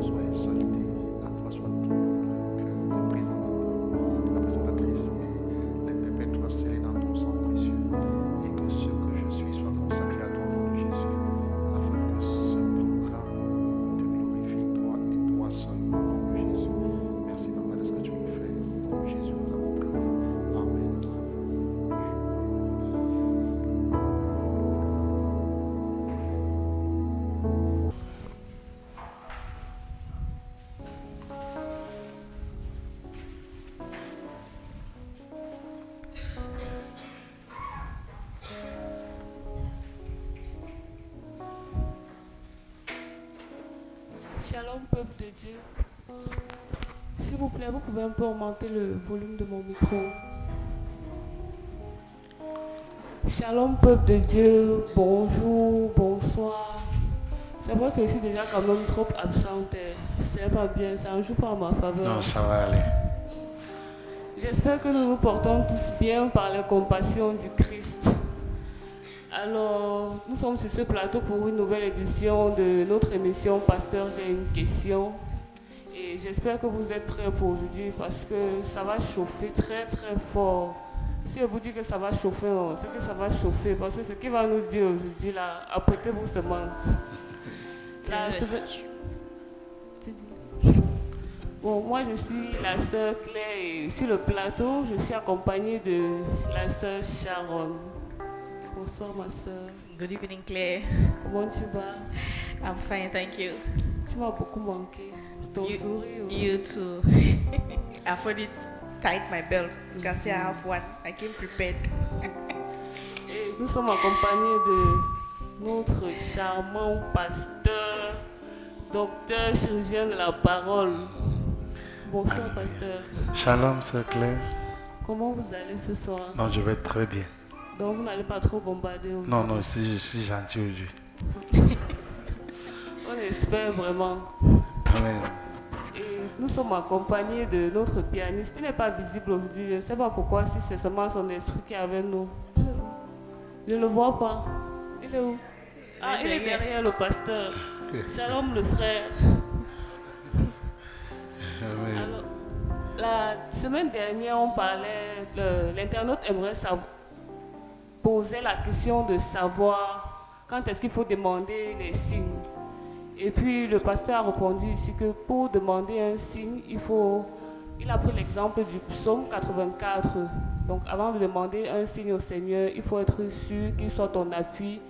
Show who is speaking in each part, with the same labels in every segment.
Speaker 1: nom soit exalté, à toi soit tout le présentateur, la présentatrice et les perpétuels scellés dans ton sang précieux, et que ce que je suis soit consacré à ton nom de Jésus, afin que ce programme te glorifie toi et toi seul, au nom de Jésus. Merci Papa de ce que tu me fais, au nom de Jésus nous avons prié. Amen.
Speaker 2: Shalom, peuple de Dieu. S'il vous plaît, vous pouvez un peu augmenter le volume de mon micro. Shalom, peuple de Dieu. Bonjour, bonsoir. C'est vrai que je suis déjà quand même trop absente. C'est pas bien, ça ne joue pas en ma faveur.
Speaker 1: Non, ça va aller.
Speaker 2: J'espère que nous nous portons tous bien par la compassion du Christ. Alors, nous sommes sur ce plateau pour une nouvelle édition de notre émission Pasteur, j'ai une question. Et j'espère que vous êtes prêts pour aujourd'hui parce que ça va chauffer très très fort. Si je vous dis que ça va chauffer, c'est que ça va chauffer parce que ce qu'il va nous dire aujourd'hui là, apprêtez-vous seulement.
Speaker 3: C'est
Speaker 2: Là,
Speaker 3: le
Speaker 2: ce-
Speaker 3: message.
Speaker 2: Tu dis. Bon, moi je suis la sœur Claire et sur le plateau, je suis accompagnée de la sœur Sharon. Bonsoir ma sœur,
Speaker 3: Good evening, Claire.
Speaker 2: comment tu vas?
Speaker 3: I'm fine, thank you.
Speaker 2: Tu m'as beaucoup manqué. Ton sourire aussi.
Speaker 3: You too. I've already tied my belt. You can see I have one. I came prepared.
Speaker 2: Et nous sommes accompagnés de notre charmant pasteur, docteur chirurgien de la parole. Bonsoir pasteur.
Speaker 1: Shalom, sœur Claire.
Speaker 2: Comment vous allez ce soir?
Speaker 1: Non, je vais très bien.
Speaker 2: Donc vous n'allez pas trop bombarder.
Speaker 1: Non, non, si je suis gentil aujourd'hui.
Speaker 2: On espère vraiment.
Speaker 1: Amen.
Speaker 2: Et nous sommes accompagnés de notre pianiste. Il n'est pas visible aujourd'hui. Je ne sais pas pourquoi, si c'est seulement son esprit qui est avec nous. Je ne le vois pas. Il est où? Ah, il est derrière le pasteur. Shalom le frère.
Speaker 1: Amen.
Speaker 2: Alors, la semaine dernière, on parlait, l'internaute aimerait poser la question de savoir quand est-ce qu'il faut demander les signes. Et puis le pasteur a répondu ici que pour demander un signe, il a pris l'exemple du psaume 84. Donc avant de demander un signe au Seigneur, il faut être sûr qu'il soit ton appui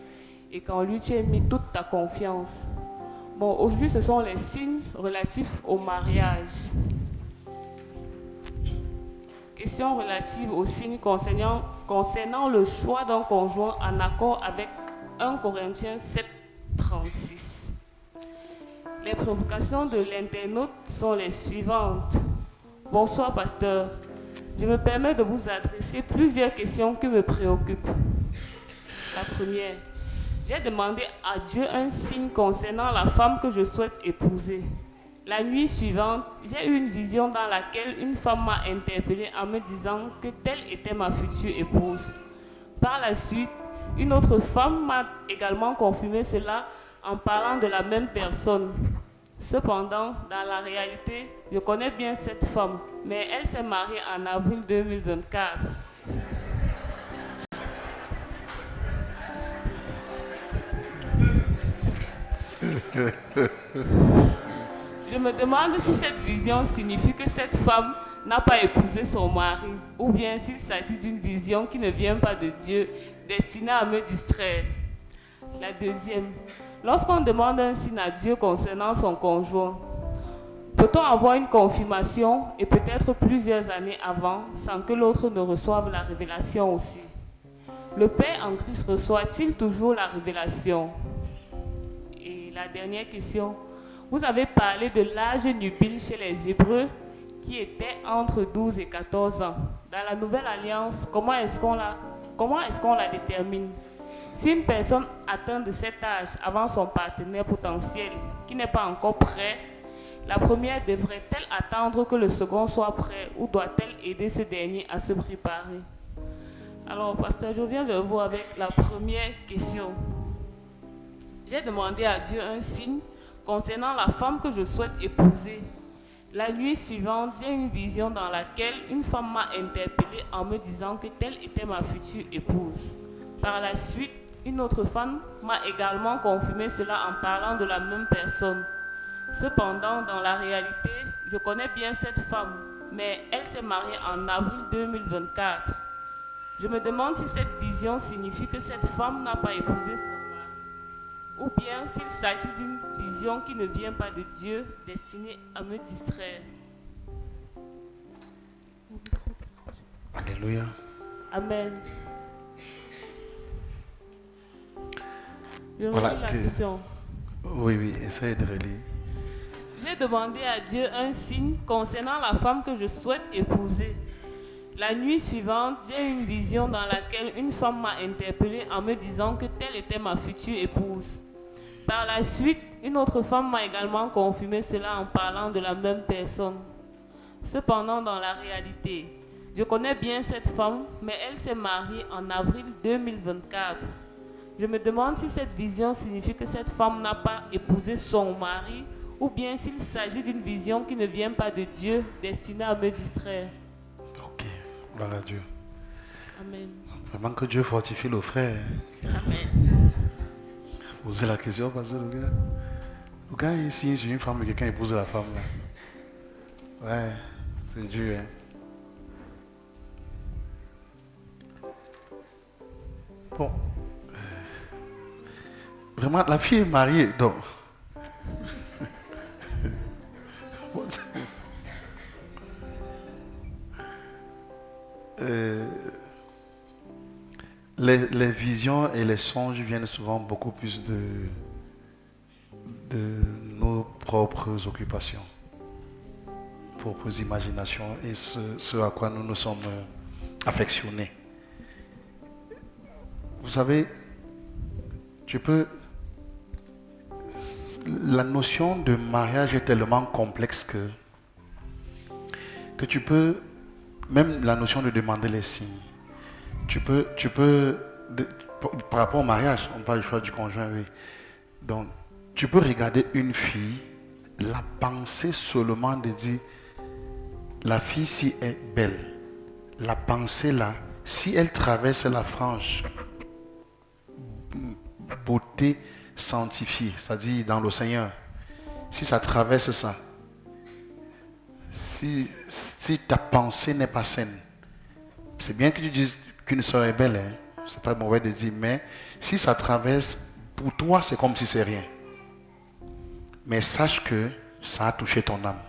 Speaker 2: et qu'en lui tu aies mis toute ta confiance. Bon, aujourd'hui ce sont les signes relatifs au mariage. Question relative aux signes concernant le choix d'un conjoint en accord avec 1 Corinthiens 7, 36. Les préoccupations de l'internaute sont les suivantes. Bonsoir pasteur, je me permets de vous adresser plusieurs questions qui me préoccupent. La première, j'ai demandé à Dieu un signe concernant la femme que je souhaite épouser. La nuit suivante, j'ai eu une vision dans laquelle une femme m'a interpellée en me disant que telle était ma future épouse. Par la suite, une autre femme m'a également confirmé cela en parlant de la même personne. Cependant, dans la réalité, je connais bien cette femme, mais elle s'est mariée en avril 2024. Je me demande si cette vision signifie que cette femme n'a pas épousé son mari, ou bien s'il s'agit d'une vision qui ne vient pas de Dieu, destinée à me distraire. La deuxième, lorsqu'on demande un signe à Dieu concernant son conjoint, peut-on avoir une confirmation et peut-être plusieurs années avant sans que l'autre ne reçoive la révélation aussi? Le Père en Christ reçoit-il toujours la révélation? Et la dernière question, vous avez parlé de l'âge nubile chez les Hébreux qui était entre 12 et 14 ans. Dans la Nouvelle Alliance, comment est-ce qu'on la détermine? Si une personne atteint de cet âge avant son partenaire potentiel qui n'est pas encore prêt, la première devrait-elle attendre que le second soit prêt ou doit-elle aider ce dernier à se préparer? Alors, pasteur, je viens vers vous avec la première question. J'ai demandé à Dieu un signe concernant la femme que je souhaite épouser. La nuit suivante, j'ai une vision dans laquelle une femme m'a interpellée en me disant que telle était ma future épouse. Par la suite, une autre femme m'a également confirmé cela en parlant de la même personne. Cependant, dans la réalité, je connais bien cette femme, mais elle s'est mariée en avril 2024. Je me demande si cette vision signifie que cette femme n'a pas épousé son mari, ou bien s'il s'agit d'une vision qui ne vient pas de Dieu, destinée à me distraire.
Speaker 1: Alléluia.
Speaker 2: Amen. Je
Speaker 1: Voilà
Speaker 2: relis la
Speaker 1: que-
Speaker 2: question.
Speaker 1: Oui, essaye de relire.
Speaker 2: J'ai demandé à Dieu un signe concernant la femme que je souhaite épouser. La nuit suivante, j'ai eu une vision dans laquelle une femme m'a interpellée en me disant que telle était ma future épouse. Par la suite, une autre femme m'a également confirmé cela en parlant de la même personne. Cependant, dans la réalité, je connais bien cette femme, mais elle s'est mariée en avril 2024. Je me demande si cette vision signifie que cette femme n'a pas épousé son mari, ou bien s'il s'agit d'une vision qui ne vient pas de Dieu, destinée à me distraire.
Speaker 1: Ok, gloire à Dieu.
Speaker 2: Amen.
Speaker 1: Vraiment que Dieu fortifie le frère.
Speaker 3: Amen.
Speaker 1: Posez la question parce que le gars ici, c'est une femme et quelqu'un épouse la femme là. Ouais, c'est dur, hein. Bon. Vraiment, la fille est mariée, donc. Les visions et les songes viennent souvent beaucoup plus de nos propres occupations, propres imaginations et ce à quoi nous nous sommes affectionnés. Vous savez, la notion de mariage est tellement complexe que tu peux, même la notion de demander les signes, par rapport au mariage, on parle du choix du conjoint, oui. Donc, tu peux regarder une fille, la pensée seulement de dire, la fille si est belle, la pensée là, si elle traverse la frange beauté sanctifiée, c'est-à-dire dans le Seigneur, si ça traverse ça, si ta pensée n'est pas saine, c'est bien que tu dises qu'une soeur est belle, hein? C'est pas mauvais de dire, mais si ça traverse, pour toi c'est comme si c'est rien. Mais sache que ça a touché ton âme.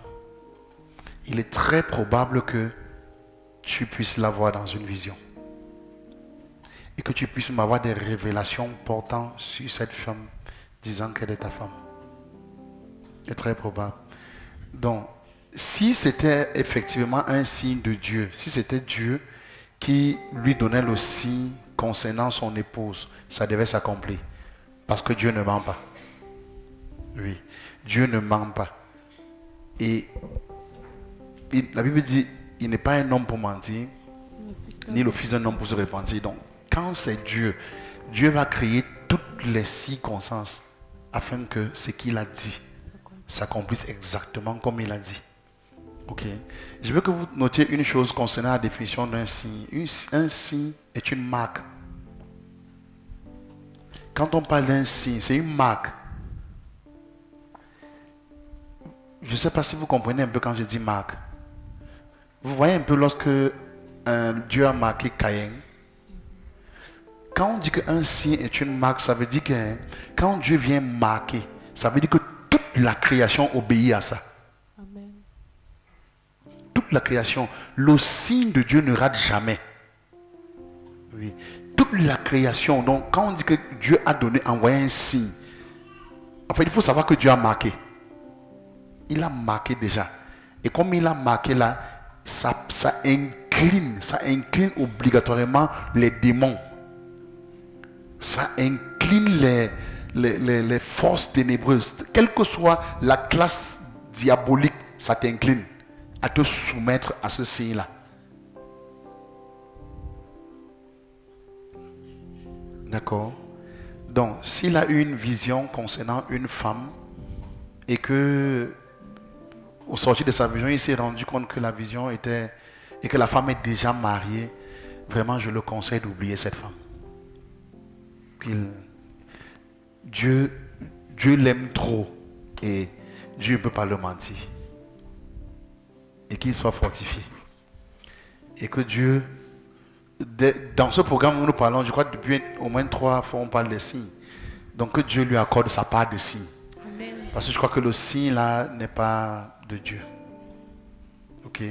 Speaker 1: Il est très probable que tu puisses la voir dans une vision. Et que tu puisses m'avoir des révélations portant sur cette femme, disant qu'elle est ta femme. C'est très probable. Donc, si c'était effectivement un signe de Dieu, si c'était Dieu qui lui donnait le signe concernant son épouse, ça devait s'accomplir. Parce que Dieu ne ment pas. Oui, Dieu ne ment pas. Et la Bible dit, il n'est pas un homme pour mentir, ni le fils d'un homme pour se repentir. Donc, quand c'est Dieu, Dieu va créer toutes les circonstances afin que ce qu'il a dit s'accomplisse exactement comme il a dit. Ok. Je veux que vous notiez une chose concernant la définition d'un signe. Un signe est une marque. Quand on parle d'un signe, c'est une marque. Je ne sais pas si vous comprenez un peu quand je dis marque. Vous voyez un peu lorsque Dieu a marqué Caïn. Quand on dit qu'un signe est une marque, ça veut dire que quand Dieu vient marquer, ça veut dire que toute la création obéit à ça.
Speaker 2: Amen.
Speaker 1: Toute la création, le signe de Dieu ne rate jamais. Oui. Toute la création, donc quand on dit que Dieu a envoyé un signe, en fait, il faut savoir que Dieu a marqué. Il a marqué déjà. Et comme il a marqué là, ça incline obligatoirement les démons. Ça incline les forces ténébreuses. Quelle que soit la classe diabolique, ça t'incline à te soumettre à ce signe-là. D'accord? Donc, s'il a eu une vision concernant une femme, et que au sortir de sa vision, il s'est rendu compte que la vision était et que la femme est déjà mariée, vraiment je le conseille d'oublier cette femme. Dieu l'aime trop et Dieu ne peut pas le mentir. Et qu'il soit fortifié. Et que Dieu, dans ce programme où nous parlons, je crois que depuis au moins 3 fois on parle des signes. Donc que Dieu lui accorde sa part de signes.
Speaker 3: Amen.
Speaker 1: Parce que je crois que le signe là n'est pas de Dieu. Ok.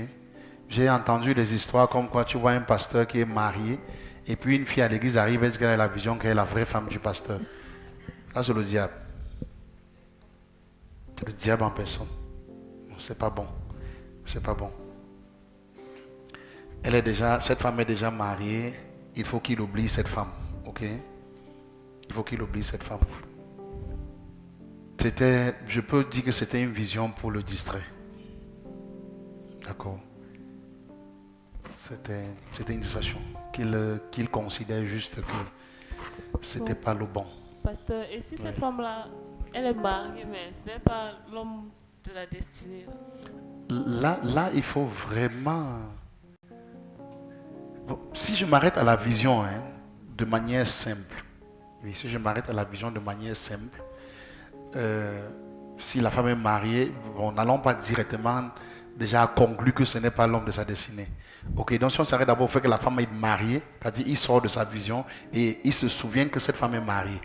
Speaker 1: J'ai entendu des histoires comme quoi tu vois un pasteur qui est marié et puis une fille à l'église arrive et dit qu'elle a la vision qu'elle est la vraie femme du pasteur. Ça c'est le diable. C'est le diable en personne. C'est pas bon. C'est pas bon. Cette femme est déjà mariée. Il faut qu'il oublie cette femme. Ok? Il faut qu'il oublie cette femme. Je peux dire que c'était une vision pour le distraire. D'accord? C'était une distraction qu'il considère juste que c'était pas le bon.
Speaker 2: Pasteur, et si cette femme-là, elle est mariée, mais ce n'est pas l'homme de la destinée
Speaker 1: Là, il faut vraiment... Bon, si je m'arrête à la vision, de manière simple, oui, si je m'arrête à la vision de manière simple, si la femme est mariée, n'allons pas directement déjà conclure que ce n'est pas l'homme de sa destinée. Ok, donc si on s'arrête d'abord au fait que la femme est mariée, c'est-à-dire il sort de sa vision et il se souvient que cette femme est mariée.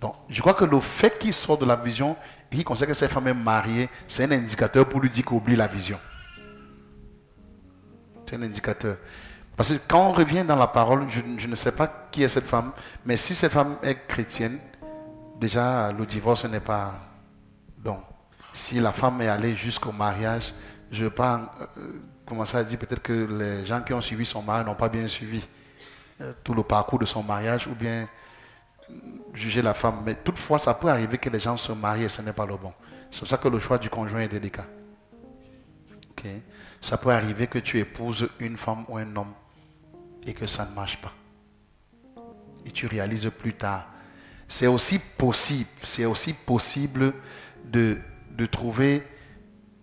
Speaker 1: Donc, je crois que le fait qu'il sort de la vision et qu'il considère que cette femme est mariée, c'est un indicateur pour lui dire qu'il oublie la vision. C'est un indicateur. Parce que quand on revient dans la parole, je ne sais pas qui est cette femme, mais si cette femme est chrétienne, déjà le divorce n'est pas... Donc, si la femme est allée jusqu'au mariage, je ne vais pas commencer à dire peut-être que les gens qui ont suivi son mariage n'ont pas bien suivi tout le parcours de son mariage ou bien juger la femme. Mais toutefois, ça peut arriver que les gens se marient et ce n'est pas le bon. C'est pour ça que le choix du conjoint est délicat. Okay. Ça peut arriver que tu épouses une femme ou un homme et que ça ne marche pas. Et tu réalises plus tard. C'est aussi possible de trouver,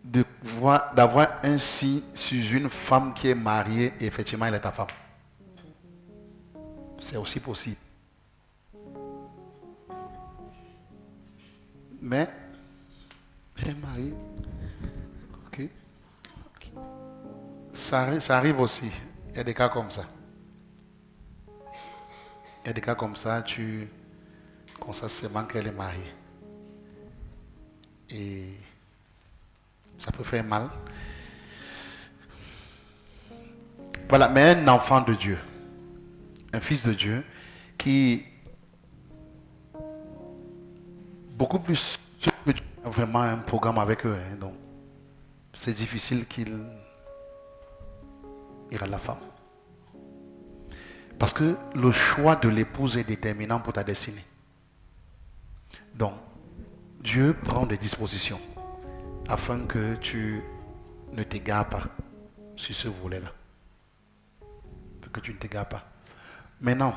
Speaker 1: d'avoir un signe sur une femme qui est mariée et effectivement elle est ta femme. C'est aussi possible. Mais elle est mariée. Ok. Ça arrive aussi. Il y a des cas comme ça. Il y a des cas comme ça, tu constates seulement qu'elle est mariée. Et ça peut faire mal. Voilà, mais un enfant de Dieu, un fils de Dieu, qui beaucoup plus que Dieu a vraiment un programme avec eux. Donc, c'est difficile qu'il ira la femme. Parce que le choix de l'épouse est déterminant pour ta destinée. Donc, Dieu prend des dispositions afin que tu ne t'égares pas sur ce volet-là. Que tu ne t'égares pas. Maintenant,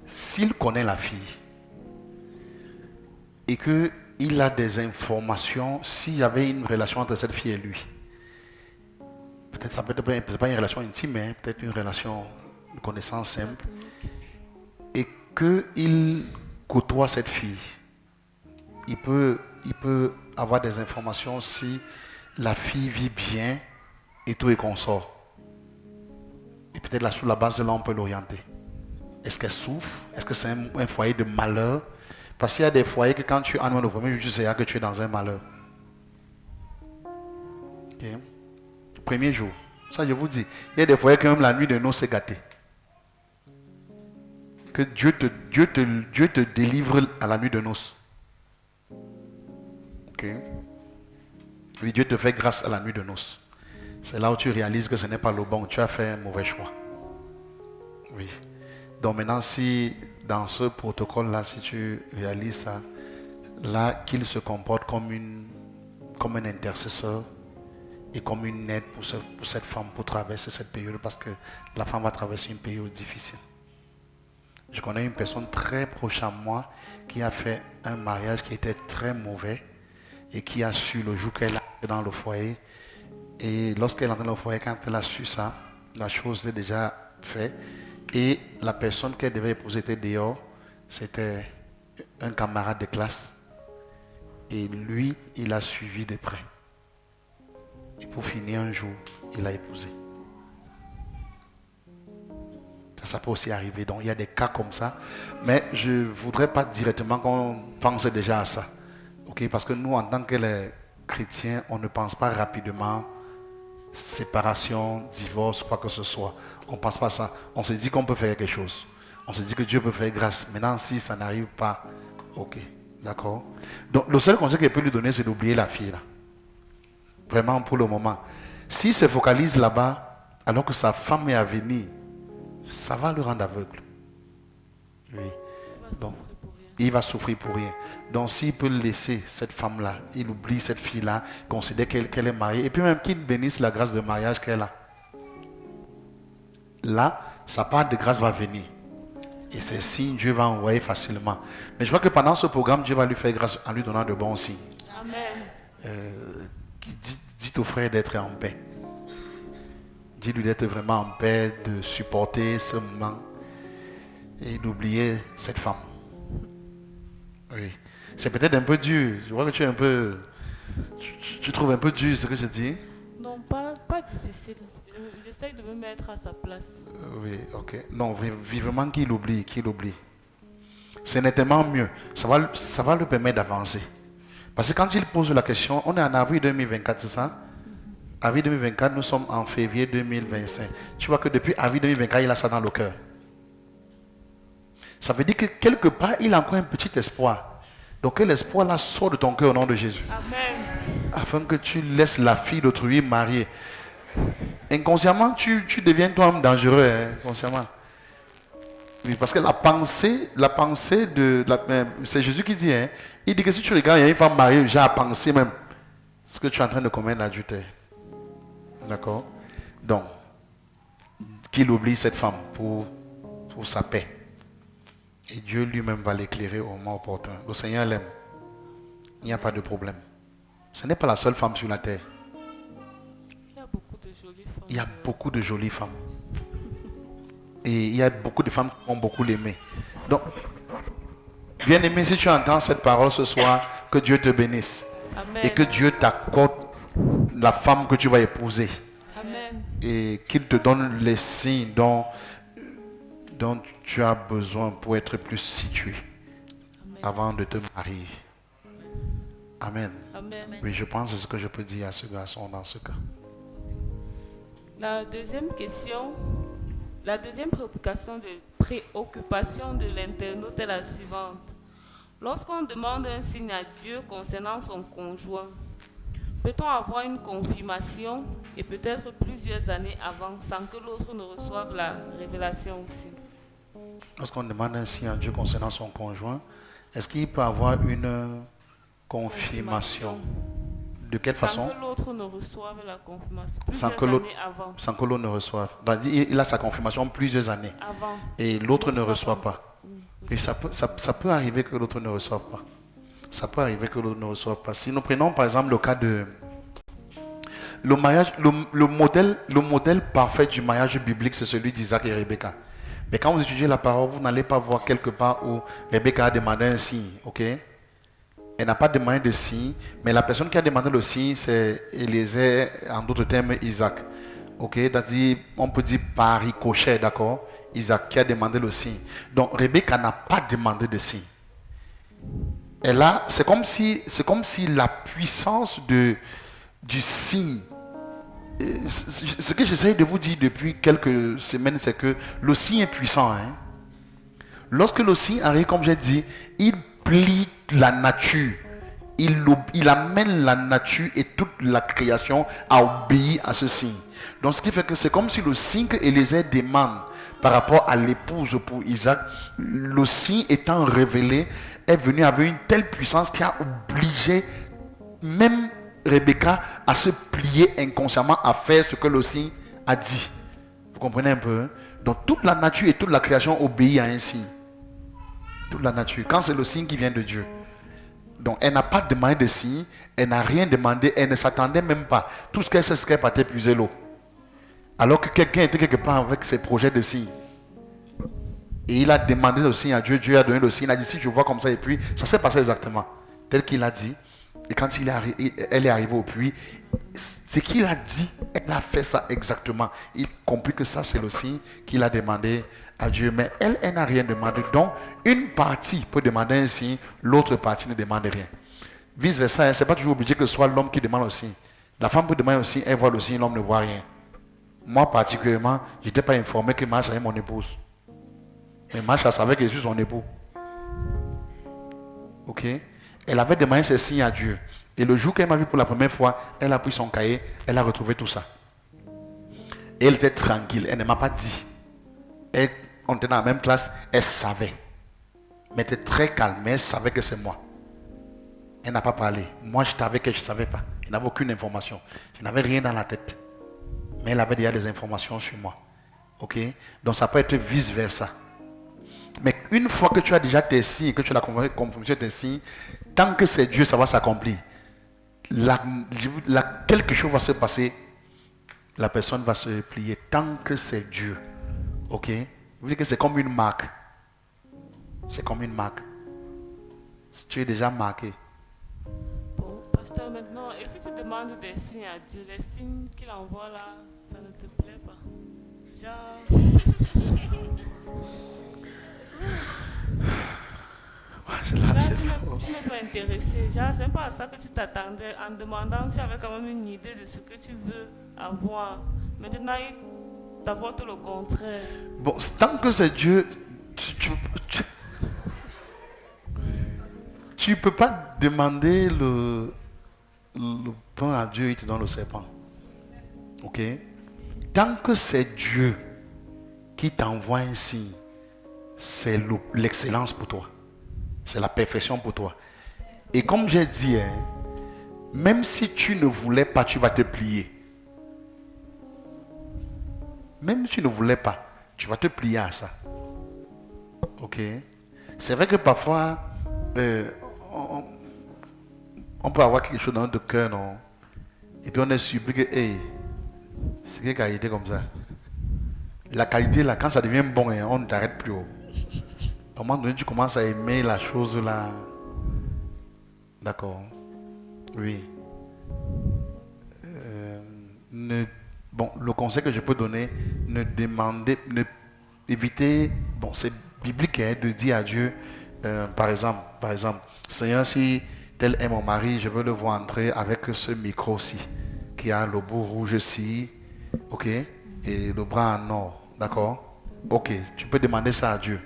Speaker 1: s'il connaît la fille et qu'il a des informations, s'il y avait une relation entre cette fille et lui, peut-être ça peut être pas une relation intime, mais peut-être une relation de connaissance simple, et qu'il côtoie cette fille, il peut avoir des informations si la fille vit bien et tout est consort. Et peut-être là, sur la base de là, on peut l'orienter. Est-ce qu'elle souffre? Est-ce que c'est un foyer de malheur? Parce qu'il y a des foyers que quand tu entres le premier jour, tu sais que tu es dans un malheur. Okay. Premier jour. Ça, je vous dis. Il y a des foyers que même la nuit de noces, c'est gâté. Que Dieu te délivre à la nuit de noces. Ok. Oui, Dieu te fait grâce à la nuit de noces. C'est là où tu réalises que ce n'est pas le bon. Tu as fait un mauvais choix. Oui. Donc maintenant, si dans ce protocole-là, si tu réalises ça, là, qu'il se comporte comme un intercesseur et comme une aide pour cette femme pour traverser cette période, parce que la femme va traverser une période difficile. Je connais une personne très proche à moi qui a fait un mariage qui était très mauvais et qui a su le jour qu'elle est dans le foyer. Et lorsqu'elle est dans le foyer, quand elle a su ça, la chose est déjà faite. Et la personne qu'elle devait épouser était dehors. C'était un camarade de classe. Et lui, il a suivi de près. Et pour finir un jour, il a épousé. Ça peut aussi arriver. Donc il y a des cas comme ça. Mais je ne voudrais pas directement qu'on pense déjà à ça. Okay? Parce que nous, en tant que les chrétiens, on ne pense pas rapidement séparation, divorce, quoi que ce soit. On ne pense pas à ça. On se dit qu'on peut faire quelque chose. On se dit que Dieu peut faire grâce. Maintenant, si ça n'arrive pas, ok. D'accord? Donc le seul conseil qu'il peut lui donner, c'est d'oublier la fille là. Vraiment pour le moment. S'il se focalise là-bas, alors que sa femme est à venir, ça va le rendre aveugle. Oui. Donc, il va souffrir pour rien. Donc, s'il peut laisser cette femme-là, il oublie cette fille-là, considère qu'elle est mariée, et puis même qu'il bénisse la grâce de mariage qu'elle a. Là, sa part de grâce va venir. Et ces signes, Dieu va envoyer facilement. Mais je crois que pendant ce programme, Dieu va lui faire grâce en lui donnant de bons signes.
Speaker 2: Amen.
Speaker 1: Dites aux frères d'être en paix. Dis-lui d'être vraiment en paix, de supporter ce moment et d'oublier cette femme. Oui. C'est peut-être un peu dur. Je vois que tu es un peu... Tu trouves un peu dur ce que je dis?
Speaker 2: Non, pas difficile. J'essaie de me mettre à sa place.
Speaker 1: Oui, ok. Non, vivement qu'il oublie, C'est nettement mieux. Ça va le permettre d'avancer. Parce que quand il pose la question, on est en avril 2024, c'est ça? Avril 2024, nous sommes en février 2025. Tu vois que depuis avril 2024, il a ça dans le cœur. Ça veut dire que quelque part, il a encore un petit espoir. Donc que l'espoir là sort de ton cœur au nom de Jésus.
Speaker 2: Amen.
Speaker 1: Afin que tu laisses la fille d'autrui mariée. Inconsciemment, tu deviens toi-même dangereux, hein, inconsciemment. Oui, parce que la pensée de... c'est Jésus qui dit, hein, il dit que si tu regardes, il y a une femme mariée, j'ai à penser même ce que tu es en train de commettre l'adultère. D'accord? Donc, qu'il oublie cette femme pour sa paix. Et Dieu lui-même va l'éclairer au moment opportun. Le Seigneur l'aime. Il n'y a pas de problème. Ce n'est pas la seule femme sur la terre.
Speaker 2: Il y a beaucoup de jolies femmes.
Speaker 1: Il y a beaucoup de jolies femmes. Et il y a beaucoup de femmes qui vont beaucoup l'aimer. Donc, bien aimé, si tu entends cette parole ce soir, que Dieu te bénisse.
Speaker 2: Amen.
Speaker 1: Et que Dieu t'accorde la femme que tu vas épouser.
Speaker 2: Amen.
Speaker 1: Et qu'il te donne les signes dont tu as besoin pour être plus situé. Amen. Avant de te marier. Amen.
Speaker 2: Amen.
Speaker 1: Oui, je pense que c'est ce que je peux dire à ce garçon dans ce cas.
Speaker 2: La deuxième préoccupation de l'internaute est la suivante. Lorsqu'on demande un signe à Dieu concernant son conjoint, peut-on avoir une confirmation et peut-être plusieurs années avant sans que l'autre ne reçoive la révélation aussi?
Speaker 1: Lorsqu'on demande un signe à Dieu concernant son conjoint, est-ce qu'il peut avoir une confirmation? De quelle façon?
Speaker 2: Sans que l'autre ne reçoive la confirmation. Plusieurs années avant.
Speaker 1: Sans que l'autre ne reçoive. Il a sa confirmation plusieurs années.
Speaker 2: Avant.
Speaker 1: Et l'autre ne reçoit pas. Et ça peut arriver que l'autre ne reçoive pas. Ça peut arriver que l'autre ne reçoive pas. Si nous prenons par exemple le cas de... Le mariage, le modèle parfait du mariage biblique, c'est celui d'Isaac et Rebecca. Mais quand vous étudiez la parole, vous n'allez pas voir quelque part où Rebecca a demandé un signe. Ok? Elle n'a pas demandé de signe, mais la personne qui a demandé le signe, c'est Eliezer, en d'autres termes, Isaac. Ok? C'est-à-dire, on peut dire par ricochet, d'accord? Isaac qui a demandé le signe. Donc, Rebecca n'a pas demandé de signe. C'est comme si la puissance du signe, ce que j'essaie de vous dire depuis quelques semaines, c'est que le signe est puissant. Hein? Lorsque le signe arrive, comme j'ai dit, il plie la nature. Il amène la nature et toute la création à obéir à ce signe. Donc ce qui fait que c'est comme si le signe que Eliezer demande par rapport à l'épouse pour Isaac, le signe étant révélé, est venu avec une telle puissance qui a obligé même Rebecca à se plier inconsciemment à faire ce que le signe a dit. Vous comprenez un peu? Hein? Donc toute la nature et toute la création obéit à un signe. Toute la nature. Quand c'est le signe qui vient de Dieu. Donc, elle n'a pas demandé de signe. Elle n'a rien demandé. Elle ne s'attendait même pas. Tout ce qu'elle sait, c'est qu'elle partait puiser l'eau. Alors que quelqu'un était quelque part avec ses projets de signe. Et il a demandé le signe à Dieu. Dieu a donné le signe. Il a dit, si je vois comme ça, et puis, ça s'est passé exactement. Tel qu'il a dit. Et quand elle est arrivée au puits, ce qu'il a dit, elle a fait ça exactement. Il a compris que ça, c'est le signe qu'il a demandé à Dieu. Mais elle n'a rien demandé. Donc, une partie peut demander un signe, l'autre partie ne demande rien. Vice versa, ce n'est pas toujours obligé que ce soit l'homme qui demande le signe. La femme peut demander le signe, elle voit le signe, l'homme ne voit rien. Moi, particulièrement, je n'étais pas informé que Macha est mon épouse. Mais Macha savait que je suis son époux. Ok? Elle avait demandé ses signes à Dieu. Et le jour qu'elle m'a vu pour la première fois, elle a pris son cahier, elle a retrouvé tout ça. Et elle était tranquille, elle ne m'a pas dit. On était dans la même classe, elle savait. Mais elle était très calme, mais elle savait que c'est moi. Elle n'a pas parlé. Moi, j'étais avec elle, je ne savais pas. Je n'avais aucune information. Je n'avais rien dans la tête. Mais elle avait déjà des informations sur moi. Ok? Donc ça peut être vice versa. Mais une fois que tu as déjà tes signes, que tu as la confirmation de tes signes, tant que c'est Dieu, ça va s'accomplir. Quelque chose va se passer, la personne va se plier. Tant que c'est Dieu. Ok? Vous voyez que c'est comme une marque. C'est comme une marque. Tu es déjà marqué.
Speaker 2: Bon, pasteur, maintenant, et si tu demandes des signes à Dieu, les signes qu'il envoie là, ça ne te plaît pas? Genre...
Speaker 1: Là,
Speaker 2: tu n'es pas intéressé. Genre, c'est pas à ça que tu t'attendais. En demandant, tu avais quand même une idée de ce que tu veux avoir. Maintenant, il t'apporte le contraire.
Speaker 1: Bon, tant que c'est Dieu, tu peux pas demander le pain à Dieu, il te donne le serpent. Ok? Tant que c'est Dieu qui t'envoie un signe, c'est l'excellence pour toi. C'est la perfection pour toi. Et comme j'ai dit, même si tu ne voulais pas, tu vas te plier. Même si tu ne voulais pas, tu vas te plier à ça. Ok? C'est vrai que parfois, on peut avoir quelque chose dans notre cœur, non? Et puis on est surpris que, hey, c'est quelle qualité comme ça? La qualité, là, quand ça devient bon, on ne t'arrête plus haut. À un moment donné, tu commences à aimer la chose là. D'accord. Oui. Bon, le conseil que je peux donner, évitez, bon, c'est biblique de dire à Dieu, par exemple, Seigneur, si tel est mon mari, je veux le voir entrer avec ce micro-ci, qui a le bout rouge-ci, ok, et le bras en or, d'accord? Ok, tu peux demander ça à Dieu.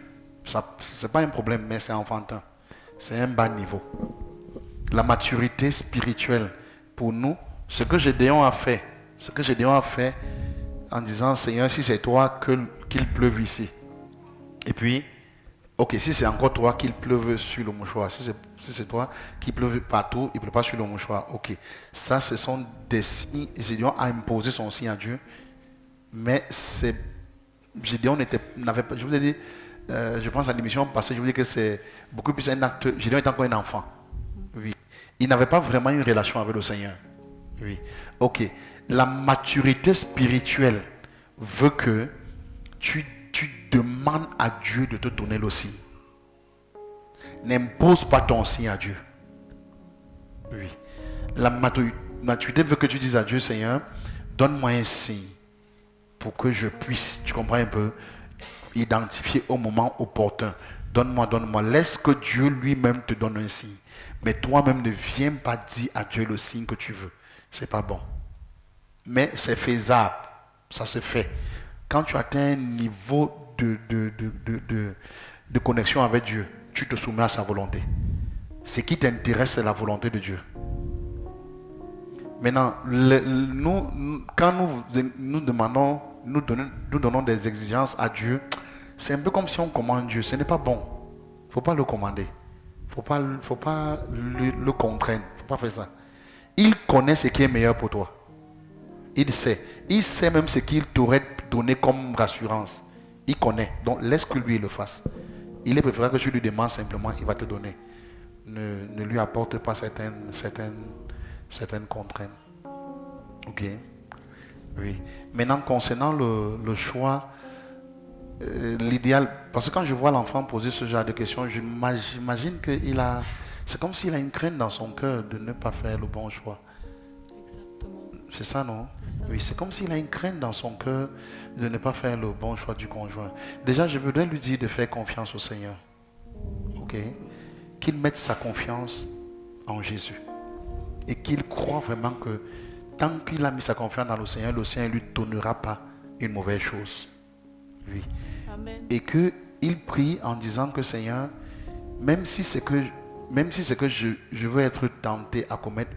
Speaker 1: Ce n'est pas un problème, mais c'est enfantin. C'est un bas niveau. La maturité spirituelle, pour nous, ce que Gédéon a fait en disant, Seigneur, si c'est toi, qu'il pleuve ici. Et puis, ok, si c'est encore toi, qu'il pleuve sur le mouchoir. Si c'est toi, qu'il pleuve partout, il ne pleut pas sur le mouchoir. Ok, ça, ce sont des signes. Gédéon a imposé son signe à Dieu. Mais Gédéon n'avait pas, je vous ai dit, je pense à l'émission passée, je vous dis que c'est beaucoup plus un acte. Gédéon est encore un enfant. Oui. Il n'avait pas vraiment une relation avec le Seigneur. Oui. Ok. La maturité spirituelle veut que tu demandes à Dieu de te donner le signe. N'impose pas ton signe à Dieu. Oui. La maturité veut que tu dises à Dieu, Seigneur, donne-moi un signe pour que je puisse, tu comprends un peu, identifier au moment opportun. Donne-moi. Laisse que Dieu lui-même te donne un signe. Mais toi-même ne viens pas dire à Dieu le signe que tu veux. C'est pas bon. Mais c'est faisable. Ça se fait. Quand tu atteins un niveau de connexion avec Dieu, tu te soumets à sa volonté. Ce qui t'intéresse, c'est la volonté de Dieu. Maintenant, quand nous demandons, nous donnons des exigences à Dieu, c'est un peu comme si on commande Dieu. Ce n'est pas bon. Il ne faut pas le commander. Il ne faut pas le contraindre. Il ne faut pas faire ça. Il connaît ce qui est meilleur pour toi. Il sait. Il sait même ce qu'il t'aurait donné comme rassurance. Il connaît. Donc laisse que lui le fasse. il est préférable que tu lui demandes simplement, il va te donner. Ne lui apporte pas certaines contraintes. Ok. Oui. Maintenant, concernant le choix, l'idéal, parce que quand je vois l'enfant poser ce genre de questions, j'imagine qu'il a, c'est comme s'il a une crainte dans son cœur de ne pas faire le bon choix.
Speaker 2: Exactement.
Speaker 1: C'est ça, non?
Speaker 2: C'est ça.
Speaker 1: Oui, c'est comme s'il a une crainte dans son cœur de ne pas faire le bon choix du conjoint. Déjà, je voudrais lui dire de faire confiance au Seigneur. Ok? Qu'il mette sa confiance en Jésus. Et qu'il croit vraiment que tant qu'il a mis sa confiance dans le Seigneur ne lui donnera pas une mauvaise chose. Oui.
Speaker 2: Amen.
Speaker 1: Et qu'il prie en disant que Seigneur, même si c'est que je veux être tenté à commettre,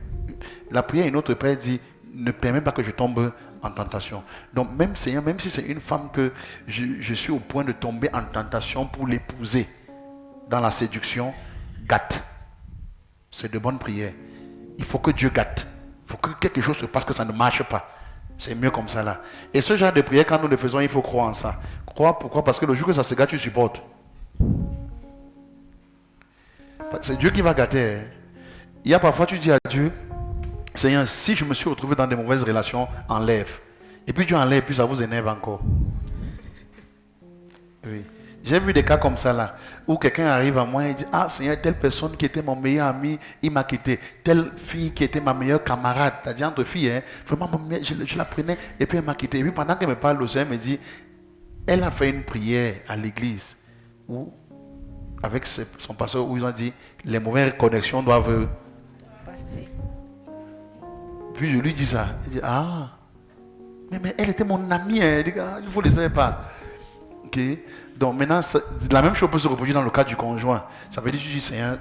Speaker 1: la prière, une autre prière dit, ne permet pas que je tombe en tentation. Donc même Seigneur, même si c'est une femme que je suis au point de tomber en tentation pour l'épouser dans la séduction, gâte. C'est de bonnes prières. Il faut que Dieu gâte. Il faut que quelque chose se passe, que ça ne marche pas. C'est mieux comme ça là. Et ce genre de prière, quand nous le faisons, il faut croire en ça. Croire pourquoi? Parce que le jour que ça se gâte, tu supportes. C'est Dieu qui va gâter. Hein. Il y a parfois, tu dis à Dieu, Seigneur, si je me suis retrouvé dans des mauvaises relations, enlève. Et puis tu enlèves, puis ça vous énerve encore. Oui. J'ai vu des cas comme ça là, où quelqu'un arrive à moi et dit, ah Seigneur, telle personne qui était mon meilleur ami, il m'a quitté. Telle fille qui était ma meilleure camarade, c'est-à-dire entre filles, hein, vraiment je la prenais et puis elle m'a quitté. Et puis pendant qu'elle me parle, le Seigneur me dit, elle a fait une prière à l'église, où, avec son pasteur, où ils ont dit, les mauvaises connexions doivent
Speaker 3: Passer.
Speaker 1: Puis je lui dis ça. Il dit, ah, mais elle était mon amie. Hein. Il dit, ah, il ne faut les aider pas. Ok. Donc maintenant, la même chose peut se reproduire dans le cas du conjoint. Ça veut dire, tu dis, Seigneur,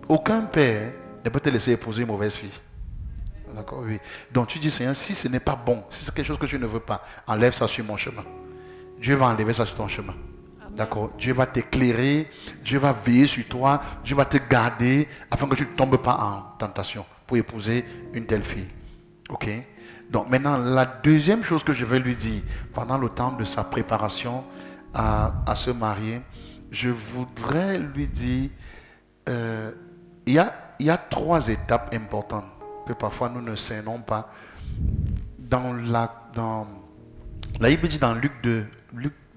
Speaker 1: aucun père ne peut te laisser épouser une mauvaise fille. D'accord, oui. Donc tu dis, Seigneur, si ce n'est pas bon, si c'est quelque chose que tu ne veux pas, enlève ça sur mon chemin. Dieu va enlever ça sur ton chemin. D'accord. Dieu va t'éclairer, Dieu va veiller sur toi, Dieu va te garder afin que tu ne tombes pas en tentation pour épouser une telle fille. Ok. Donc maintenant, la deuxième chose que je vais lui dire pendant le temps de sa préparation à se marier, je voudrais lui dire, il y a 3 étapes importantes que parfois nous ne cernons pas. Dans la Bible dit dans Luc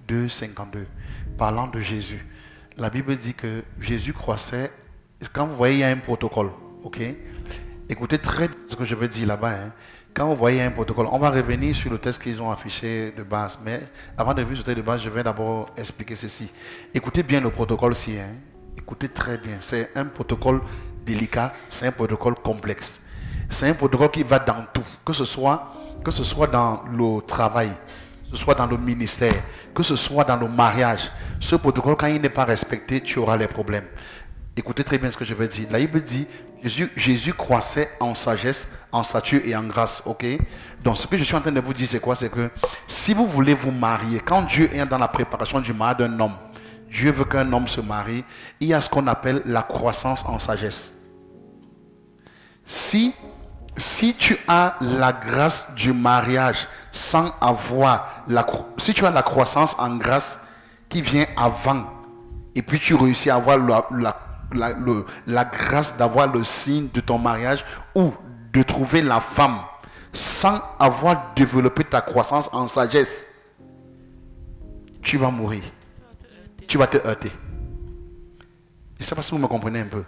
Speaker 1: 2, 52, parlant de Jésus, la Bible dit que Jésus croissait. Quand vous voyez, il y a un protocole. Ok. Écoutez très bien ce que je veux dire là-bas. Hein. Quand vous voyez un protocole, on va revenir sur le texte qu'ils ont affiché de base. Mais avant de revenir sur le texte de base, je vais d'abord expliquer ceci. Écoutez bien le protocole-ci. Hein. Écoutez très bien. C'est un protocole délicat, c'est un protocole complexe. C'est un protocole qui va dans tout. Que ce soit dans le travail, que ce soit dans le ministère, que ce soit dans le mariage. Ce protocole, quand il n'est pas respecté, tu auras les problèmes. Écoutez très bien ce que je vais dire. La Bible dit, Jésus croissait en sagesse, en stature et en grâce. Ok? Donc ce que je suis en train de vous dire, c'est quoi? C'est que si vous voulez vous marier, quand Dieu est dans la préparation du mariage d'un homme, Dieu veut qu'un homme se marie, il y a ce qu'on appelle la croissance en sagesse. Si tu as la grâce du mariage sans avoir si tu as la croissance en grâce qui vient avant, et puis tu réussis à avoir la grâce d'avoir le signe de ton mariage ou de trouver la femme sans avoir développé ta croissance en sagesse, tu vas mourir. Tu vas te heurter. Je ne sais pas si vous me comprenez un peu.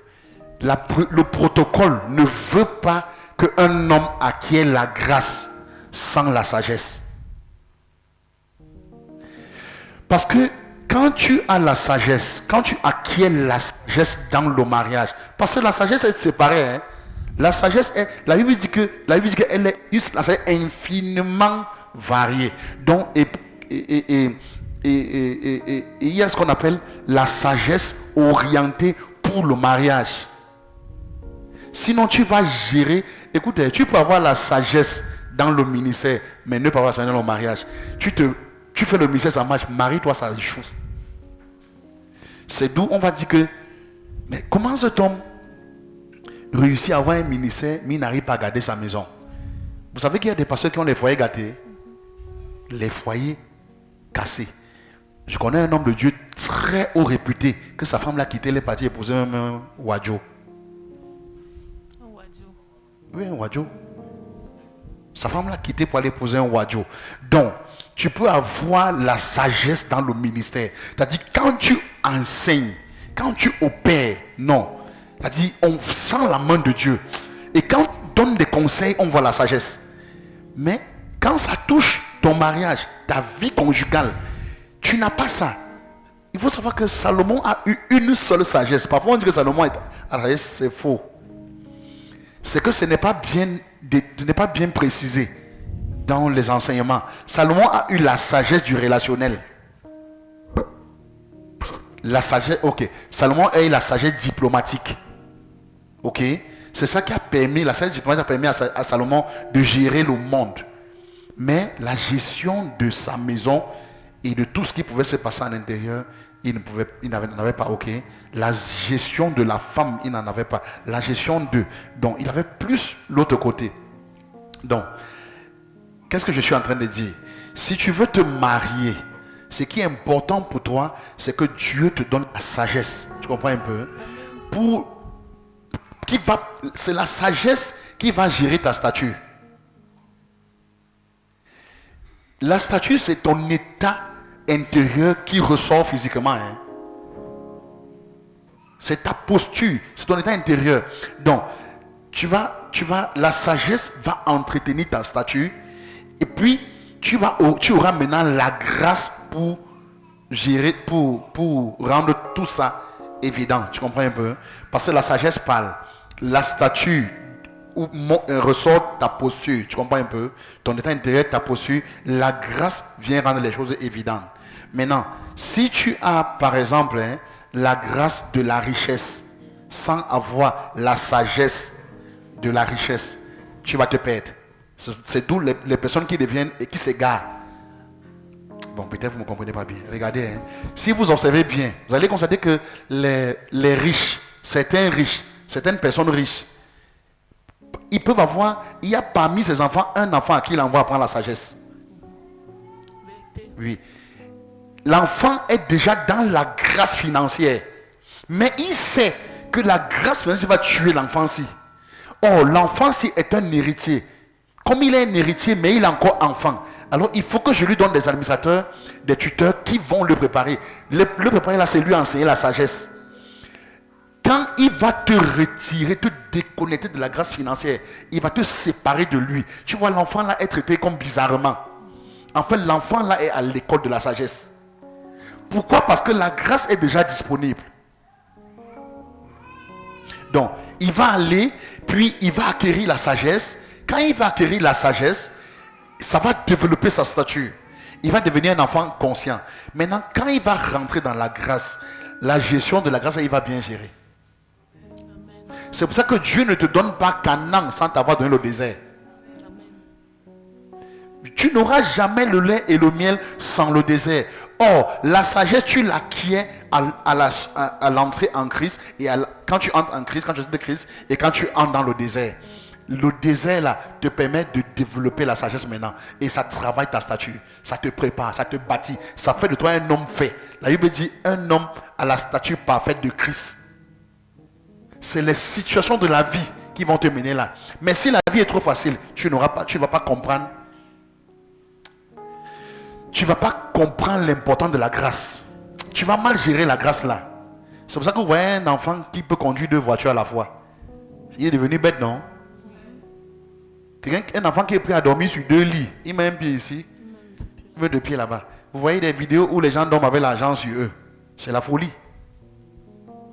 Speaker 1: Le protocole ne veut pas qu'un homme acquiert la grâce sans la sagesse. Parce que quand tu as la sagesse, quand tu acquiers la sagesse dans le mariage, parce que la sagesse est séparée. Hein? La sagesse est, la Bible dit qu'elle est infiniment variée. Donc, il y a ce qu'on appelle la sagesse orientée pour le mariage. Sinon, tu vas gérer. Écoutez, tu peux avoir la sagesse dans le ministère, mais ne pas avoir la sagesse dans le mariage. Tu fais le ministère, ça marche. Marie-toi, ça échoue. C'est d'où on va dire que, mais comment cet homme réussit à avoir un ministère, mais il n'arrive pas à garder sa maison? Vous savez qu'il y a des pasteurs qui ont les foyers gâtés, les foyers cassés. Je connais un homme de Dieu très haut réputé, que sa femme l'a quitté, elle est partie épouser un Wadjo.
Speaker 2: Un Wadjo.
Speaker 1: Oui, un Wadjo. Sa femme l'a quitté pour aller épouser un Wadjo. Donc, tu peux avoir la sagesse dans le ministère. C'est-à-dire, quand tu enseignes, quand tu opères, non. C'est-à-dire, on sent la main de Dieu. Et quand tu donnes des conseils, on voit la sagesse. Mais quand ça touche ton mariage, ta vie conjugale, tu n'as pas ça. Il faut savoir que Salomon a eu une seule sagesse. Parfois on dit que Salomon est à la sagesse, c'est faux. C'est que ce n'est pas bien précisé dans les enseignements. Salomon a eu la sagesse du relationnel. La sagesse, ok. Salomon a eu la sagesse diplomatique. Ok. C'est ça qui a permis, la sagesse diplomatique a permis à Salomon de gérer le monde. Mais la gestion de sa maison et de tout ce qui pouvait se passer à l'intérieur, il n'en avait pas, ok. La gestion de la femme, il n'en avait pas. La gestion de... Donc, il avait plus l'autre côté. Donc, qu'est-ce que je suis en train de dire? Si tu veux te marier, ce qui est important pour toi, c'est que Dieu te donne la sagesse. Tu comprends un peu? C'est la sagesse qui va gérer ta statue. La statue, c'est ton état intérieur qui ressort physiquement. Hein. C'est ta posture, c'est ton état intérieur. Donc, la sagesse va entretenir ta statue. Et puis, tu auras maintenant la grâce pour gérer, pour rendre tout ça évident. Tu comprends un peu? Parce que la sagesse parle. La statue ressort ta posture. Tu comprends un peu? Ton état intérieur, ta posture. La grâce vient rendre les choses évidentes. Maintenant, si tu as, par exemple, la grâce de la richesse, sans avoir la sagesse de la richesse, tu vas te perdre. C'est d'où les personnes qui deviennent et qui s'égarent. Bon, peut-être vous ne me comprenez pas bien. Regardez, hein. Si vous observez bien, vous allez constater que les riches, certaines personnes riches, ils peuvent avoir, il y a parmi ces enfants un enfant à qui il envoie apprendre la sagesse. Oui. L'enfant est déjà dans la grâce financière. Mais il sait que la grâce financière va tuer l'enfant-ci. Or, l'enfant-ci est un héritier. Comme il est un héritier, mais il est encore enfant. Alors, il faut que je lui donne des administrateurs, des tuteurs qui vont le préparer. Le préparer là, c'est lui enseigner la sagesse. Quand il va te retirer, te déconnecter de la grâce financière, il va te séparer de lui. Tu vois, l'enfant là est traité comme bizarrement. En fait, l'enfant là est à l'école de la sagesse. Pourquoi? Parce que la grâce est déjà disponible. Donc, il va aller, puis il va acquérir la sagesse. Quand il va acquérir la sagesse, ça va développer sa stature. Il va devenir un enfant conscient. Maintenant, quand il va rentrer dans la grâce, la gestion de la grâce, il va bien gérer. C'est pour ça que Dieu ne te donne pas Canaan sans t'avoir donné le désert. Amen. Tu n'auras jamais le lait et le miel sans le désert. Or, la sagesse, tu l'acquiers à l'entrée en Christ. Et quand tu entres en Christ, quand tu entres de Christ, et quand tu entres dans le désert. Le désert là te permet de développer la sagesse maintenant. Et ça travaille ta stature. Ça te prépare, ça te bâtit. Ça fait de toi un homme fait. La Bible dit un homme à la stature parfaite de Christ. C'est les situations de la vie qui vont te mener là. Mais si la vie est trop facile, tu ne vas pas comprendre. Tu ne vas pas comprendre l'importance de la grâce. Tu vas mal gérer la grâce là. C'est pour ça que vous voyez un enfant qui peut conduire 2 voitures à la fois. Il est devenu bête, non? Un enfant qui est pris à dormir sur 2 lits. Il met un pied ici. Il met 2 pieds là-bas. Vous voyez des vidéos où les gens dorment avec l'argent sur eux. C'est la folie.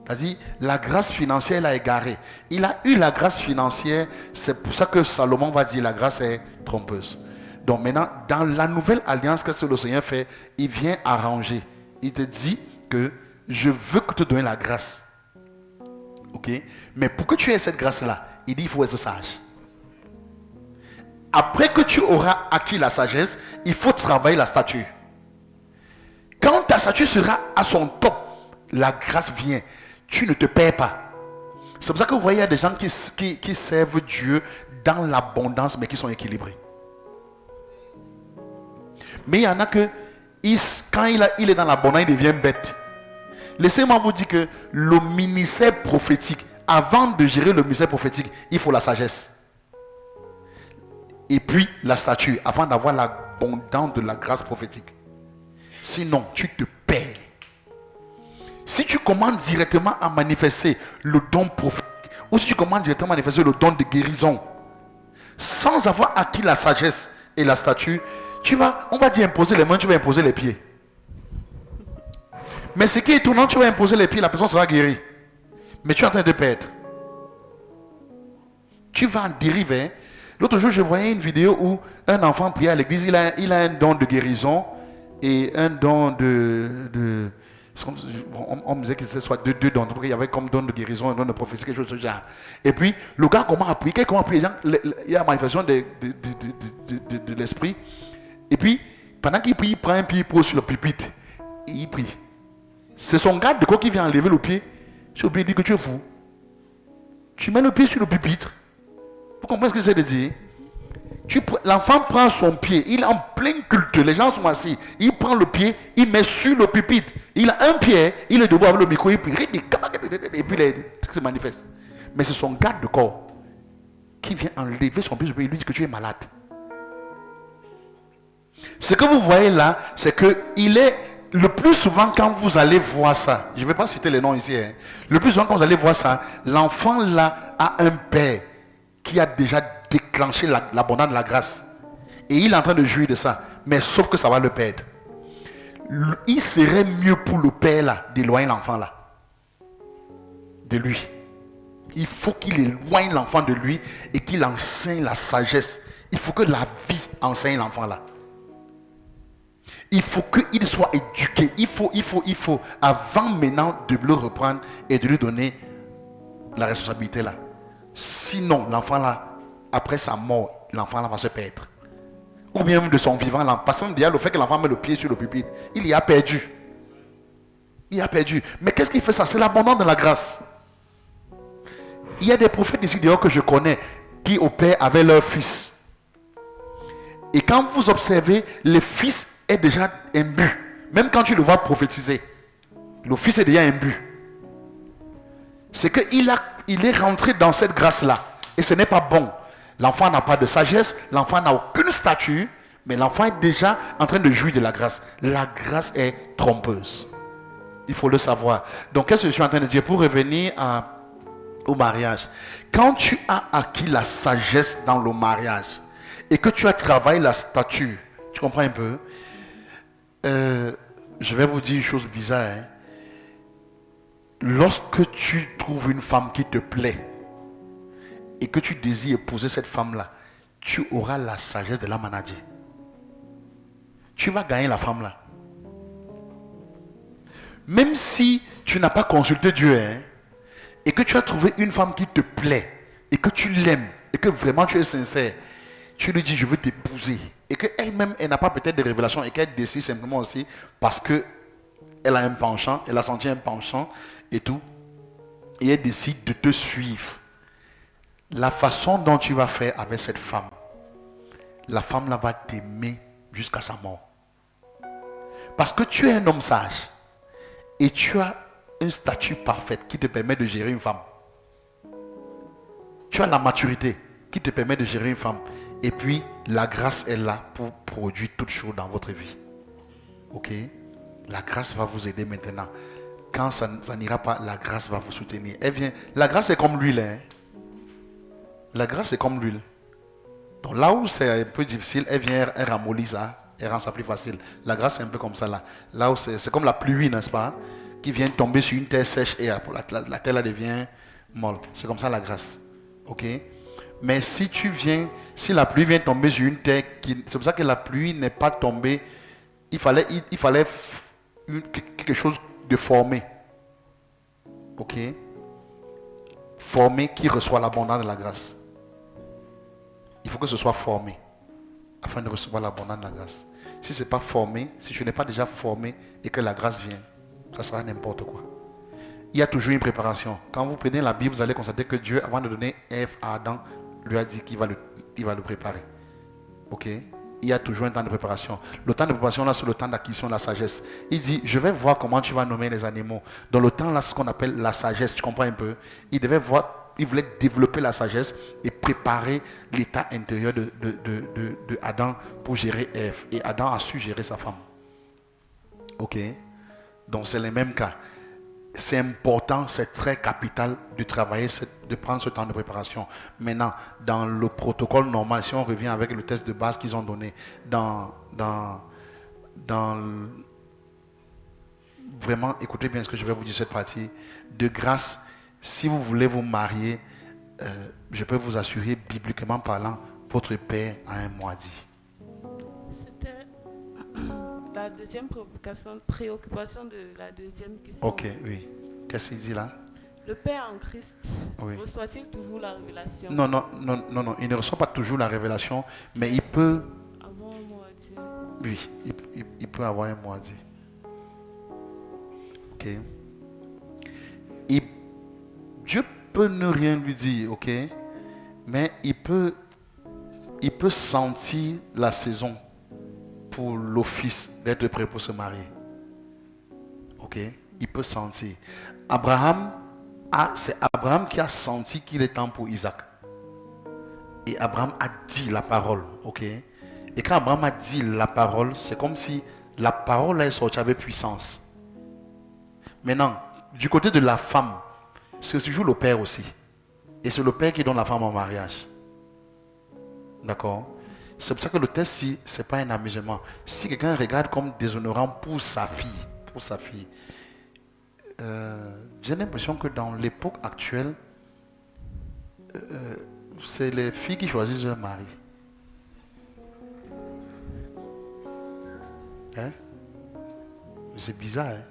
Speaker 1: C'est-à-dire, la grâce financière l'a égaré. Il a eu la grâce financière. C'est pour ça que Salomon va dire la grâce est trompeuse. Donc maintenant, dans la nouvelle alliance, qu'est-ce que le Seigneur fait? Il vient arranger. Il te dit que je veux que te donner la grâce. Ok? Mais pour que tu aies cette grâce-là, il dit il faut être sage. Après que tu auras acquis la sagesse, il faut travailler la stature. Quand ta stature sera à son top, la grâce vient. Tu ne te perds pas. C'est pour ça que vous voyez, il y a des gens qui servent Dieu dans l'abondance, mais qui sont équilibrés. Mais il y en a que quand il est dans l'abondance, il devient bête. Laissez-moi vous dire que le ministère prophétique, avant de gérer le ministère prophétique, il faut la sagesse. Et puis la stature, avant d'avoir l'abondance de la grâce prophétique. Sinon, tu te perds. Si tu commences directement à manifester le don prophétique, ou si tu commences directement à manifester le don de guérison, sans avoir acquis la sagesse et la stature, on va dire imposer les mains, tu vas imposer les pieds. Mais ce qui est étonnant, tu vas imposer les pieds, la personne sera guérie. Mais tu es en train de perdre. Tu vas en dériver. L'autre jour, je voyais une vidéo où un enfant priait à l'église. Il a un don de guérison et un don de on me disait que ce soit deux dons. Donc il y avait comme don de guérison, un don de prophétie, quelque chose de ce genre. Et puis, le gars commence à prier. Il y a la manifestation de l'esprit. Et puis, pendant qu'il prie, il prend un pied, il pose sur le pupitre. Et il prie. C'est son garde de quoi qui vient enlever le pied. Sur le pied, il dit que tu es fou. Tu mets le pied sur le pupitre. Vous comprenez ce que c'est de dire? L'enfant prend son pied, il est en plein culte, les gens sont assis. Il prend le pied, il met sur le pupitre. Il a un pied, il est debout avec le micro, il prie. Et puis il se manifeste. Mais c'est son garde de corps qui vient enlever son pied, il lui dit que tu es malade. Ce que vous voyez là, c'est que il est le plus souvent quand vous allez voir ça, je ne vais pas citer les noms ici, hein, le plus souvent quand vous allez voir ça, l'enfant là a un père qui a déjà déclenché l'abondance de la grâce. Et il est en train de jouir de ça. Mais sauf que ça va le perdre. Il serait mieux pour le père là d'éloigner l'enfant là de lui. Il faut qu'il éloigne l'enfant de lui et qu'il enseigne la sagesse. Il faut que la vie enseigne l'enfant là. Il faut qu'il soit éduqué. Il faut avant maintenant de le reprendre et de lui donner la responsabilité là. Sinon, l'enfant là, après sa mort, l'enfant là va se perdre. Ou bien même de son vivant là. Parce que déjà, le fait que l'enfant met le pied sur le pupitre, il y a perdu. Il a perdu. Mais qu'est-ce qui fait ça? C'est l'abondance de la grâce. Il y a des prophètes ici dehors que je connais qui au père avaient leur fils. Et quand vous observez, le fils est déjà imbu. Même quand tu le vois prophétiser, le fils est déjà imbu. C'est qu'il est rentré dans cette grâce-là. Et ce n'est pas bon. L'enfant n'a pas de sagesse, l'enfant n'a aucune stature, mais l'enfant est déjà en train de jouir de la grâce. La grâce est trompeuse. Il faut le savoir. Donc, qu'est-ce que je suis en train de dire? Pour revenir au mariage. Quand tu as acquis la sagesse dans le mariage et que tu as travaillé la stature, tu comprends un peu? Je vais vous dire une chose bizarre. Hein? Lorsque tu trouves une femme qui te plaît et que tu désires épouser cette femme-là, tu auras la sagesse de la manager. Tu vas gagner la femme-là. Même si tu n'as pas consulté Dieu, hein, et que tu as trouvé une femme qui te plaît, et que tu l'aimes, et que vraiment tu es sincère, tu lui dis je veux t'épouser, et qu'elle-même, elle n'a pas peut-être de révélations, et qu'elle décide simplement aussi parce que elle a un penchant, elle a senti un penchant, et tout, et elle décide de te suivre. La façon dont tu vas faire avec cette femme, la femme là va t'aimer jusqu'à sa mort. Parce que tu es un homme sage et tu as un statut parfait qui te permet de gérer une femme. Tu as la maturité qui te permet de gérer une femme. Et puis la grâce est là pour produire toutes choses dans votre vie. Ok? La grâce va vous aider maintenant. Quand ça n'ira pas, la grâce va vous soutenir. Elle vient. La grâce est comme l'huile. Hein? La grâce est comme l'huile. Donc là où c'est un peu difficile, elle vient, elle ramollit ça, elle rend ça plus facile. La grâce c'est un peu comme ça là. Là où c'est comme la pluie, n'est-ce pas? Qui vient tomber sur une terre sèche et la terre là devient molle. C'est comme ça la grâce. Ok? Mais si la pluie vient tomber sur une terre, c'est pour ça que la pluie n'est pas tombée. Il fallait quelque chose de formé. Ok? Formé qui reçoit l'abondance de la grâce. Il faut que ce soit formé afin de recevoir l'abondance de la grâce. Si ce n'est pas formé, si je n'ai pas déjà formé et que la grâce vient, ça sera n'importe quoi. Il y a toujours une préparation. Quand vous prenez la Bible, vous allez constater que Dieu, avant de donner Ève à Adam, lui a dit qu'il va le préparer. Ok? il y a toujours un temps de préparation. Le temps de préparation, là, c'est le temps d'acquisition de la sagesse. Il dit, je vais voir comment tu vas nommer les animaux. Dans le temps, là, ce qu'on appelle la sagesse, tu comprends un peu? Il voulait développer la sagesse et préparer l'état intérieur de Adam pour gérer Ève. Et Adam a su gérer sa femme. Ok? Donc, c'est les mêmes cas. C'est important, c'est très capital de travailler, de prendre ce temps de préparation. Maintenant, dans le protocole normal, si on revient avec le test de base qu'ils ont donné, vraiment, écoutez bien ce que je vais vous dire cette partie. De grâce, si vous voulez vous marier, je peux vous assurer, bibliquement parlant, votre père a un mois dit.
Speaker 2: C'était la deuxième préoccupation de la deuxième question.
Speaker 1: Ok, oui. Qu'est-ce qu'il dit là?
Speaker 2: Le Père en Christ,
Speaker 1: Oui.
Speaker 2: reçoit-il toujours la révélation?
Speaker 1: Non. Il ne reçoit pas toujours la révélation, mais il peut...
Speaker 2: Avoir un mot à dire.
Speaker 1: Oui, il peut avoir un mot à dire. Ok. Dieu peut ne rien lui dire, ok? Mais il peut sentir la saison pour l'office d'être prêt pour se marier. Ok? Il peut sentir. C'est Abraham qui a senti qu'il est temps pour Isaac. Et Abraham a dit la parole, ok? Et quand Abraham a dit la parole, c'est comme si la parole est sortie avec puissance. Maintenant, du côté de la femme, c'est toujours le père aussi. Et c'est le père qui donne la femme en mariage. D'accord? C'est pour ça que le test, ce n'est pas un amusement. Si quelqu'un regarde comme déshonorant pour sa fille, j'ai l'impression que dans l'époque actuelle, c'est les filles qui choisissent leur mari. Hein? C'est bizarre, hein?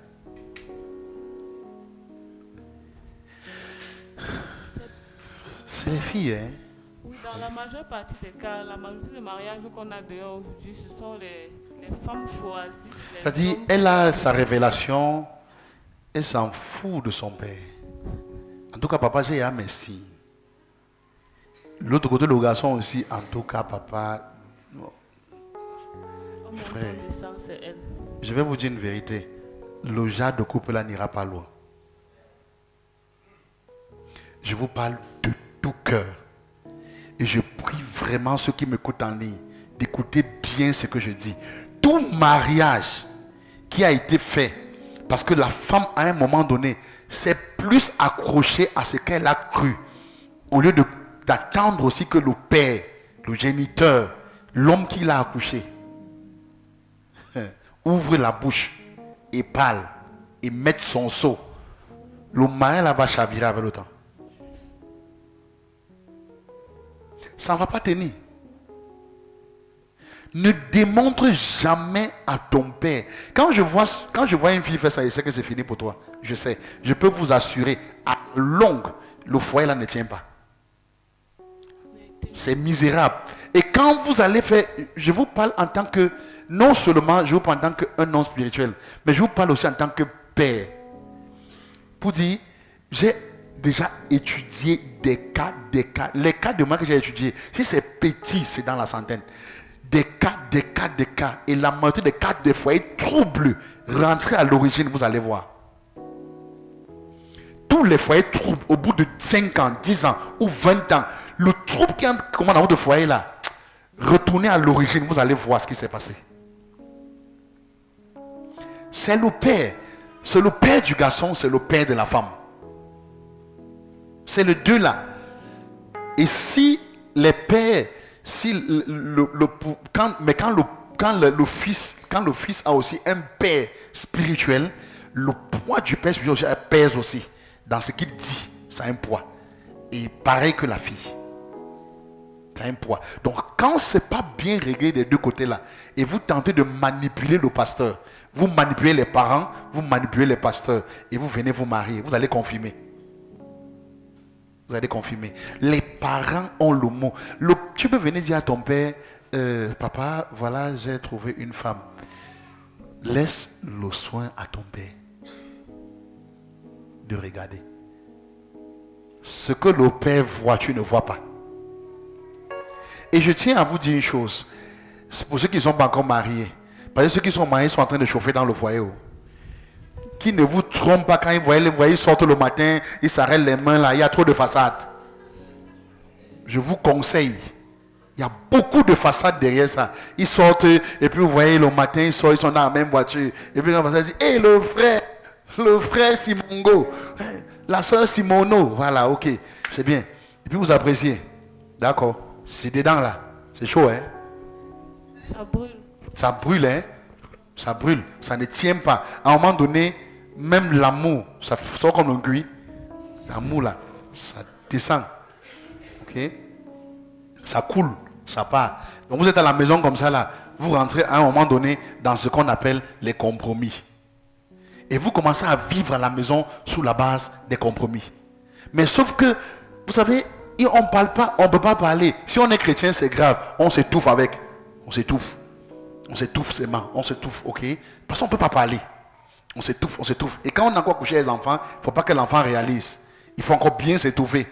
Speaker 1: C'est les filles, hein?
Speaker 2: Oui, dans la majeure partie des cas, la majorité des mariages qu'on a dehors aujourd'hui, ce sont les femmes choisissent.
Speaker 1: C'est-à-dire, elle a sa révélation, elle s'en fout de son père. En tout cas, papa, j'ai un merci. L'autre côté, le garçon aussi, en tout cas, papa. Frère,
Speaker 2: c'est elle.
Speaker 1: je vais vous dire une vérité. Le genre de couple là n'ira pas loin. Je vous parle de tout cœur. Et je prie vraiment ceux qui m'écoutent en ligne d'écouter bien ce que je dis. Tout mariage qui a été fait parce que la femme à un moment donné s'est plus accrochée à ce qu'elle a cru au lieu d'attendre aussi que le père, le géniteur, l'homme qui l'a accouché ouvre la bouche et parle et mette son seau. Le mari là va chavirer avec le temps. Ça ne va pas tenir. Ne démontre jamais à ton père. Quand je vois une fille faire ça, je sais que c'est fini pour toi. Je sais. Je peux vous assurer, à longue, le foyer là ne tient pas. C'est misérable. Et quand vous allez faire, je vous parle en tant que, non seulement je vous parle en tant qu'un homme spirituel, mais je vous parle aussi en tant que père. Pour dire, j'ai déjà étudié des cas. Les cas de moi que j'ai étudiés, si c'est petit, c'est dans la centaine. Des cas. Et la moitié des cas des foyers troubles, rentrez à l'origine, vous allez voir. Tous les foyers troubles, au bout de 5 ans, 10 ans ou 20 ans, le trouble qui entre comment dans votre foyer là, retournez à l'origine, vous allez voir ce qui s'est passé. C'est le père. C'est le père du garçon, c'est le père de la femme. C'est les deux là. Et si les pères, si quand le fils a aussi un père spirituel, le poids du père spirituel pèse aussi. Dans ce qu'il dit, ça a un poids. Et pareil que la fille. Ça a un poids. Donc quand c'est pas bien réglé des deux côtés là, et vous tentez de manipuler le pasteur, vous manipulez les parents, vous manipulez les pasteurs, et vous venez vous marier, vous allez confirmer. Vous allez confirmer. Les parents ont le mot. Tu peux venir dire à ton père, papa, voilà, j'ai trouvé une femme. Laisse le soin à ton père de regarder. Ce que le père voit, tu ne vois pas. Et je tiens à vous dire une chose. C'est pour ceux qui ne sont pas encore mariés. Parce que ceux qui sont mariés sont en train de chauffer dans le foyer. Qui ne vous trompe pas quand ils voient les voyez sortent le matin, ils s'arrêtent les mains là, il y a trop de façades. Je vous conseille. Il y a beaucoup de façades derrière ça. Ils sortent et puis vous voyez le matin, ils sortent, ils sont dans la même voiture. Et puis on va dire, hé le frère Simongo, la soeur Simono, voilà, ok, c'est bien. Et puis vous appréciez. D'accord. C'est dedans là. C'est chaud, hein?
Speaker 2: Ça brûle.
Speaker 1: Ça brûle, hein? Ça brûle. Ça ne tient pas. À un moment donné, même l'amour, ça sort comme un cuit. L'amour là, ça descend. Ok? Ça coule, ça part. Donc vous êtes à la maison comme ça là. Vous rentrez à un moment donné dans ce qu'on appelle les compromis. Et vous commencez à vivre à la maison sous la base des compromis. Mais sauf que, vous savez, on ne parle pas, on ne peut pas parler. Si on est chrétien, c'est grave. On s'étouffe avec. On s'étouffe. On s'étouffe, c'est marrant. On s'étouffe, ok? Parce qu'on ne peut pas parler. On s'étouffe, on s'étouffe. Et quand on a encore couché les enfants, il ne faut pas que l'enfant réalise. Il faut encore bien s'étouffer.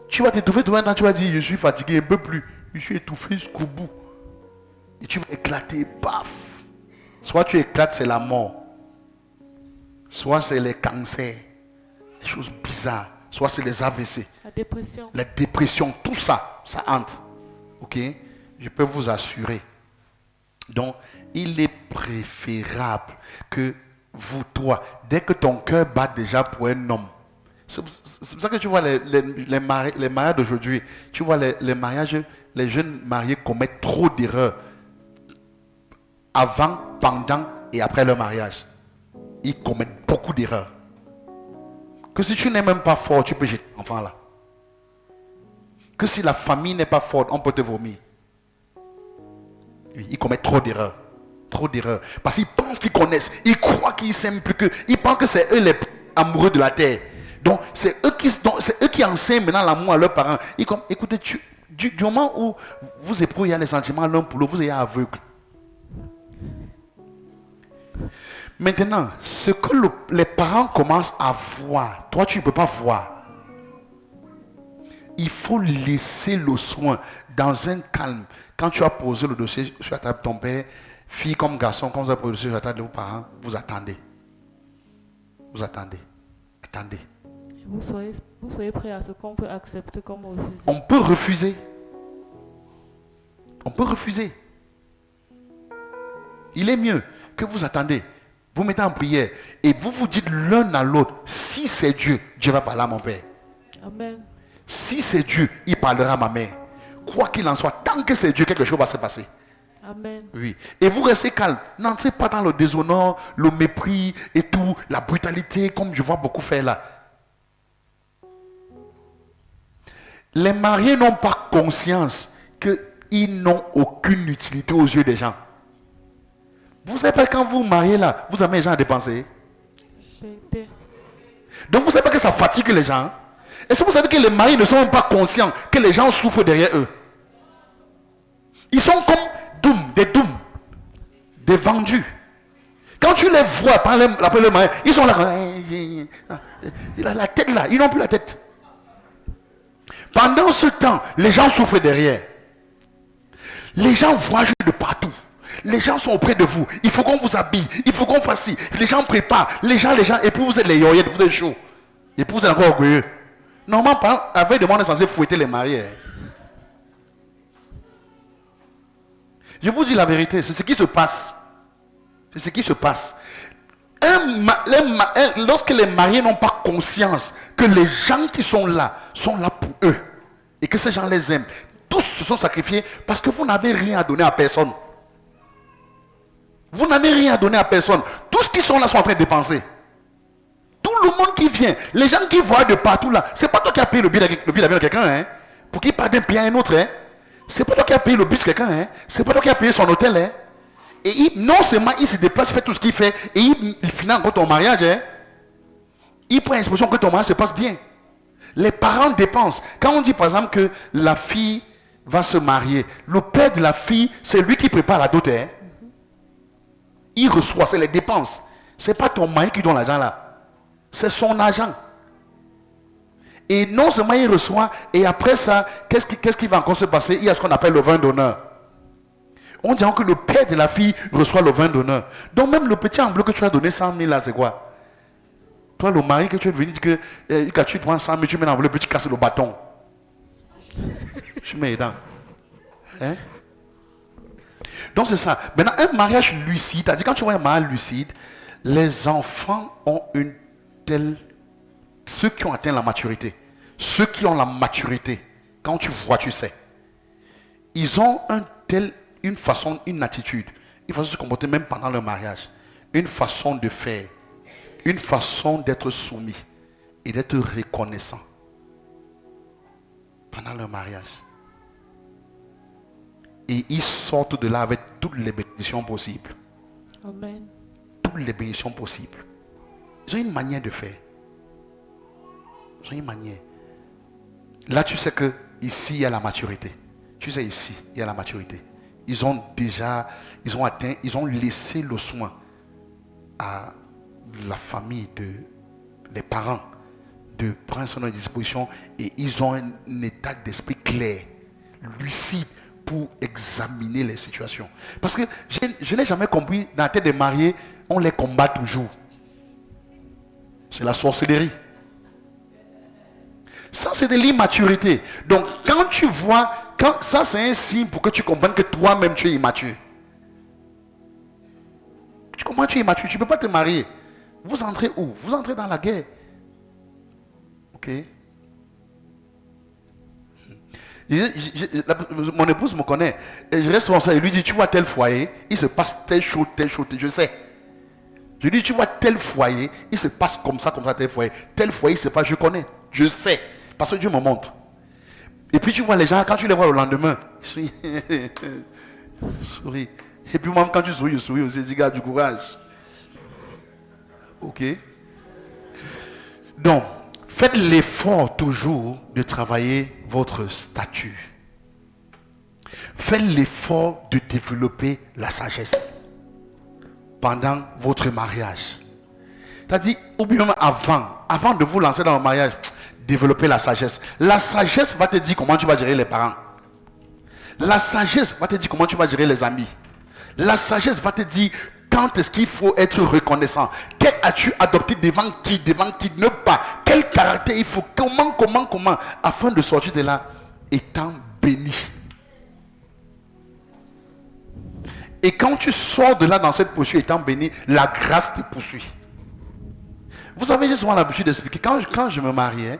Speaker 1: Tu vas t'étouffer, tu vas dire, je suis fatigué un peu plus. Je suis étouffé jusqu'au bout. Et tu vas éclater, paf. Soit tu éclates, c'est la mort. Soit c'est les cancers. Des choses bizarres. Soit c'est les AVC.
Speaker 2: La dépression.
Speaker 1: La dépression, tout ça, ça entre. Ok? Je peux vous assurer. Donc, il est préférable que vous, toi, dès que ton cœur bat déjà pour un homme. C'est pour ça que tu vois les mariages d'aujourd'hui. Tu vois les mariages, les jeunes mariés commettent trop d'erreurs. Avant, pendant et après le mariage. Ils commettent beaucoup d'erreurs. Que si tu n'es même pas fort, tu peux jeter l'enfant là. Que si la famille n'est pas forte, on peut te vomir. Oui, ils commettent trop d'erreurs. Trop d'erreurs. Parce qu'ils pensent qu'ils connaissent. Ils croient qu'ils s'aiment plus qu'eux. Ils pensent que c'est eux les amoureux de la terre. Donc, c'est eux qui enseignent maintenant l'amour à leurs parents. Ils comme, écoutez, du moment où vous éprouvez les sentiments l'un pour l'autre, vous êtes aveugle. Maintenant, ce que les parents commencent à voir, toi tu ne peux pas voir. Il faut laisser le soin dans un calme. Quand tu as posé le dossier sur la table de ton père, fille comme garçon, quand vous avez posé le dossier sur la table de vos parents, vous attendez. Vous attendez. Attendez.
Speaker 2: Vous soyez prêt à ce qu'on peut accepter comme refuser.
Speaker 1: On peut refuser. On peut refuser. Il est mieux que vous attendez. Vous mettez en prière et vous vous dites l'un à l'autre, si c'est Dieu, Dieu va parler à mon père.
Speaker 2: Amen.
Speaker 1: Si c'est Dieu, il parlera à ma mère. Quoi qu'il en soit, tant que c'est Dieu, quelque chose va se passer.
Speaker 2: Amen.
Speaker 1: Oui. Et vous restez calme. N'entrez pas dans le déshonneur, le mépris et tout, la brutalité, comme je vois beaucoup faire là. Les mariés n'ont pas conscience qu'ils n'ont aucune utilité aux yeux des gens. Vous savez pas quand vous vous mariez là, vous amenez les gens à dépenser. Donc vous savez pas que ça fatigue les gens. Est-ce que vous savez que les maris ne sont même pas conscients que les gens souffrent derrière eux? Ils sont comme des vendus. Quand tu les vois par le mari, ils sont là. Il a la tête là, ils n'ont plus la tête. Pendant ce temps, les gens souffrent derrière. Les gens voyagent de partout. Les gens sont auprès de vous. Il faut qu'on vous habille. Il faut qu'on fasse ci. Les gens préparent. Les gens. Et puis vous êtes les yoyettes, vous êtes chaud. Et puis vous êtes encore orgueilleux. Normalement, avec des gens, on est censé fouetter les mariés. Je vous dis la vérité, c'est ce qui se passe. C'est ce qui se passe. Lorsque les mariés n'ont pas conscience que les gens qui sont là pour eux et que ces gens les aiment, tous se sont sacrifiés parce que vous n'avez rien à donner à personne. Vous n'avez rien à donner à personne. Tous qui sont là sont en train de dépenser. Tout le monde qui vient, les gens qui voient de partout là, c'est pas toi qui as payé le billet d'avion de quelqu'un, hein, pour qu'il parte d'un pays à un autre, hein. C'est pas toi qui as payé le bus de quelqu'un, hein. C'est pas toi qui as payé son hôtel, hein. Et non seulement il se déplace, il fait tout ce qu'il fait, et il finit encore ton mariage, hein. Il prend l'expression que ton mariage se passe bien. Les parents dépensent. Quand on dit par exemple que la fille va se marier, le père de la fille, c'est lui qui prépare la dot, hein. Il reçoit, c'est les dépenses. C'est pas ton mari qui donne l'argent là. C'est son argent. Et non seulement il reçoit, et après ça, qu'est-ce qui va encore se passer? Il y a ce qu'on appelle le vin d'honneur. On dirait que le père de la fille reçoit le vin d'honneur. Donc même le petit enveloppe que tu as donné 100 000 là, c'est quoi? Toi, le mari que tu es venu dire que quand tu prends 100 000, tu mets l'enveloppe et tu casses le bâton. Je mets les dents. Hein? Donc c'est ça. Maintenant, un mariage lucide, c'est-à-dire quand tu vois un mariage lucide, les enfants ont une telle... Ceux qui ont atteint la maturité, ceux qui ont la maturité, quand tu vois, tu sais. Ils ont une façon, une attitude, une façon de se comporter même pendant le mariage, une façon de faire, une façon d'être soumis et d'être reconnaissant pendant le mariage. Et ils sortent de là avec toutes les bénédictions possibles.
Speaker 2: Amen.
Speaker 1: Toutes les bénédictions possibles. Ils ont une manière de faire. Ils ont une manière. Là, tu sais que ici, il y a la maturité. Tu sais, ici, il y a la maturité. Ils ont atteint, ils ont laissé le soin à la famille, les parents, de prendre son disposition et ils ont un état d'esprit clair, lucide pour examiner les situations. Parce que je n'ai jamais compris, dans la tête des mariés, on les combat toujours. C'est la sorcellerie. Ça, c'est de l'immaturité. Donc, quand tu vois, ça, c'est un signe pour que tu comprennes que toi-même, tu es immature. Comment tu es immature? Tu ne peux pas te marier. Vous entrez où? Vous entrez dans la guerre. Ok? Mon épouse me connaît. Et je reste comme ça. Il lui dit, tu vois tel foyer, il se passe telle chose. Je sais. Je lui dis, tu vois tel foyer, il se passe comme ça, tel foyer. Tel foyer, il se passe, je connais. Je sais. Parce que Dieu me montre. Et puis tu vois les gens, quand tu les vois le lendemain, ils sourient. Souris. Et puis même quand tu souris, je souris aussi. Je dis, gars, du courage. Ok. Donc, faites l'effort toujours de travailler votre statut. Faites l'effort de développer la sagesse pendant votre mariage. C'est-à-dire, ou bien même avant de vous lancer dans le mariage, développer la sagesse. La sagesse va te dire comment tu vas gérer les parents. La sagesse va te dire comment tu vas gérer les amis. La sagesse va te dire quand est-ce qu'il faut être reconnaissant. Quel as-tu adopté devant qui ne pas. Quel caractère il faut. Comment. Afin de sortir de là étant béni. Et quand tu sors de là dans cette posture étant béni, la grâce te poursuit. Vous savez, j'ai souvent l'habitude d'expliquer. Quand je me mariais,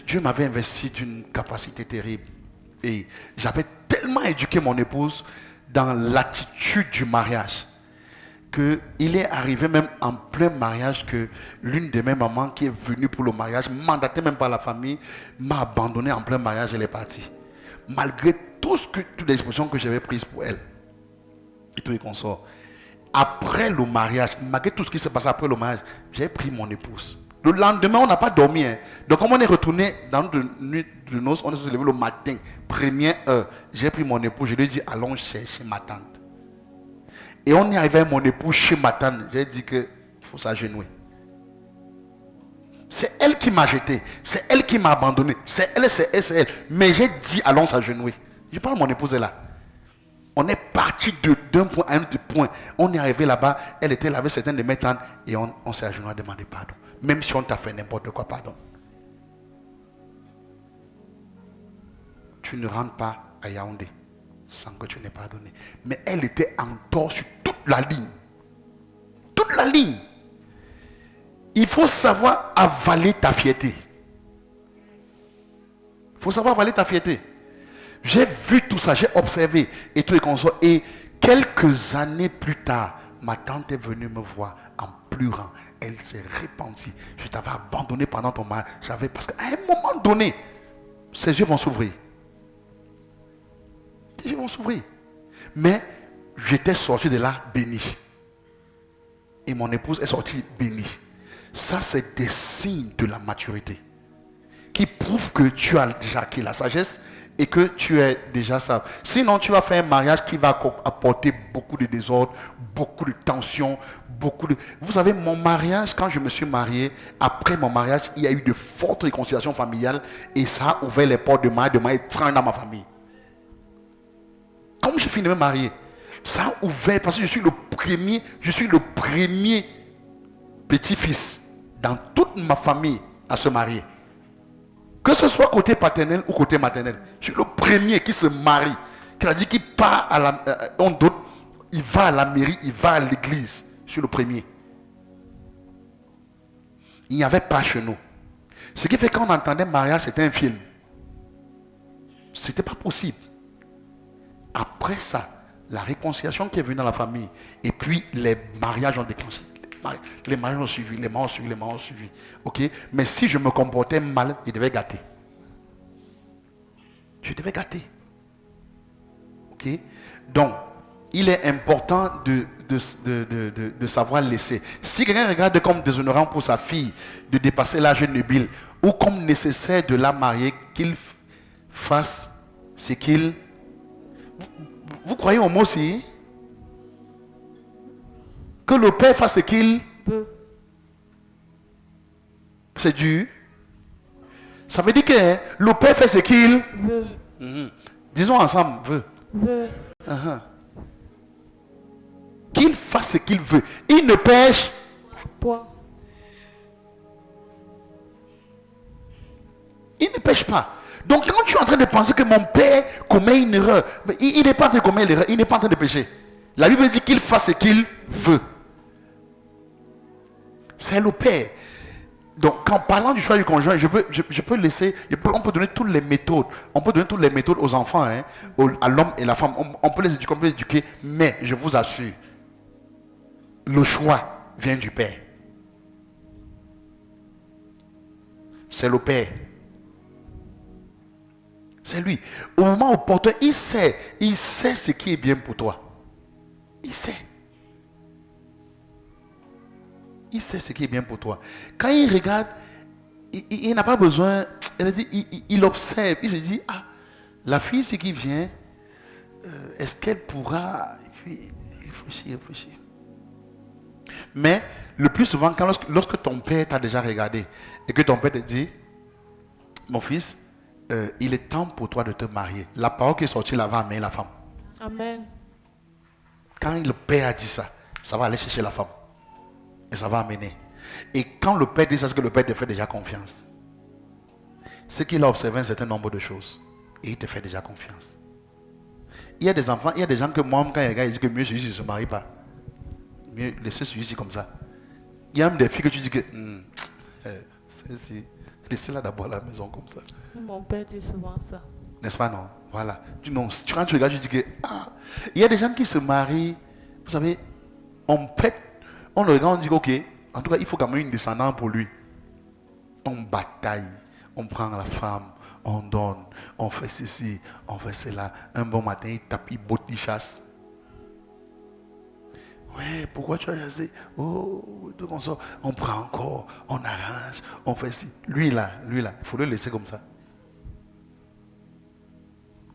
Speaker 1: Dieu m'avait investi d'une capacité terrible. Et j'avais tellement éduqué mon épouse dans l'attitude du mariage qu'il est arrivé même en plein mariage que l'une de mes mamans qui est venue pour le mariage, mandatée même par la famille, m'a abandonné en plein mariage, elle est partie. Malgré toutes les expressions que j'avais prises pour elle et tous les consorts. Après le mariage, malgré tout ce qui s'est passé après le mariage, j'ai pris mon épouse. Le lendemain, on n'a pas dormi. Donc, comme on est retourné dans notre nuit de noces, on est levé le matin, première heure. J'ai pris mon épouse, je lui ai dit, allons chercher ma tante. Et on est arrivé avec mon épouse chez ma tante. J'ai dit qu'il faut s'agenouiller. C'est elle qui m'a jeté. C'est elle qui m'a abandonné. C'est elle. Mais j'ai dit, allons s'agenouiller. Je parle, mon épouse est là. On est parti d'un point à un autre point. On est arrivé là-bas. Elle était là avec certaines de mes tantes. Et on s'est agenouillé à demander pardon. Même si on t'a fait n'importe quoi, pardon. Tu ne rentres pas à Yaoundé sans que tu n'aies pardonné. Mais elle était en tort sur toute la ligne. Toute la ligne. Il faut savoir avaler ta fierté. Il faut savoir avaler ta fierté. J'ai vu tout ça, j'ai observé et tout et consorts. Et quelques années plus tard, ma tante est venue me voir en pleurant. Elle s'est repentie. Je t'avais abandonné pendant ton mariage. Parce qu'à un moment donné, ses yeux vont s'ouvrir. Ses yeux vont s'ouvrir. Mais j'étais sorti de là béni. Et mon épouse est sortie bénie. Ça, c'est des signes de la maturité qui prouvent que tu as déjà acquis la sagesse et que tu es déjà sage. Sinon, tu vas faire un mariage qui va apporter beaucoup de désordre, beaucoup de tension, Vous savez, mon mariage, quand je me suis marié, après mon mariage, il y a eu de fortes réconciliations familiales et ça a ouvert les portes de mariage étrange dans ma famille. comme je finis de me marier, ça a ouvert, parce que je suis le premier petit-fils dans toute ma famille à se marier. Que ce soit côté paternel ou côté maternel. Je suis le premier qui se marie. Qui a dit qu'il part à la... il va à la mairie, il va à l'église. Je suis le premier. Il n'y avait pas chez nous. Ce qui fait qu'on entendait mariage, c'était un film. C'était pas possible. Après ça, la réconciliation qui est venue dans la famille, et puis les mariages ont déclenché. Les mariages ont suivi, les mariages ont suivi. Ok? Mais si je me comportais mal, je devais gâter. Je devais gâter. Ok? Donc, il est important de savoir laisser. Si quelqu'un regarde comme déshonorant pour sa fille de dépasser l'âge nubile, ou comme nécessaire de la marier, qu'il fasse ce qu'il... Vous croyez au mot aussi? Que le père fasse ce qu'il
Speaker 2: veut.
Speaker 1: C'est dur. Ça veut dire que le père fait ce qu'il
Speaker 2: veut.
Speaker 1: Disons ensemble, veut.
Speaker 2: Veut.
Speaker 1: Qu'il fasse ce qu'il veut. Il ne pêche
Speaker 2: point.
Speaker 1: Il ne pêche pas. Donc quand tu es en train de penser que mon père commet une erreur, mais il n'est pas en train de commettre l'erreur, il n'est pas en train de pécher. La Bible dit qu'il fasse ce qu'il veut. C'est le père. Donc, en parlant du choix du conjoint, je peux laisser, on peut donner toutes les méthodes. On peut donner toutes les méthodes aux enfants, hein, à l'homme et la femme. On peut les éduquer, mais je vous assure, le choix vient du père. C'est le père. C'est lui. Au moment opportun, il sait ce qui est bien pour toi. Il sait. Il sait ce qui est bien pour toi. Quand il regarde, il n'a pas besoin, il observe, il se dit, ah, la fille, ce qui vient, est-ce qu'elle pourra, et puis, réfléchir. Mais, le plus souvent, lorsque ton père t'a déjà regardé, et que ton père te dit, mon fils, il est temps pour toi de te marier. La parole qui est sortie là va amener la femme.
Speaker 2: Amen.
Speaker 1: Quand le père a dit ça, ça va aller chercher la femme. Et ça va amener. Et quand le père dit ça, c'est que le père te fait déjà confiance. C'est qu'il a observé un certain nombre de choses. Et il te fait déjà confiance. Il y a des enfants, il y a des gens que moi, quand ils regardent, ils disent que mieux celui-ci ne se marie pas. Mieux laisser celui-ci comme ça. Il y a même des filles que tu dis que laissez-la d'abord à la maison comme ça.
Speaker 2: Mon père dit souvent ça.
Speaker 1: N'est-ce pas, non? Voilà. Quand tu regardes, tu dis que il y a des gens qui se marient, vous savez, on le regarde, on dit ok, en tout cas, il faut quand même une descendance pour lui. On bataille, on prend la femme, on donne, on fait ceci, on fait cela. Un bon matin, il tape, il botte, il chasse. Ouais, pourquoi tu as chassé? Oh, tout comme ça. On prend encore, on arrange, on fait ci. Lui là, il faut le laisser comme ça.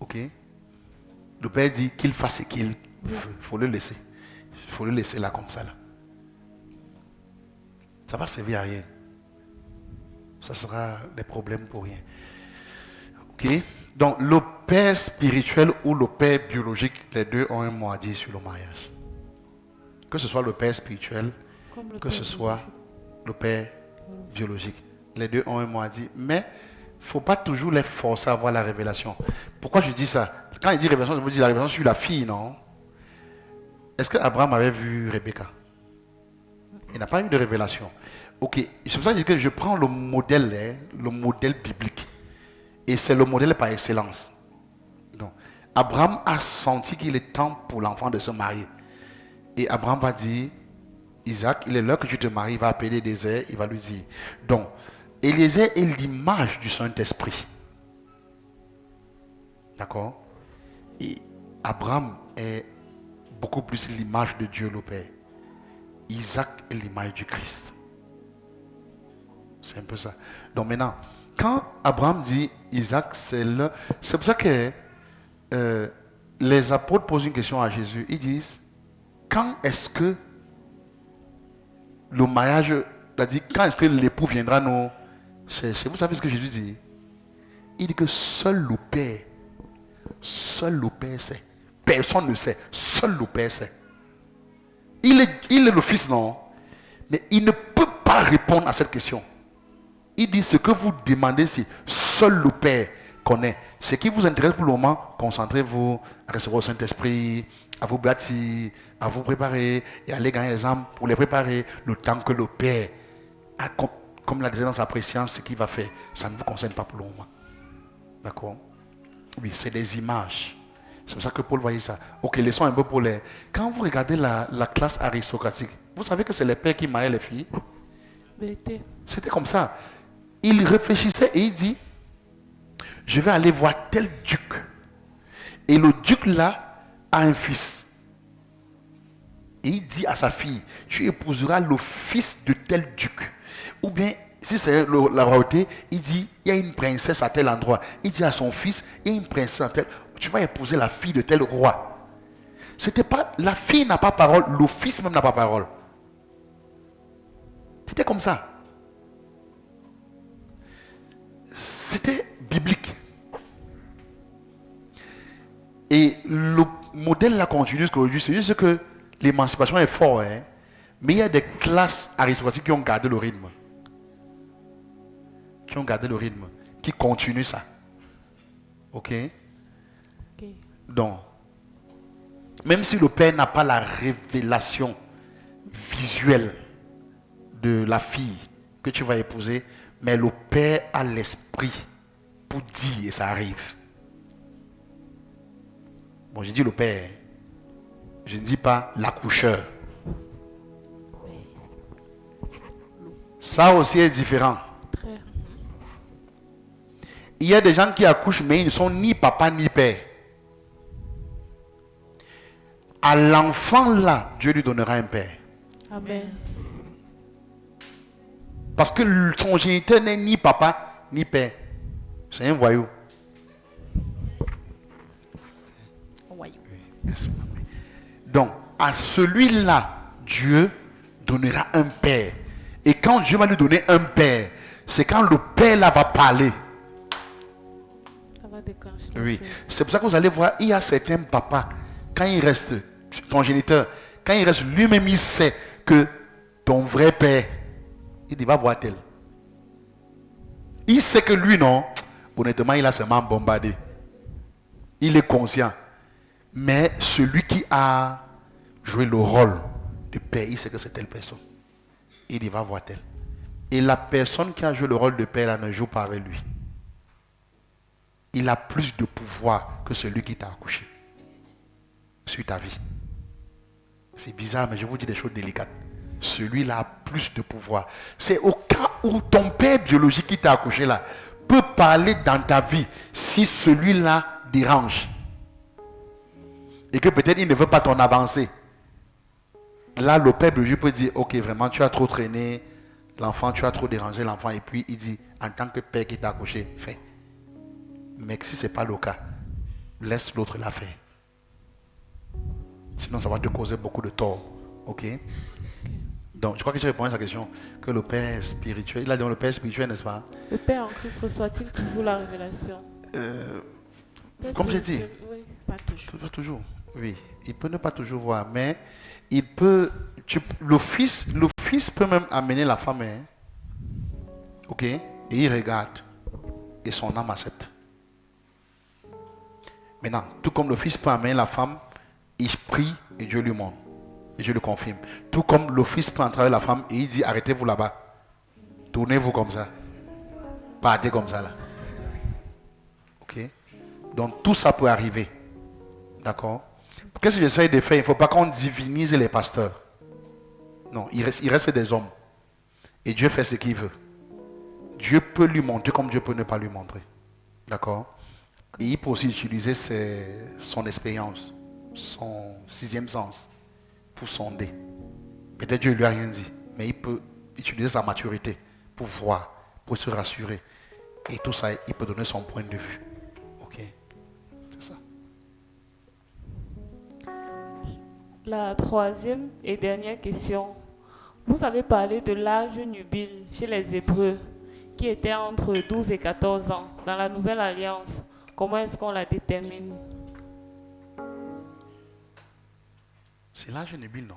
Speaker 1: Ok? Le père dit qu'il fasse ce qu'il veut. Il faut le laisser. Il faut le laisser là comme ça. Là. Ça va servir à rien. Ça sera des problèmes pour rien. Ok? Donc, le père spirituel ou le père biologique, les deux ont un mot à dire sur le mariage. Que ce soit le père spirituel, que ce soit le père biologique. Les deux ont un mot à dire. Mais, il ne faut pas toujours les forcer à avoir la révélation. Pourquoi je dis ça? Quand il dit révélation, je vous dis la révélation sur la fille, non? Est-ce qu'Abraham avait vu Rebecca? Il n'a pas eu de révélation. Ok, c'est pour ça que je dis que je prends le modèle biblique. Et c'est le modèle par excellence. Donc, Abraham a senti qu'il est temps pour l'enfant de se marier. Et Abraham va dire, Isaac, il est l'heure que tu te maries, il va appeler Eliezer, il va lui dire. Donc, Eliezer est l'image du Saint-Esprit. D'accord? Et Abraham est beaucoup plus l'image de Dieu le Père. Isaac est l'image du Christ. C'est un peu ça. Donc maintenant, quand Abraham dit Isaac, c'est pour ça que les apôtres posent une question à Jésus. Ils disent, quand est-ce que le mariage, quand est-ce que l'époux viendra nous chercher? Vous savez ce que Jésus dit? Il dit que seul le Père sait. Personne ne sait. Seul le Père sait. Il est le Fils, non? Mais il ne peut pas répondre à cette question. Il dit ce que vous demandez, c'est seul le Père connaît. Ce qui vous intéresse pour le moment, concentrez-vous à recevoir le Saint-Esprit, à vous bâtir, à vous préparer et à aller gagner les âmes pour les préparer le temps que le Père a, comme l'a dit dans sa préscience, ce qu'il va faire. Ça ne vous concerne pas pour le moment. D'accord? Oui, c'est des images. C'est pour ça que Paul voyait ça. Ok, laissons un peu pour les... Quand vous regardez la classe aristocratique, vous savez que c'est les pères qui mariaient les filles. C'était comme ça. Il réfléchissait et il dit, je vais aller voir tel duc. Et le duc là a un fils. Et il dit à sa fille, tu épouseras le fils de tel duc. Ou bien, si c'est la royauté, il dit, il y a une princesse à tel endroit. Il dit à son fils, il y a une princesse à tel... Tu vas épouser la fille de tel roi. C'était pas... La fille n'a pas parole, le fils même n'a pas parole. C'était comme ça. C'était biblique. Et le modèle là continue jusqu'aujourd'hui. C'est juste que l'émancipation est forte, hein? Mais il y a des classes aristocratiques qui ont gardé le rythme. Qui ont gardé le rythme. Qui continuent ça. Ok? Donc, même si le Père n'a pas la révélation visuelle de la fille que tu vas épouser, mais le Père a l'esprit pour dire et ça arrive. Bon, j'ai dit le Père. Je ne dis pas l'accoucheur. Ça aussi est différent. Il y a des gens qui accouchent, mais ils ne sont ni papa ni père. À l'enfant là, Dieu lui donnera un père.
Speaker 2: Amen.
Speaker 1: Parce que son géniteur n'est ni papa ni père. C'est un voyou. Donc, à celui-là, Dieu donnera un père. Et quand Dieu va lui donner un père, c'est quand le père là va parler.
Speaker 2: Ça va déclencher.
Speaker 1: Oui. C'est pour ça que vous allez voir, il y a certains papas, quand il reste, ton géniteur, quand il reste lui-même, il sait que ton vrai père, il dit, va voir tel. Il sait que lui, non, honnêtement, il a seulement bombardé. Il est conscient. Mais celui qui a joué le rôle de père, il sait que c'est telle personne. Il dit, va voir tel. Et la personne qui a joué le rôle de père, là, ne joue pas avec lui. Il a plus de pouvoir que celui qui t'a accouché sur ta vie. C'est bizarre, mais je vous dis des choses délicates. Celui-là a plus de pouvoir. C'est au cas où ton père biologique qui t'a accouché là peut parler dans ta vie si celui-là dérange. Et que peut-être il ne veut pas ton avancée. Là, le père biologique peut dire, ok, vraiment, tu as trop traîné l'enfant, tu as trop dérangé l'enfant. Et puis, il dit, en tant que père qui t'a accouché, fais. Mais si ce n'est pas le cas, laisse l'autre la faire. Sinon, ça va te causer beaucoup de tort. Ok? Donc, je crois que j'ai répondu à sa question. Que le Père spirituel, il a dit le Père spirituel, n'est-ce pas?
Speaker 2: Le Père en Christ reçoit-il toujours la révélation?
Speaker 1: Comme j'ai dit,
Speaker 2: oui.
Speaker 1: Pas toujours. Oui, il peut ne pas toujours voir, mais il peut. Le fils peut même amener la femme. Hein? Ok? Et il regarde. Et son âme accepte. Maintenant, tout comme le fils peut amener la femme, il prie et Dieu lui montre. Et Dieu le confirme. Tout comme le fils peut entrer avec la femme et il dit arrêtez-vous là-bas. Tournez-vous comme ça. Partez comme ça là. Ok? Donc tout ça peut arriver. D'accord? Qu'est-ce que j'essaie de faire? Il ne faut pas qu'on divinise les pasteurs. Non, il reste des hommes. Et Dieu fait ce qu'il veut. Dieu peut lui montrer comme Dieu peut ne pas lui montrer. D'accord? Et il peut aussi utiliser son expérience, son sixième sens, pour sonder. Peut-être Dieu ne lui a rien dit, mais il peut utiliser sa maturité pour voir, pour se rassurer. Et tout ça, il peut donner son point de vue. Ok? C'est ça.
Speaker 2: La troisième et dernière question. Vous avez parlé de l'âge nubile chez les Hébreux, qui était entre 12 et 14 ans. Dans la Nouvelle Alliance, comment est-ce qu'on la détermine?
Speaker 1: C'est l'âge nubile, non?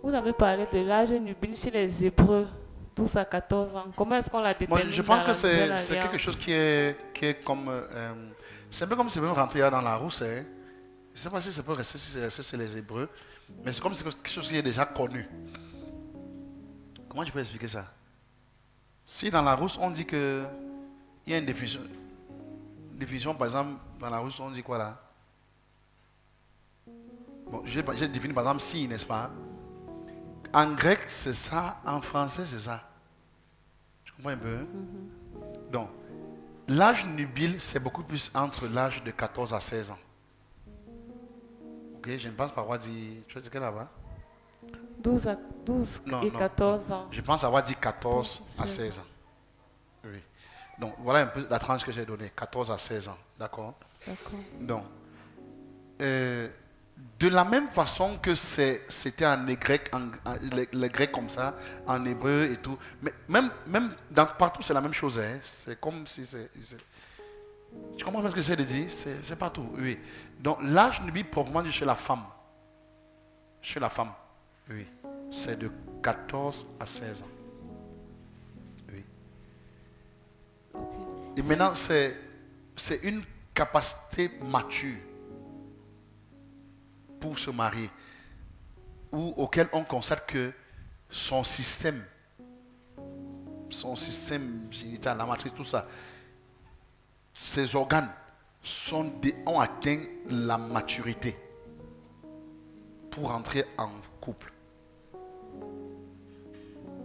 Speaker 2: Vous avez parlé de l'âge nubile chez les Hébreux, 12 à 14 ans. Comment est-ce qu'on l'a
Speaker 1: Moi,
Speaker 2: déterminé
Speaker 1: je pense
Speaker 2: dans
Speaker 1: que
Speaker 2: la Nouvelle
Speaker 1: c'est quelque
Speaker 2: Alliance?
Speaker 1: chose qui est comme... c'est un peu comme si même rentrer dans la rousse. Hein. Je ne sais pas si ça peut rester, si c'est resté chez les Hébreux. Mais c'est comme si c'est quelque chose qui est déjà connu. Comment je peux expliquer ça? Si dans la rousse, on dit que il y a une diffusion, par exemple, dans la rousse, on dit quoi là? Bon, j'ai défini par exemple si, n'est-ce pas? En grec, c'est ça. En français, c'est ça. Tu comprends un peu? Donc, l'âge nubile, c'est beaucoup plus entre l'âge de 14 à 16 ans. Ok, je ne pense pas avoir dit... Tu sais quel là-bas?
Speaker 2: 12
Speaker 1: Non,
Speaker 2: et
Speaker 1: non.
Speaker 2: 14 ans.
Speaker 1: Je pense avoir dit 14 à 16 ans. Oui. Donc, voilà un peu la tranche que j'ai donnée. 14 à 16 ans. D'accord?
Speaker 2: D'accord.
Speaker 1: Donc, de la même façon que c'était en grec, les grecs comme ça, en hébreu et tout, mais même partout c'est la même chose. Hein. C'est comme si tu comprends ce que j'essaie de dire? C'est partout, oui. Donc l'âge nubile proprement dit chez la femme. Chez la femme, oui. C'est de 14 à 16 ans. Oui. Et maintenant, c'est une capacité mature pour se marier, ou auquel on constate que son système génital, la matrice, tout ça, ses organes ont atteint la maturité pour entrer en couple.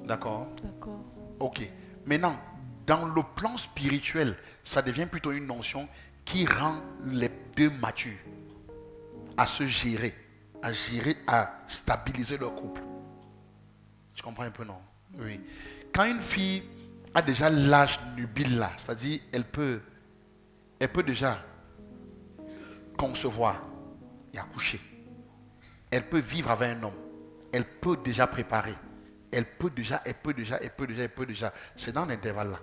Speaker 1: D'accord?
Speaker 2: D'accord.
Speaker 1: Ok. Maintenant, dans le plan spirituel, ça devient plutôt une notion qui rend les deux matures à se gérer, à stabiliser leur couple. Tu comprends un peu, non? Oui. Quand une fille a déjà l'âge nubile là, c'est-à-dire elle peut déjà concevoir et accoucher. Elle peut vivre avec un homme. Elle peut déjà préparer. Elle peut déjà. C'est dans l'intervalle là.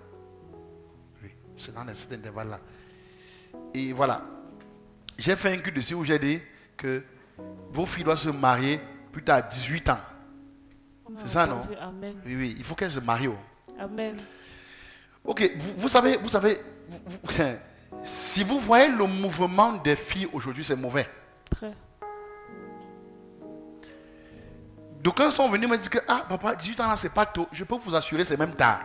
Speaker 1: Oui, c'est dans cet intervalle là. Et voilà. J'ai fait un culte dessus où j'ai dit que vos filles doivent se marier plus tard à 18 ans. C'est ça, non?
Speaker 2: Amen.
Speaker 1: Oui, oui, il faut qu'elles se marient.
Speaker 2: Amen.
Speaker 1: Ok, vous savez, si vous voyez le mouvement des filles aujourd'hui, c'est mauvais.
Speaker 2: Très.
Speaker 1: Donc quand ils sont venus me dire que, ah papa, 18 ans là, c'est pas tôt, je peux vous assurer, c'est même tard.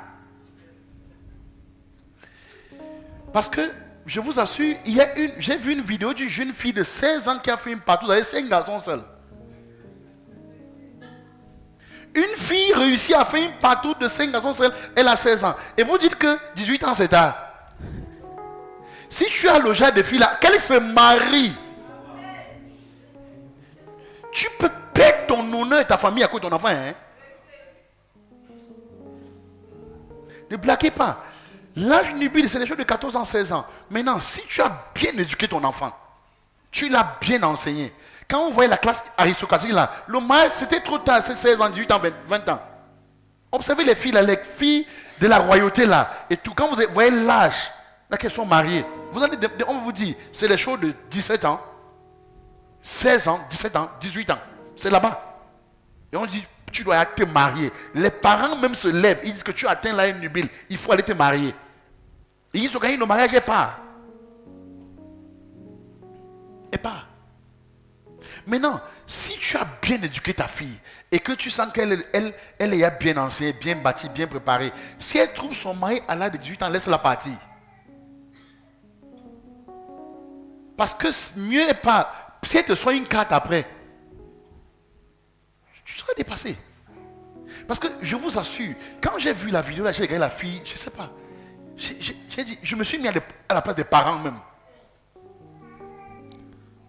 Speaker 1: Parce que, je vous assure, j'ai vu une vidéo d'une jeune fille de 16 ans qui a fait une partouze avec 5 garçons seuls. Une fille réussit à faire une partouze de 5 garçons seuls, elle a 16 ans. Et vous dites que 18 ans c'est tard. Si tu as le genre de fille là, qu'elle se marie, tu peux perdre ton honneur et ta famille à cause de ton enfant. Hein? Ne blaguez pas. L'âge nubile, c'est des choses de 14 ans, 16 ans. Maintenant, si tu as bien éduqué ton enfant, tu l'as bien enseigné. Quand on voyait la classe aristocratique là, le mariage c'était trop tard, c'est 16 ans, 18 ans, 20 ans. Observez les filles là, les filles de la royauté là, et tout. Quand vous voyez l'âge, là qu'elles sont mariées, on vous dit, c'est les choses de 17 ans, 16 ans, 17 ans, 18 ans. C'est là-bas. Et on dit, tu dois te marier. Les parents même se lèvent, ils disent que tu atteins l'âge nubile, il faut aller te marier. Et ils s'organisent le mariage et pas. Et pas. Maintenant, si tu as bien éduqué ta fille et que tu sens qu'elle est bien enseignée, bien bâtie, bien préparée, si elle trouve son mari à l'âge de 18 ans, laisse-la partir. Parce que mieux n'est pas, si elle te soit une carte après, tu seras dépassé. Parce que je vous assure, quand j'ai vu la vidéo, là, j'ai regardé la fille, je ne sais pas, j'ai dit, je me suis mis à la place des parents même.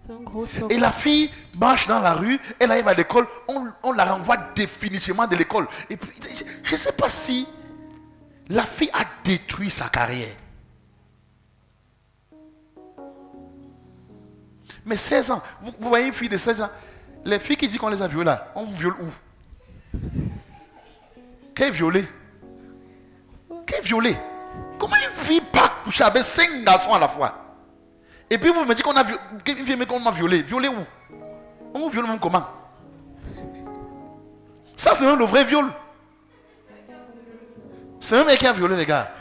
Speaker 2: C'est un gros choc.
Speaker 1: Et la fille marche dans la rue, elle arrive à l'école, on la renvoie définitivement de l'école. Et puis, je ne sais pas si la fille a détruit sa carrière. Mais 16 ans, vous voyez une fille de 16 ans, les filles qui disent qu'on les a violées là, on vous viole où? Qu'elle est violée? Qu'elle est violée? Comment une fille peut coucher avec 5 garçons à la fois? Et puis vous me dites qu'on a violé. Violé où? On vous viole même comment? Ça, c'est même le vrai viol. C'est même mec qui a violé les gars.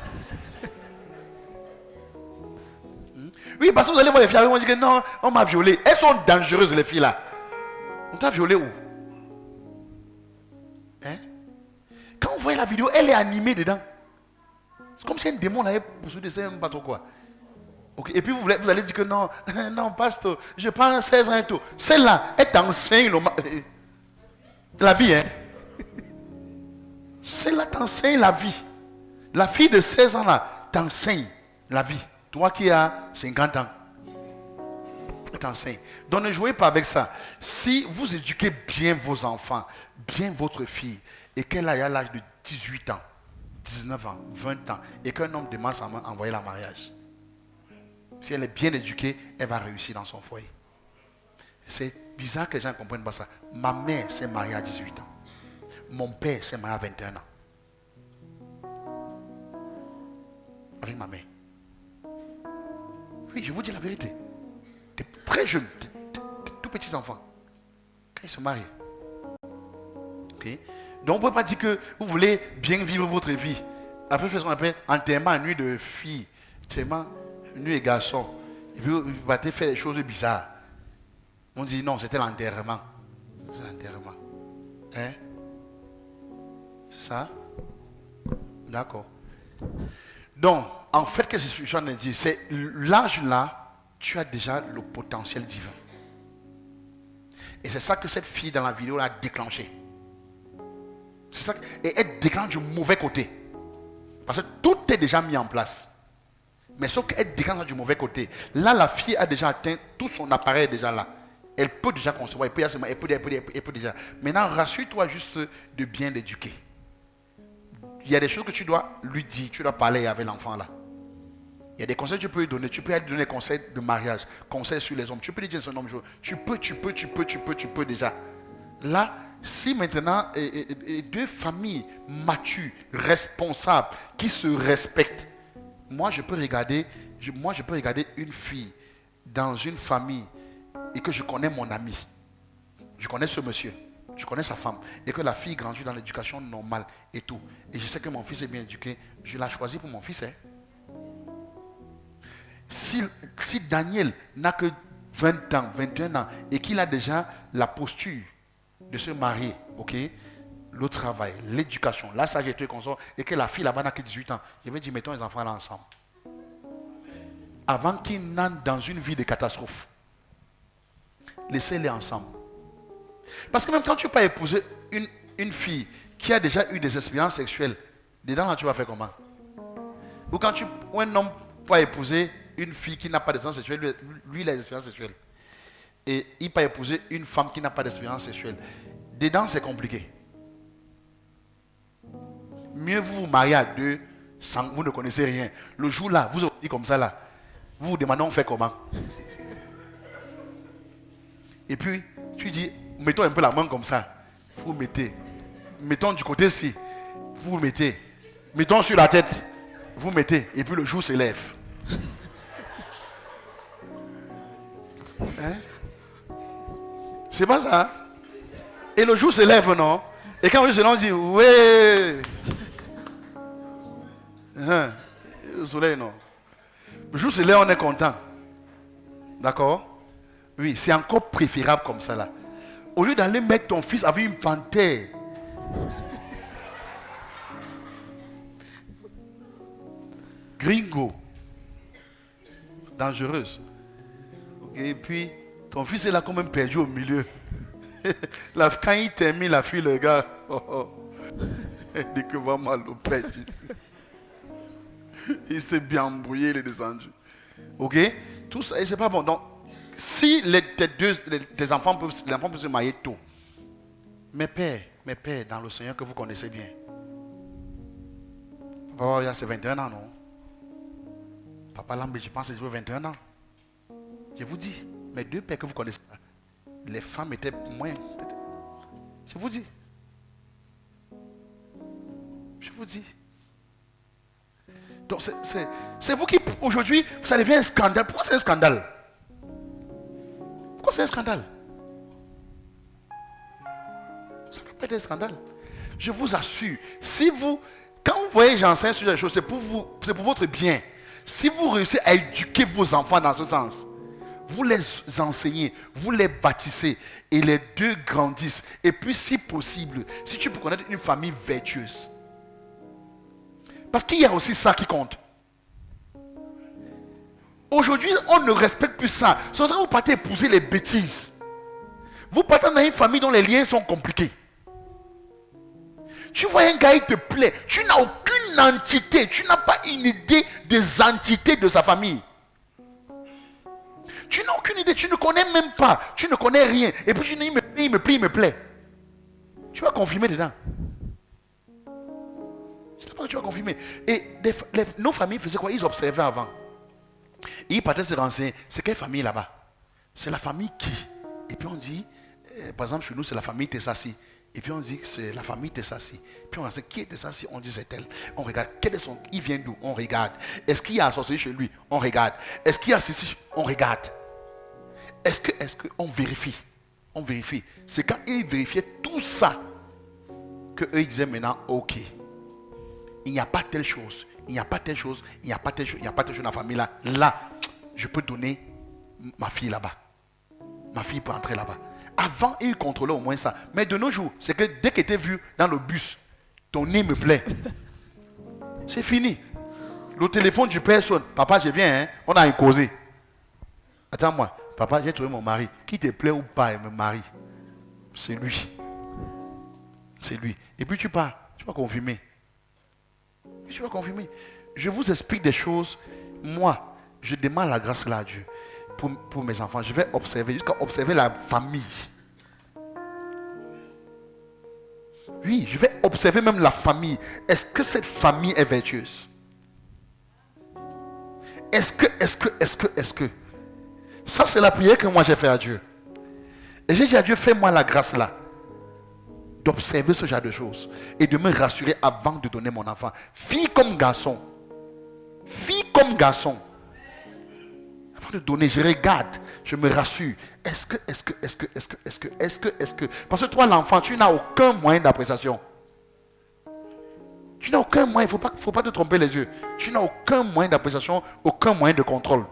Speaker 1: Oui, parce que vous allez voir les filles, on dit que non, on m'a violé. Elles sont dangereuses, les filles là. On t'a violé où? Hein? Quand vous voyez la vidéo, elle est animée dedans. C'est comme si un démon l'avait poursuivi, c'est même pas trop quoi. Okay. Et puis vous allez dire que non, non, pasteur, je prends 16 ans et tout. Celle-là, elle t'enseigne la vie, hein. Celle-là t'enseigne la vie. La fille de 16 ans là t'enseigne la vie. Toi qui as 50 ans, elle t'enseigne. Donc ne jouez pas avec ça. Si vous éduquez bien vos enfants, bien votre fille, et qu'elle a l'âge de 18 ans, 19 ans, 20 ans, et qu'un homme demande sa main, envoyer la mariage. Si elle est bien éduquée, elle va réussir dans son foyer. C'est bizarre que les gens ne comprennent pas ça. Ma mère s'est mariée à 18 ans. Mon père s'est marié à 21 ans. Avec ma mère. Oui, je vous dis la vérité. Des très jeunes, des tout petits enfants. Quand ils se marient. Okay? Donc, on ne peut pas dire que vous voulez bien vivre votre vie. Après, faire ce qu'on appelle enterrement, nuit de filles. Enterrement, nuit et garçons. Et puis, vous allez faire des choses bizarres. On dit non, c'était l'enterrement. C'est l'enterrement. Hein? C'est ça? D'accord. Donc, en fait, qu'est-ce que je suis en train de dire? C'est l'âge là, tu as déjà le potentiel divin. Et c'est ça que cette fille dans la vidéo a déclenché. C'est ça. Et elle déclenche du mauvais côté. Parce que tout est déjà mis en place. Mais sauf qu'elle déclenche du mauvais côté. Là, la fille a déjà atteint, tout son appareil est déjà là. Elle peut déjà concevoir, elle peut déjà. Maintenant, rassure-toi juste de bien l'éduquer. Il y a des choses que tu dois lui dire, tu dois parler avec l'enfant là. Il y a des conseils que tu peux lui donner. Tu peux lui donner des conseils de mariage, conseils sur les hommes. Tu peux lui dire son homme. Tu peux déjà. Là, si maintenant deux familles matures, responsables, qui se respectent, moi je peux regarder une fille dans une famille et que je connais mon ami. Je connais ce monsieur. Je connais sa femme. Et que la fille grandit dans l'éducation normale et tout. Et je sais que mon fils est bien éduqué. Je l'ai choisi pour mon fils. Hein. Si Daniel n'a que 20 ans, 21 ans, et qu'il a déjà la posture de se marier, ok, le travail, l'éducation, la sagesse qu'on sort, et que la fille là-bas n'a que 18 ans, je vais dire, mettons les enfants là ensemble. Avant qu'ils n'entrent dans une vie de catastrophe, laissez-les ensemble. Parce que même quand tu peux épouser une fille qui a déjà eu des expériences sexuelles, dedans là tu vas faire comment? Ou un homme peut épouser une fille qui n'a pas d'expérience sexuelle, lui il a des expériences sexuelles. Et il peut épouser une femme qui n'a pas d'expérience sexuelle. Dedans c'est compliqué. Mieux vous vous mariez à deux, sans vous ne connaissez rien. Le jour là, vous dites comme ça là, vous vous demandez on fait comment? Et puis tu dis, mettons un peu la main comme ça. Vous mettez. Mettons du côté-ci. Vous mettez. Mettons sur la tête. Vous mettez. Et puis le jour s'élève. Hein? C'est pas ça. Et le jour s'élève, non? Et quand le jour s'élève, on dit, ouais. Hein? Le soleil, non. Le jour s'élève, on est content. D'accord? Oui, c'est encore préférable comme ça là. Au lieu d'aller mettre ton fils avec une panthère. Gringo. Dangereuse. Okay, et puis, ton fils est là quand même perdu au milieu. Quand il termine la fille, le gars, il dit que va mal au père ici. Il s'est bien embrouillé, il est descendu. Ok? Tout ça, et c'est pas bon. Donc, si tes enfants peuvent se marier tôt, mes pères, dans le Seigneur que vous connaissez bien, papa, il y a ses 21 ans, non? Papa Lambé, je pense que c'est 21 ans. Je vous dis, mes deux pères que vous connaissez, les femmes étaient moins. Je vous dis. Je vous dis. Donc c'est vous qui, aujourd'hui, ça devient un scandale. Pourquoi c'est un scandale? c'est un scandale. Ça ne peut pas être un scandale. Je vous assure, si vous, quand vous voyez j'enseigne sur les choses, c'est pour vous, c'est pour votre bien. Si vous réussissez à éduquer vos enfants dans ce sens, vous les enseignez, vous les bâtissez et les deux grandissent. Et puis si possible, si tu peux connaître une famille vertueuse. Parce qu'il y a aussi ça qui compte. Aujourd'hui, on ne respecte plus ça. Sans ça, vous partez épouser les bêtises. Vous partez dans une famille dont les liens sont compliqués. Tu vois un gars, il te plaît. Tu n'as aucune entité. Tu n'as pas une idée des entités de sa famille. Tu n'as aucune idée. Tu ne connais même pas. Tu ne connais rien. Et puis tu dis, il me plaît. Tu vas confirmer dedans. C'est pas que tu vas confirmer. Et nos familles faisaient quoi? Ils observaient avant. Et ils partaient se renseigner. C'est quelle famille là-bas? C'est la famille qui? Et puis on dit, par exemple chez nous, c'est la famille Tessassi. Et puis on dit que c'est la famille Tessassi. Puis on sait qui est Tessassi, on dit c'est elle. On regarde, il vient d'où? On regarde. Est-ce qu'il y a associé chez lui? On regarde. Est-ce qu'il y a ceci? On regarde. Est-ce que on vérifie? On vérifie. C'est quand ils vérifiaient tout ça que eux ils disaient maintenant, ok. Il n'y a pas telle chose. Il n'y a pas telle chose. Il n'y a pas telle chose. Il n'y a pas telle chose dans la famille là. Là, je peux donner ma fille là-bas. Ma fille peut entrer là-bas. Avant, ils contrôlaient au moins ça. Mais de nos jours, c'est que dès que tu es vu dans le bus, ton nez me plaît. C'est fini. Le téléphone du père sonne. Papa, je viens, hein? On a causé. Attends-moi. Papa, j'ai trouvé mon mari. Qui te plaît ou pas, il me marie. C'est lui. C'est lui. Et puis tu pars. Tu vas confirmer. Tu vas confirmer. Je vous explique des choses. Moi, je demande la grâce là à Dieu. Pour mes enfants, je vais observer, jusqu'à observer la famille. Oui, je vais observer même la famille. Est-ce que cette famille est vertueuse? Est-ce que ça c'est la prière que moi j'ai fait à Dieu. Et j'ai dit à Dieu, fais-moi la grâce là d'observer ce genre de choses et de me rassurer avant de donner mon enfant. Fille comme garçon. Fille comme garçon. De donner, je regarde, je me rassure. Est-ce que, parce que toi l'enfant, tu n'as aucun moyen d'appréciation. Tu n'as aucun moyen, il ne faut pas te tromper les yeux. Tu n'as aucun moyen d'appréciation, aucun moyen de contrôle.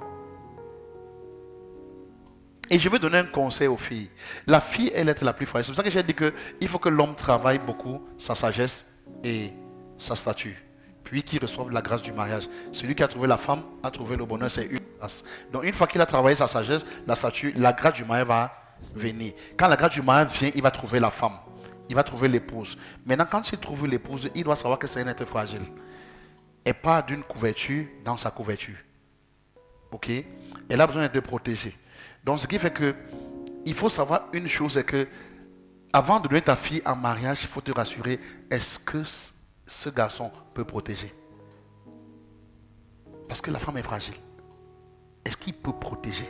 Speaker 1: Et je vais donner un conseil aux filles. La fille, elle est la plus fragile. C'est pour ça que j'ai dit qu'il faut que l'homme travaille beaucoup sa sagesse et sa stature. Puis qu'il reçoive la grâce du mariage. Celui qui a trouvé la femme a trouvé le bonheur, c'est une grâce. Donc une fois qu'il a travaillé sa sagesse, la stature, la grâce du mariage va venir. Quand la grâce du mariage vient, il va trouver la femme. Il va trouver l'épouse. Maintenant, quand il trouve l'épouse, il doit savoir que c'est un être fragile. Et pas d'une couverture dans sa couverture. Ok? Elle a besoin d'être protégée. Donc ce qui fait que il faut savoir une chose, c'est que avant de donner ta fille en mariage, il faut te rassurer, est-ce que ce garçon peut protéger? Parce que la femme est fragile. Est-ce qu'il peut protéger?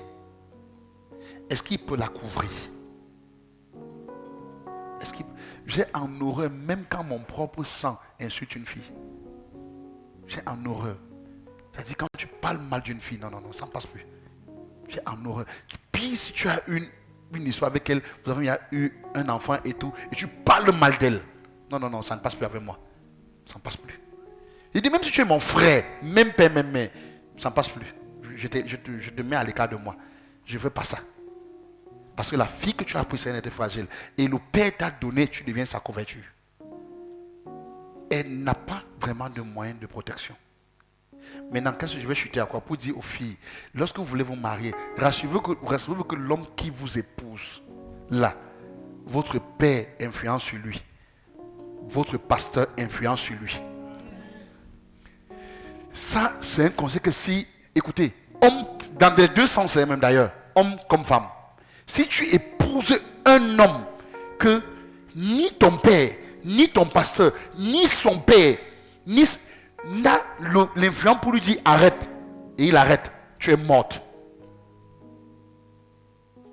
Speaker 1: Est-ce qu'il peut la couvrir? Est-ce qu'il... J'ai en horreur, même quand mon propre sang insulte une fille. J'ai en horreur. C'est-à-dire quand tu parles mal d'une fille, non, ça ne passe plus. J'ai en horreur. Puis si tu as une histoire avec elle, vous avez eu un enfant et tout, et tu parles mal d'elle. Non, ça ne passe plus avec moi. Ça ne passe plus. Il dit, même si tu es mon frère, même père, même mère, ça ne passe plus. Je te mets à l'écart de moi. Je ne veux pas ça. Parce que la fille que tu as prise, c'est une être fragile. Et le père t'a donné, tu deviens sa couverture. Elle n'a pas vraiment de moyens de protection. Maintenant, qu'est-ce que je vais chuter à quoi? Pour dire aux filles, lorsque vous voulez vous marier, rassurez-vous que l'homme qui vous épouse, là, votre père influence sur lui. Votre pasteur influence sur lui. Ça, c'est un conseil que si, écoutez, homme, dans les deux sens, c'est même d'ailleurs, homme comme femme. Si tu épouses un homme que ni ton père, ni ton pasteur, ni son père, ni n'a l'influence pour lui dire arrête, et il arrête, tu es morte.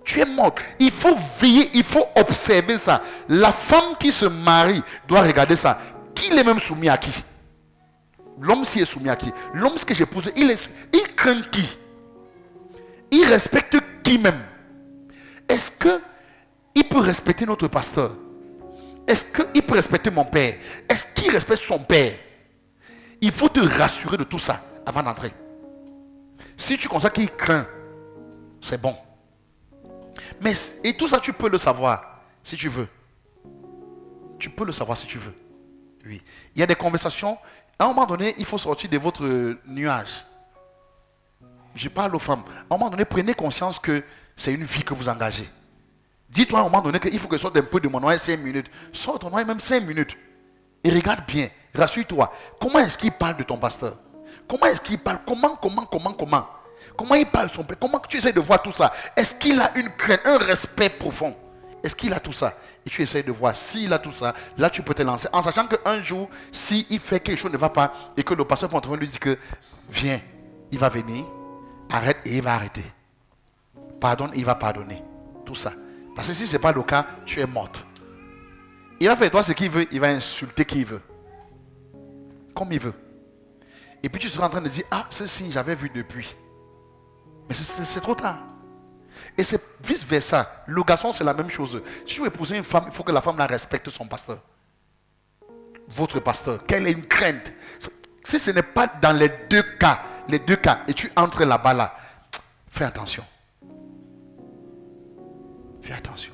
Speaker 1: Tu es morte. Il faut veiller, il faut observer ça. La femme qui se marie doit regarder ça. Qui est même soumis à qui? L'homme s'y est soumis à qui? L'homme que j'épouse, il craint qui? Il respecte qui même? est-ce qu'il peut respecter notre pasteur? Est-ce qu'il peut respecter mon père? Est-ce qu'il respecte son père? Il faut te rassurer de tout ça avant d'entrer. Si tu constates qu'il craint, c'est bon. Mais, et tout ça, tu peux le savoir si tu veux. Tu peux le savoir si tu veux. Oui. Il y a des conversations. À un moment donné, il faut sortir de votre nuage. Je parle aux femmes. À un moment donné, prenez conscience que c'est une vie que vous engagez. Dis-toi à un moment donné qu'il faut que je sorte un peu de mon noyau 5 minutes. Sors ton noyau même 5 minutes. Et regarde bien. Rassure-toi. Comment est-ce qu'il parle de ton pasteur? Comment est-ce qu'il parle? Comment il parle son père? Comment tu essaies de voir tout ça? Est-ce qu'il a une crainte, un respect profond? Est-ce qu'il a tout ça? Et tu essaies de voir s'il a tout ça. Là, tu peux te lancer. En sachant qu'un jour, s'il fait quelque chose ne va pas et que le pasteur peut lui dire que viens, il va venir, arrête et il va arrêter. Pardonne, il va pardonner. Tout ça. Parce que si ce n'est pas le cas, tu es morte. Il va faire toi ce qu'il veut, il va insulter qui il veut. Comme il veut. Et puis tu seras en train de dire, ah, ce signe j'avais vu depuis. Mais c'est trop tard. Et c'est vice versa. Le garçon, c'est la même chose. Si tu veux épouser une femme, il faut que la femme la respecte son pasteur. Votre pasteur. Qu'elle ait une crainte. Si ce n'est pas dans les deux cas, et tu entres là-bas, là, fais attention. Fais attention.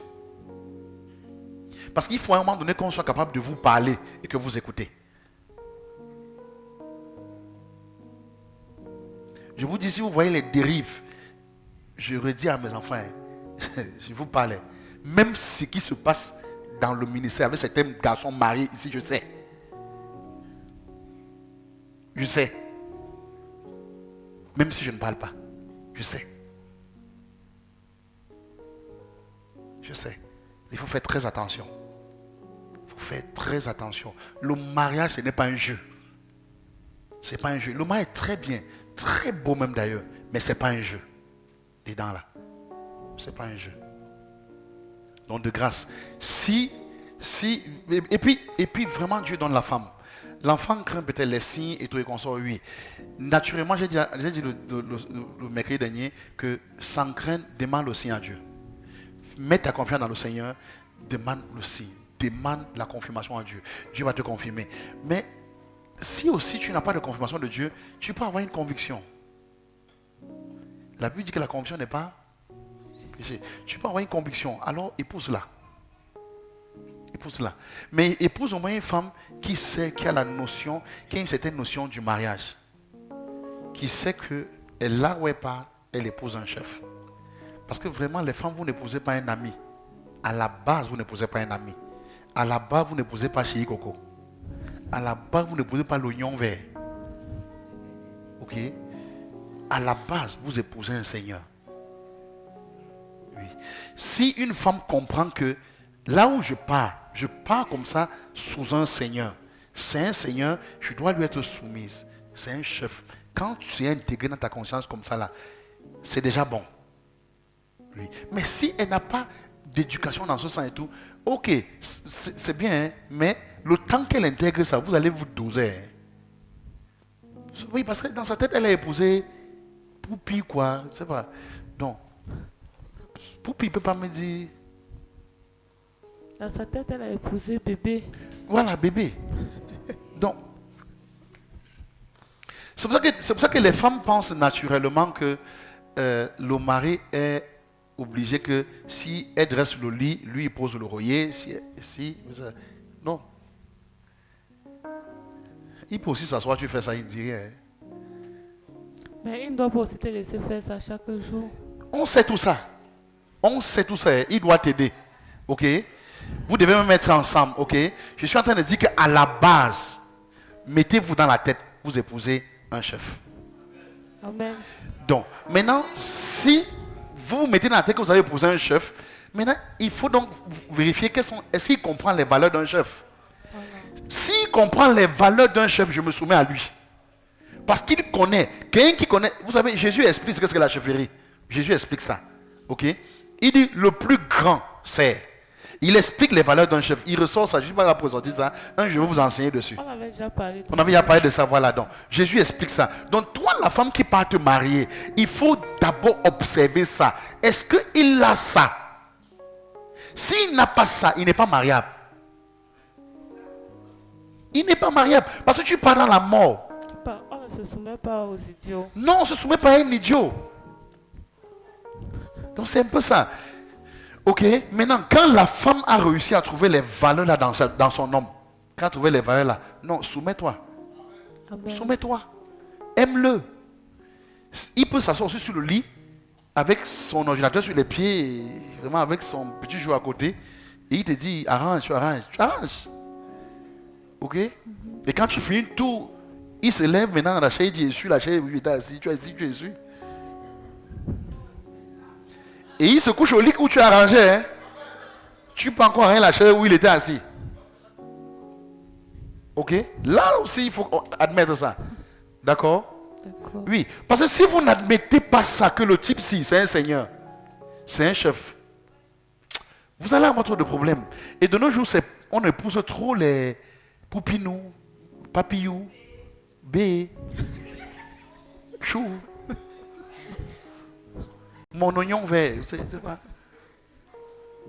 Speaker 1: Parce qu'il faut à un moment donné qu'on soit capable de vous parler et que vous écoutez. Je vous dis, si vous voyez les dérives, je redis à mes enfants, je vous parlais, même ce qui se passe dans le ministère avec certains garçons mariés ici, je sais. Je sais. Même si je ne parle pas, je sais. Je sais. Il faut faire très attention. Il faut faire très attention. Le mariage, ce n'est pas un jeu. Ce n'est pas un jeu. Le mariage est très bien, très beau même d'ailleurs, mais ce n'est pas un jeu. Dedans là. Ce n'est pas un jeu. Donc de grâce. Et puis vraiment Dieu donne la femme. L'enfant craint peut-être les signes et tout et qu'on sort, oui. Naturellement, j'ai dit le mercredi dernier que sans crainte, demande le signe à Dieu. Mets ta confiance dans le Seigneur, demande le signe, demande la confirmation à Dieu. Dieu va te confirmer. Mais si aussi tu n'as pas de confirmation de Dieu, tu peux avoir une conviction. La Bible dit que la conviction n'est pas péché. Tu peux avoir une conviction, alors épouse-la. Épouse-la. Mais épouse au moins une femme qui sait, qui a la notion, qui a une certaine notion du mariage. Qui sait que là où elle part, elle épouse un chef. Parce que vraiment, les femmes, vous n'épousez pas un ami. À la base, vous n'épousez pas un ami. À la base, vous n'épousez pas Chéri Coco. À la base, vous n'épousez pas l'oignon vert. Ok? À la base, vous épousez un Seigneur. Oui. Si une femme comprend que là où je pars comme ça sous un Seigneur. C'est un Seigneur, je dois lui être soumise. C'est un chef. Quand tu es intégré dans ta conscience comme ça là, c'est déjà bon. Oui. Mais si elle n'a pas d'éducation dans ce sens et tout, ok, c'est bien, hein, mais le temps qu'elle intègre ça, vous allez vous doser. Hein. Oui, parce que dans sa tête, elle a épousé Poupi, quoi, je sais pas. Donc, Poupi ne peut pas me dire...
Speaker 2: Dans sa tête, elle a épousé bébé.
Speaker 1: Voilà, bébé. Donc, c'est pour ça que les femmes pensent naturellement que le mari est obligé que si elle dresse le lit, lui il pose l'oreiller. Non. Il peut aussi s'asseoir, tu fais ça, il ne dit rien.
Speaker 2: Mais il ne doit pas aussi te laisser faire ça chaque jour.
Speaker 1: On sait tout ça. On sait tout ça. Il doit t'aider. Ok? Vous devez me mettre ensemble. Ok? Je suis en train de dire qu'à la base, mettez-vous dans la tête, vous épousez un chef.
Speaker 2: Amen.
Speaker 1: Donc, maintenant, si vous vous mettez dans la tête que vous avez épousé un chef, maintenant, il faut donc vérifier est-ce qu'il comprend les valeurs d'un chef. Voilà. S'il comprend les valeurs d'un chef, je me soumets à lui. Parce qu'il connaît. Quelqu'un qui connaît. Vous savez, Jésus explique ce que c'est la chefferie. Jésus explique ça. Ok? Il dit le plus grand, c'est. Il explique les valeurs d'un chef. Il ressort ça. Je ne suis pas là pour sortir ça. Je vais vous enseigner dessus.
Speaker 2: On avait déjà parlé de ça.
Speaker 1: On avait déjà parlé de ça. Voilà donc. Jésus explique ça. Donc toi, la femme qui part te marier, il faut d'abord observer ça. Est-ce qu'il a ça? S'il n'a pas ça, il n'est pas mariable. Il n'est pas mariable. Parce que tu pars dans la mort.
Speaker 2: On ne se soumet pas aux idiots.
Speaker 1: Non, on ne se soumet pas à un idiot. Donc c'est un peu ça. Ok, maintenant, quand la femme a réussi à trouver les valeurs là dans son homme, quand elle a trouvé les valeurs là, non, soumets-toi.
Speaker 2: Amen.
Speaker 1: Soumets-toi. Aime-le. Il peut s'asseoir aussi sur le lit, avec son ordinateur sur les pieds, et vraiment avec son petit jeu à côté, et il te dit, arrange, tu arranges. Ok? Et quand tu finis tout, il se lève maintenant dans la chaise, il dit, essuie la chaise où il était assis, tu es assis, tu essuies. Et il se couche au lit où tu as arrangé. Hein? Tu peux encore rien la chaise où il était assis. Ok? Là aussi, il faut admettre ça. D'accord?
Speaker 2: D'accord.
Speaker 1: Oui. Parce que si vous n'admettez pas ça, que le type, si, c'est un seigneur, c'est un chef, vous allez avoir trop de problèmes. Et de nos jours, on épouse trop les poupinous, papillous, bé, chou. Mon oignon vert, c'est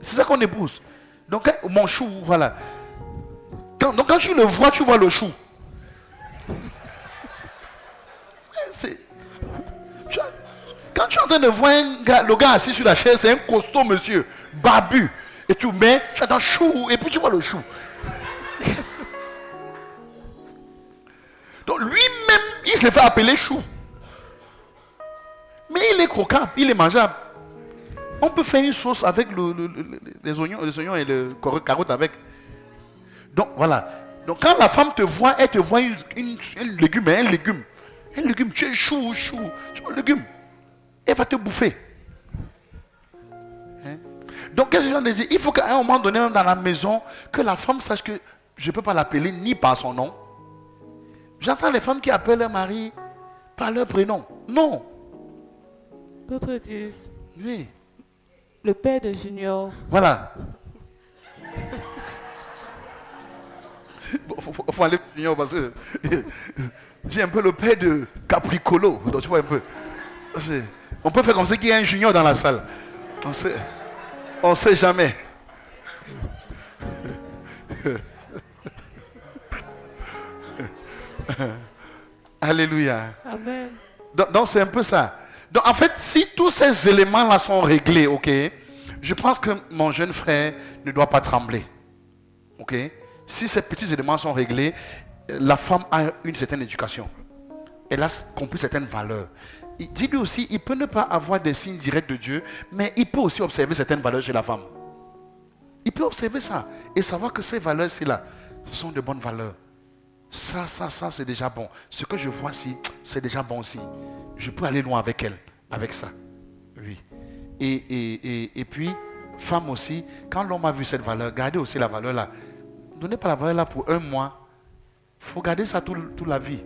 Speaker 1: ça qu'on épouse. Donc, mon chou, voilà. Donc, quand tu le vois, tu vois le chou. Quand tu es en train de voir le gars assis sur la chaise, c'est un costaud monsieur, barbu. Et tu mets, tu attends chou, et puis tu vois le chou. Donc, lui-même, il s'est fait appeler chou. Mais il est croquable, il est mangeable. On peut faire une sauce avec les oignons et le carotte avec. Donc voilà. Donc quand la femme te voit, elle te voit un légume, un légume, tu es chou, tu vois le légume. Elle va te bouffer. Hein? Donc qu'est-ce que j'en ai dit? Il faut qu'à un moment donné, même dans la maison, que la femme sache que je ne peux pas l'appeler ni par son nom. J'entends les femmes qui appellent leur mari par leur prénom. Non.
Speaker 2: D'autres disent,
Speaker 1: Oui.
Speaker 2: le père de Junior.
Speaker 1: Voilà. Bon, faut aller Junior parce que dis un peu le père de Capricolo. Donc tu vois un peu. On peut faire comme ça qu'il y a un Junior dans la salle. On sait jamais. Alléluia.
Speaker 2: Amen.
Speaker 1: Donc c'est un peu ça. Donc en fait, si tous ces éléments-là sont réglés, ok, je pense que mon jeune frère ne doit pas trembler. Ok? Si ces petits éléments sont réglés, la femme a une certaine éducation. Elle a compris certaines valeurs. Dis-lui aussi, il peut ne pas avoir des signes directs de Dieu, mais il peut aussi observer certaines valeurs chez la femme. Il peut observer ça et savoir que ces valeurs-ci là, ce sont de bonnes valeurs. Ça, c'est déjà bon. Ce que je vois ici, c'est déjà bon aussi. Je peux aller loin avec elle, avec ça. Oui. Et puis, femme aussi, quand l'homme a vu cette valeur, gardez aussi la valeur là. Ne donnez pas la valeur là pour un mois. Il faut garder ça toute la vie.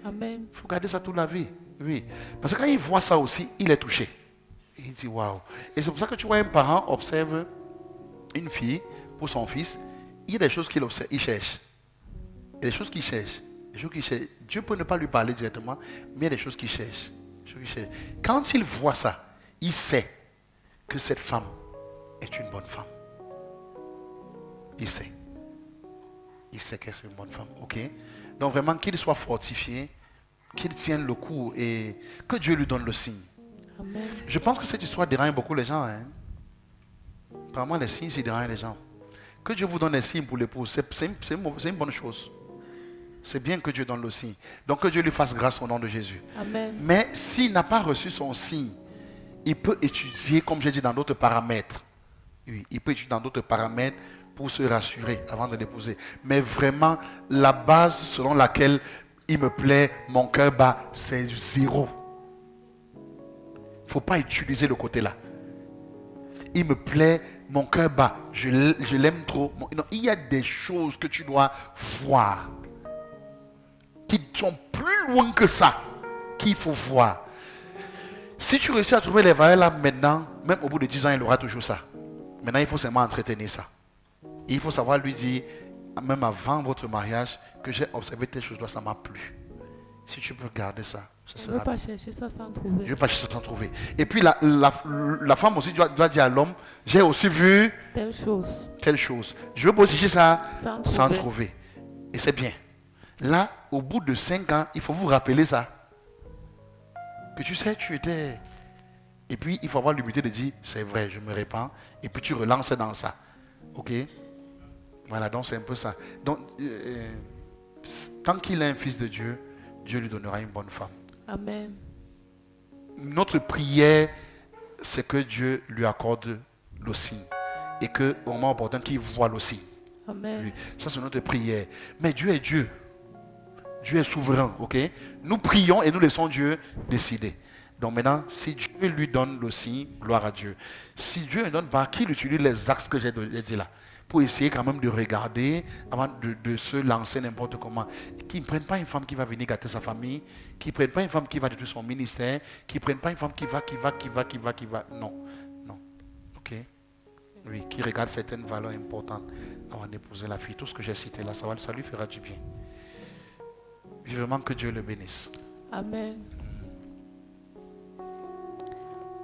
Speaker 2: Amen.
Speaker 1: Il faut garder ça toute la vie. Oui. Parce que quand il voit ça aussi, il est touché. Il dit waouh. Et c'est pour ça que tu vois un parent observe une fille pour son fils. Il y a des choses qu'il observe, il cherche. Il y a des choses qu'il cherche. Dieu peut ne pas lui parler directement, mais il y a des choses qu'il cherche. Quand il voit ça, il sait que cette femme est une bonne femme. Il sait. Il sait qu'elle est une bonne femme. Ok? Donc vraiment qu'il soit fortifié, qu'il tienne le coup et que Dieu lui donne le signe.
Speaker 2: Amen.
Speaker 1: Je pense que cette histoire dérange beaucoup les gens. Hein? Apparemment, les signes, ça dérange les gens. Que Dieu vous donne les signes pour l'épouse, c'est une bonne chose. C'est bien que Dieu donne le signe. Donc que Dieu lui fasse grâce au nom de Jésus.
Speaker 2: Amen.
Speaker 1: Mais s'il n'a pas reçu son signe, il peut étudier, comme j'ai dit, dans d'autres paramètres. Oui, il peut étudier dans d'autres paramètres pour se rassurer avant de l'épouser. Mais vraiment, la base selon laquelle il me plaît, mon cœur bat, c'est 0. Il ne faut pas utiliser le côté là. Il me plaît, mon cœur bat, je l'aime trop. Non, il y a des choses que tu dois voir qui sont plus loin que ça, qu'il faut voir. Si tu réussis à trouver les valeurs là maintenant, même au bout de 10 ans, il aura toujours ça. Maintenant, il faut seulement entretenir ça. Et il faut savoir lui dire, même avant votre mariage, que j'ai observé telle chose, ça m'a plu. Si tu peux garder ça, ce
Speaker 2: Je ne veux
Speaker 1: sera
Speaker 2: pas chercher ça sans trouver.
Speaker 1: Je veux pas chercher sans trouver. Et puis la femme aussi doit dire à l'homme, j'ai aussi vu
Speaker 2: Telle chose.
Speaker 1: telle chose. Je veux pas aussi chercher ça
Speaker 2: Sans trouver.
Speaker 1: trouver. Et c'est bien. Là, au bout de 5 ans, il faut vous rappeler ça. Que tu sais, tu étais... Et puis, il faut avoir l'humilité de dire, c'est vrai, je me répands. Et puis, tu relances dans ça. OK? Voilà, donc c'est un peu ça. Donc, tant qu'il est un fils de Dieu, Dieu lui donnera une bonne femme.
Speaker 2: Amen.
Speaker 1: Notre prière, c'est que Dieu lui accorde le signe. Et qu'au moment opportun, qu'il voit le signe.
Speaker 2: Amen.
Speaker 1: Ça, c'est notre prière. Mais Dieu est Dieu. Dieu est souverain, ok? Nous prions et nous laissons Dieu décider. Donc maintenant, si Dieu lui donne le signe, gloire à Dieu. Si Dieu ne donne pas, qu'il utilise les axes que j'ai dit là, pour essayer quand même de regarder, avant de se lancer n'importe comment. Qu'ils ne prennent pas une femme qui va venir gâter sa famille, qu'ils ne prennent pas une femme qui va détruire son ministère, qu'ils ne prennent pas une femme qui va. Non, non. Ok? Oui, qui regarde certaines valeurs importantes avant d'épouser la fille. Tout ce que j'ai cité là, ça lui fera du bien. Vivement que Dieu le bénisse.
Speaker 2: Amen.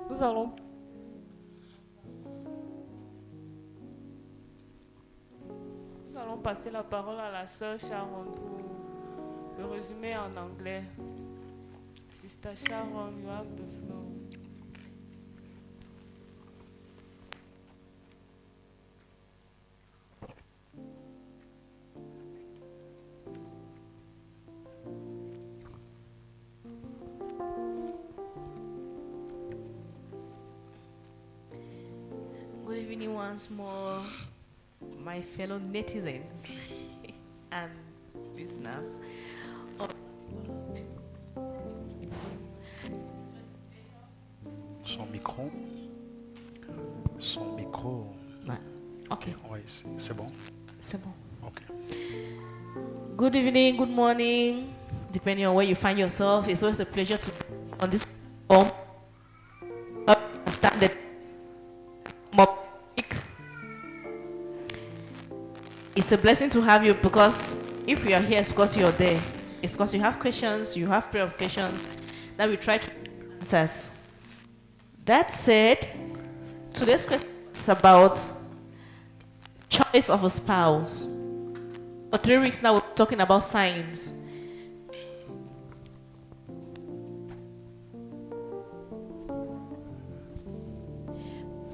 Speaker 2: Nous allons passer la parole à la sœur Sharon pour le résumer en anglais. Sister Sharon, you have the floor.
Speaker 3: Good evening once more, my fellow netizens and listeners.
Speaker 1: Son micro.
Speaker 3: Ouais. Ok,
Speaker 1: Oui, c'est bon.
Speaker 3: c'est bon.
Speaker 1: Ok.
Speaker 3: Good evening, good morning, depending on where you find yourself. It's always a pleasure to be on this platform. Understand that it's a blessing to have you, because if you are here, it's because you're there. It's because you have questions, you have prayer questions that we try to answer. That said, today's question is about choice of a spouse. For 3 weeks now, we're talking about signs.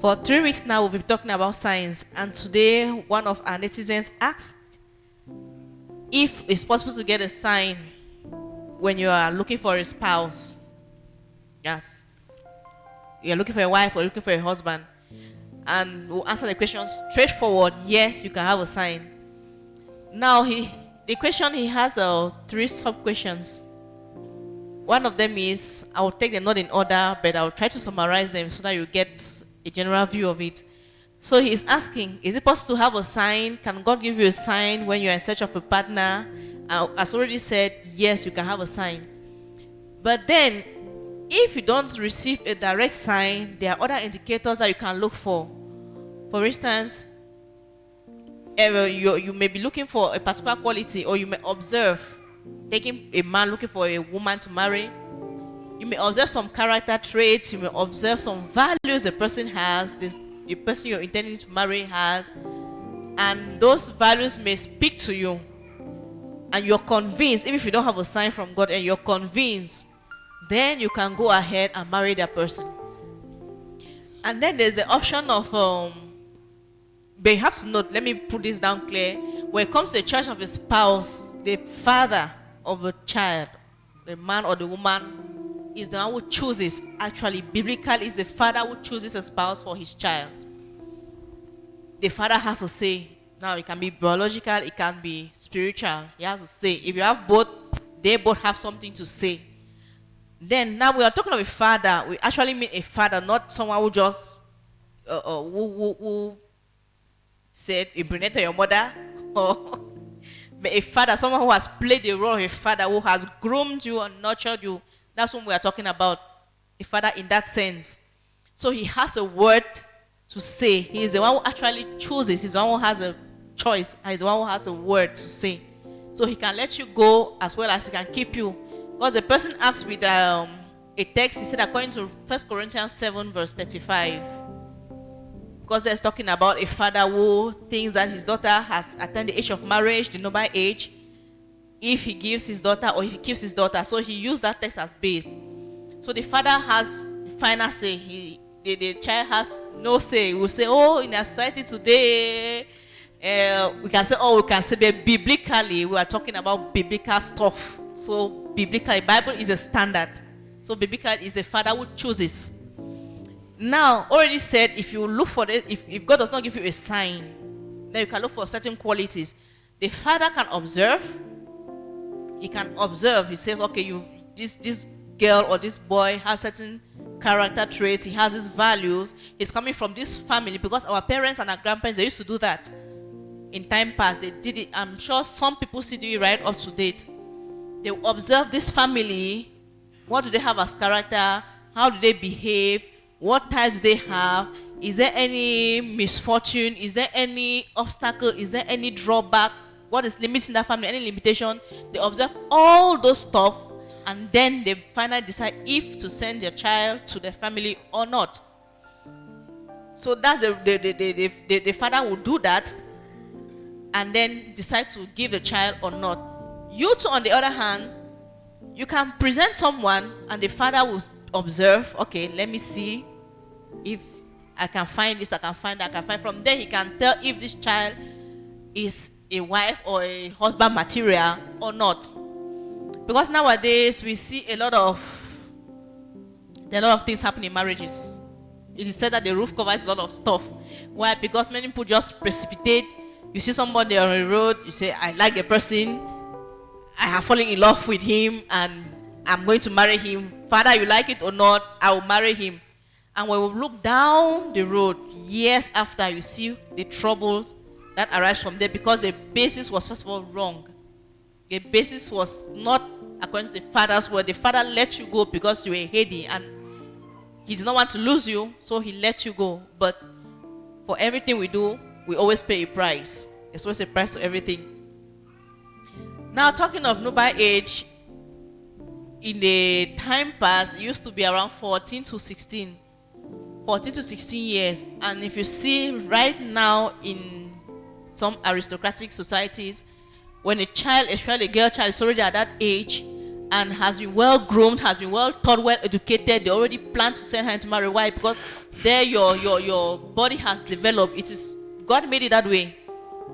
Speaker 3: For 3 weeks now, we've been talking about signs, and today one of our netizens asked if it's possible to get a sign when you are looking for a spouse. Yes. You're looking for a wife or looking for a husband. And we'll answer the question straightforward. Yes, you can have a sign. Now, the question, he has 3 sub-questions. One of them is, I will take them not in order, but I will try to summarize them so that you get a general view of it. So he's asking, is it possible to have a sign? Can God give you a sign when you're in search of a partner? As already said, yes, you can have a sign. But then, if you don't receive a direct sign, there are other indicators that you can look for. For instance, you may be looking for a particular quality, or you may observe, taking a man looking for a woman to marry. You may observe some character traits, you may observe some values the person has, the person you're intending to marry has, and those values may speak to you. And you're convinced, even if you don't have a sign from God and you're convinced, then you can go ahead and marry that person. And then there's the option of, but you have to note, let me put this down clear. When it comes to the choice of a spouse, the father of a child, the man or the woman, is the one who chooses. Actually, biblically, is the father who chooses a spouse for his child. The father has to say. Now, it can be biological, it can be spiritual. He has to say. If you have both, they both have something to say. Then, now we are talking of a father. We actually mean a father, not someone who just, who said, impregnated your mother. But a father, someone who has played the role of a father, who has groomed you and nurtured you. That's what we are talking about, a father in that sense. So he has a word to say. He is the one who actually chooses. He's the one who has a choice. He's the one who has a word to say. So he can let you go as well as he can keep you. Because the person asked with a text, he said according to 1 Corinthians 7 verse 35. Because it's talking about a father who thinks that his daughter has attained the age of marriage, the noble age, if he gives his daughter or if he keeps his daughter. So he used that text as base. So the father has final say. The child has no say. We'll say, oh, in our society today, we can say, but biblically, we are talking about biblical stuff. So biblically, Bible is a standard. So biblical is the father who chooses. Now, already said, if you look for it, if God does not give you a sign, then you can look for certain qualities. The father can observe. He can observe. He says, okay, this girl or this boy has certain character traits. He has his values. He's coming from this family, because our parents and our grandparents, they used to do that. In time past, they did it. I'm sure some people still do it right up to date. They observe this family. What do they have as character? How do they behave? What ties do they have? Is there any misfortune? Is there any obstacle? Is there any drawback? What is limiting that family? Any limitation? They observe all those stuff, and then they finally decide if to send their child to the family or not. So that's the father will do that, and then decide to give the child or not. You too, on the other hand, you can present someone, and the father will observe. Okay, let me see if I can find this, I can find that, I can find. From there, he can tell if this child is a wife or a husband material or not. Because nowadays we see a lot of things happen in marriages. It is said that the roof covers a lot of stuff. Why? Because many people just precipitate. You see somebody on the road, you say, I like the person, I have fallen in love with him, and I'm going to marry him. Father, you like it or not, I will marry him. And when we look down the road, years after, you see the troubles that arise from there, because the basis was, first of all, wrong. The basis was not according to the father's word. The father let you go because you were heady, and he did not want to lose you, so he let you go. But for everything we do, we always pay a price. There's always a price to everything. Now, talking of noble age, in the time past, it used to be around 14 to 16 years. And if you see right now in some aristocratic societies, when a child, especially a girl child, is already at that age and has been well groomed, has been well taught, well educated, they already plan to send her into marriage. Why? Because there your body has developed. It is God made it that way.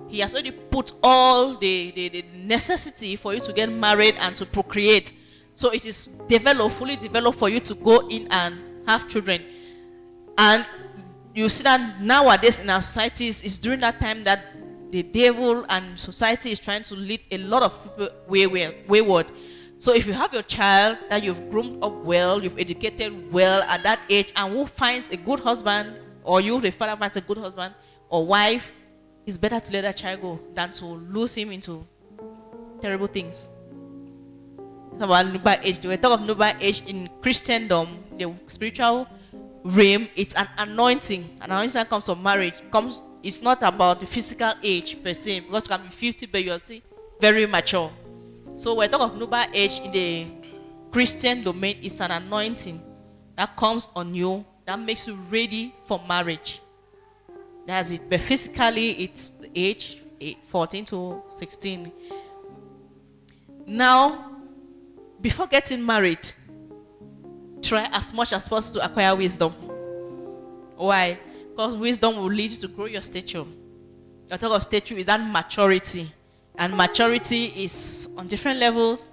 Speaker 3: He has already put all the necessity for you to get married and to procreate. So it is fully developed for you to go in and have children. And you see that nowadays in our societies, it's during that time that the devil and society is trying to lead a lot of people wayward. So if you have your child that you've groomed up well, you've educated well at that age, and who finds a good husband, or you, the father, finds a good husband or wife, it's better to let that child go than to lose him into terrible things. It's about noble age. We talk of noble age in Christendom, the spiritual realm. It's an anointing. An anointing that comes from marriage. It's not about the physical age per se, because you can be 50, but you're still very mature. So when we talk of noble age in the Christian domain, it's an anointing that comes on you that makes you ready for marriage. That's it. But physically, it's the age 14 to 16. Now, before getting married, try as much as possible to acquire wisdom. Why? Because wisdom will lead you to grow your stature. The talk of stature is that maturity. And maturity is on different levels.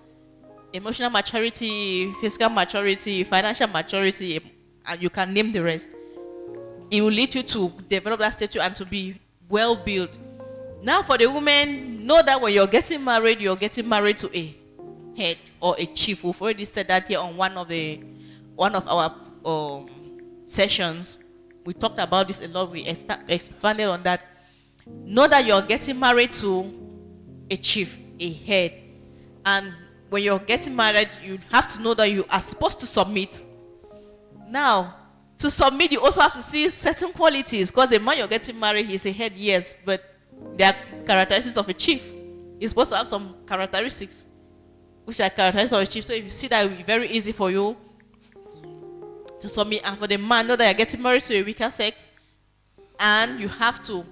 Speaker 3: Emotional maturity, physical maturity, financial maturity, and you can name the rest. It will lead you to develop that stature and to be well built. Now for the women, know that when you're getting married to a head or a chief. We've already said that here on one of our sessions. We talked about this a lot. We expanded on that. Know that you're getting married to a chief, a head. And when you're getting married, you have to know that you are supposed to submit. Now, to submit, you also have to see certain qualities. Because the man you're getting married, he's a head, yes, but there are characteristics of a chief. He's supposed to have some characteristics. which are characteristics of a chief. So if you see that, it will be very easy for you to submit. And for the man, know that you're getting married to a weaker sex, and you have to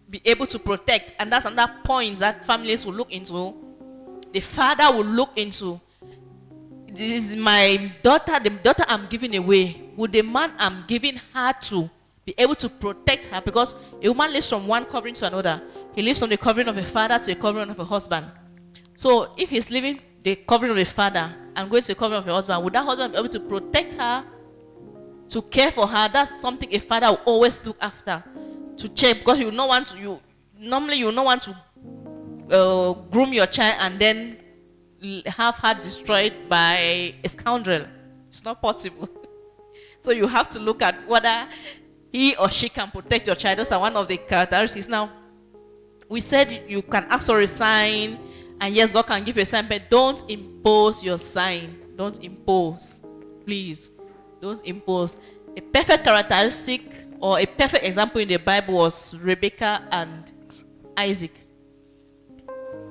Speaker 3: be able to protect. And that's another point that families will look into. The father will look into. This is my daughter, the daughter I'm giving away. Would the man I'm giving her to be able to protect her? Because a woman lives from one covering to another. He lives from the covering of a father to the covering of a husband. So if he's leaving the covering of a father and going to the covering of a husband, would that husband be able to protect her, to care for her? That's something a father will always look after, to check, because you will not want to. You will not want to groom your child and then have her destroyed by a scoundrel. It's not possible. So you have to look at whether he or she can protect your child. Those are one of the characteristics. Now, we said you can ask for a sign, and yes, God can give you a sign, but don't impose your sign. Don't impose. Please, don't impose. A perfect characteristic or a perfect example in the Bible was Rebekah and Isaac.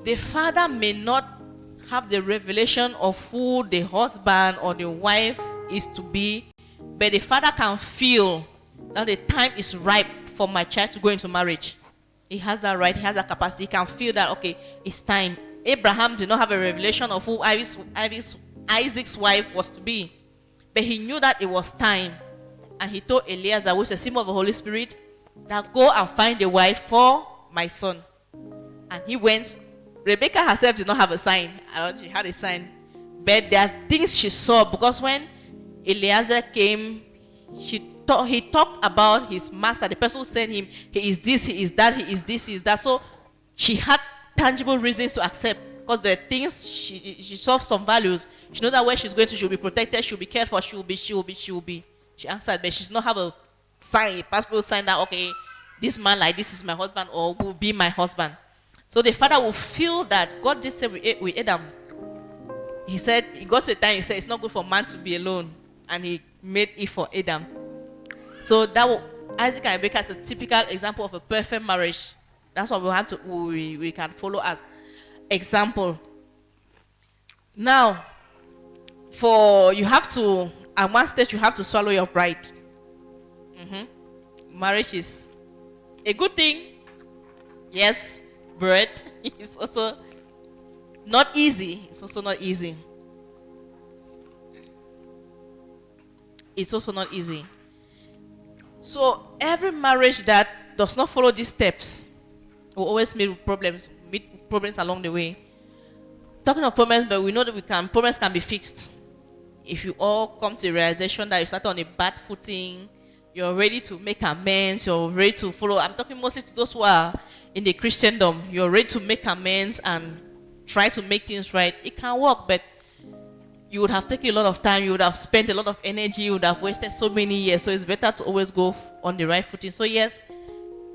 Speaker 3: The father may not have the revelation of who the husband or the wife is to be, but the father can feel that the time is ripe for my child to go into marriage. He has that right, he has that capacity. He can feel that, okay, it's time. Abraham did not have a revelation of who Isaac's wife was to be, but he knew that it was time. And he told Eliezer, who is a symbol of the Holy Spirit, that go and find a wife for my son. And he went. Rebecca herself did not have a sign. I don't know, she had a sign. But there are things she saw, because when Eliezer came, he talked about his master, the person who sent him. He is this, he is that, he is this, he is that. So she had tangible reasons to accept, because there are things, she saw some values. She knows that where she's going to, she'll be protected, she'll be cared for, she'll be. She answered, but she's not have a sign, a passport sign that, okay, this man like this is my husband or will be my husband. So the father will feel that God did say with Adam. He said, he got to a time, he said, it's not good for man to be alone. And he made it for Adam. So Isaac and Rebekah is a typical example of a perfect marriage. That's what we can follow as example. Now, at one stage, you have to swallow your pride. Marriage is a good thing. Yes. But it's also not easy. It's also not easy. It's also not easy. So every marriage that does not follow these steps will always meet problems along the way. Talking of problems, but we know that problems can be fixed. If you all come to the realization that you started on a bad footing, you're ready to make amends, you're ready to follow. I'm talking mostly to those who are in the Christendom. You're ready to make amends and try to make things right. It can work, but you would have taken a lot of time, you would have spent a lot of energy, you would have wasted so many years. So it's better to always go on the right footing. So yes,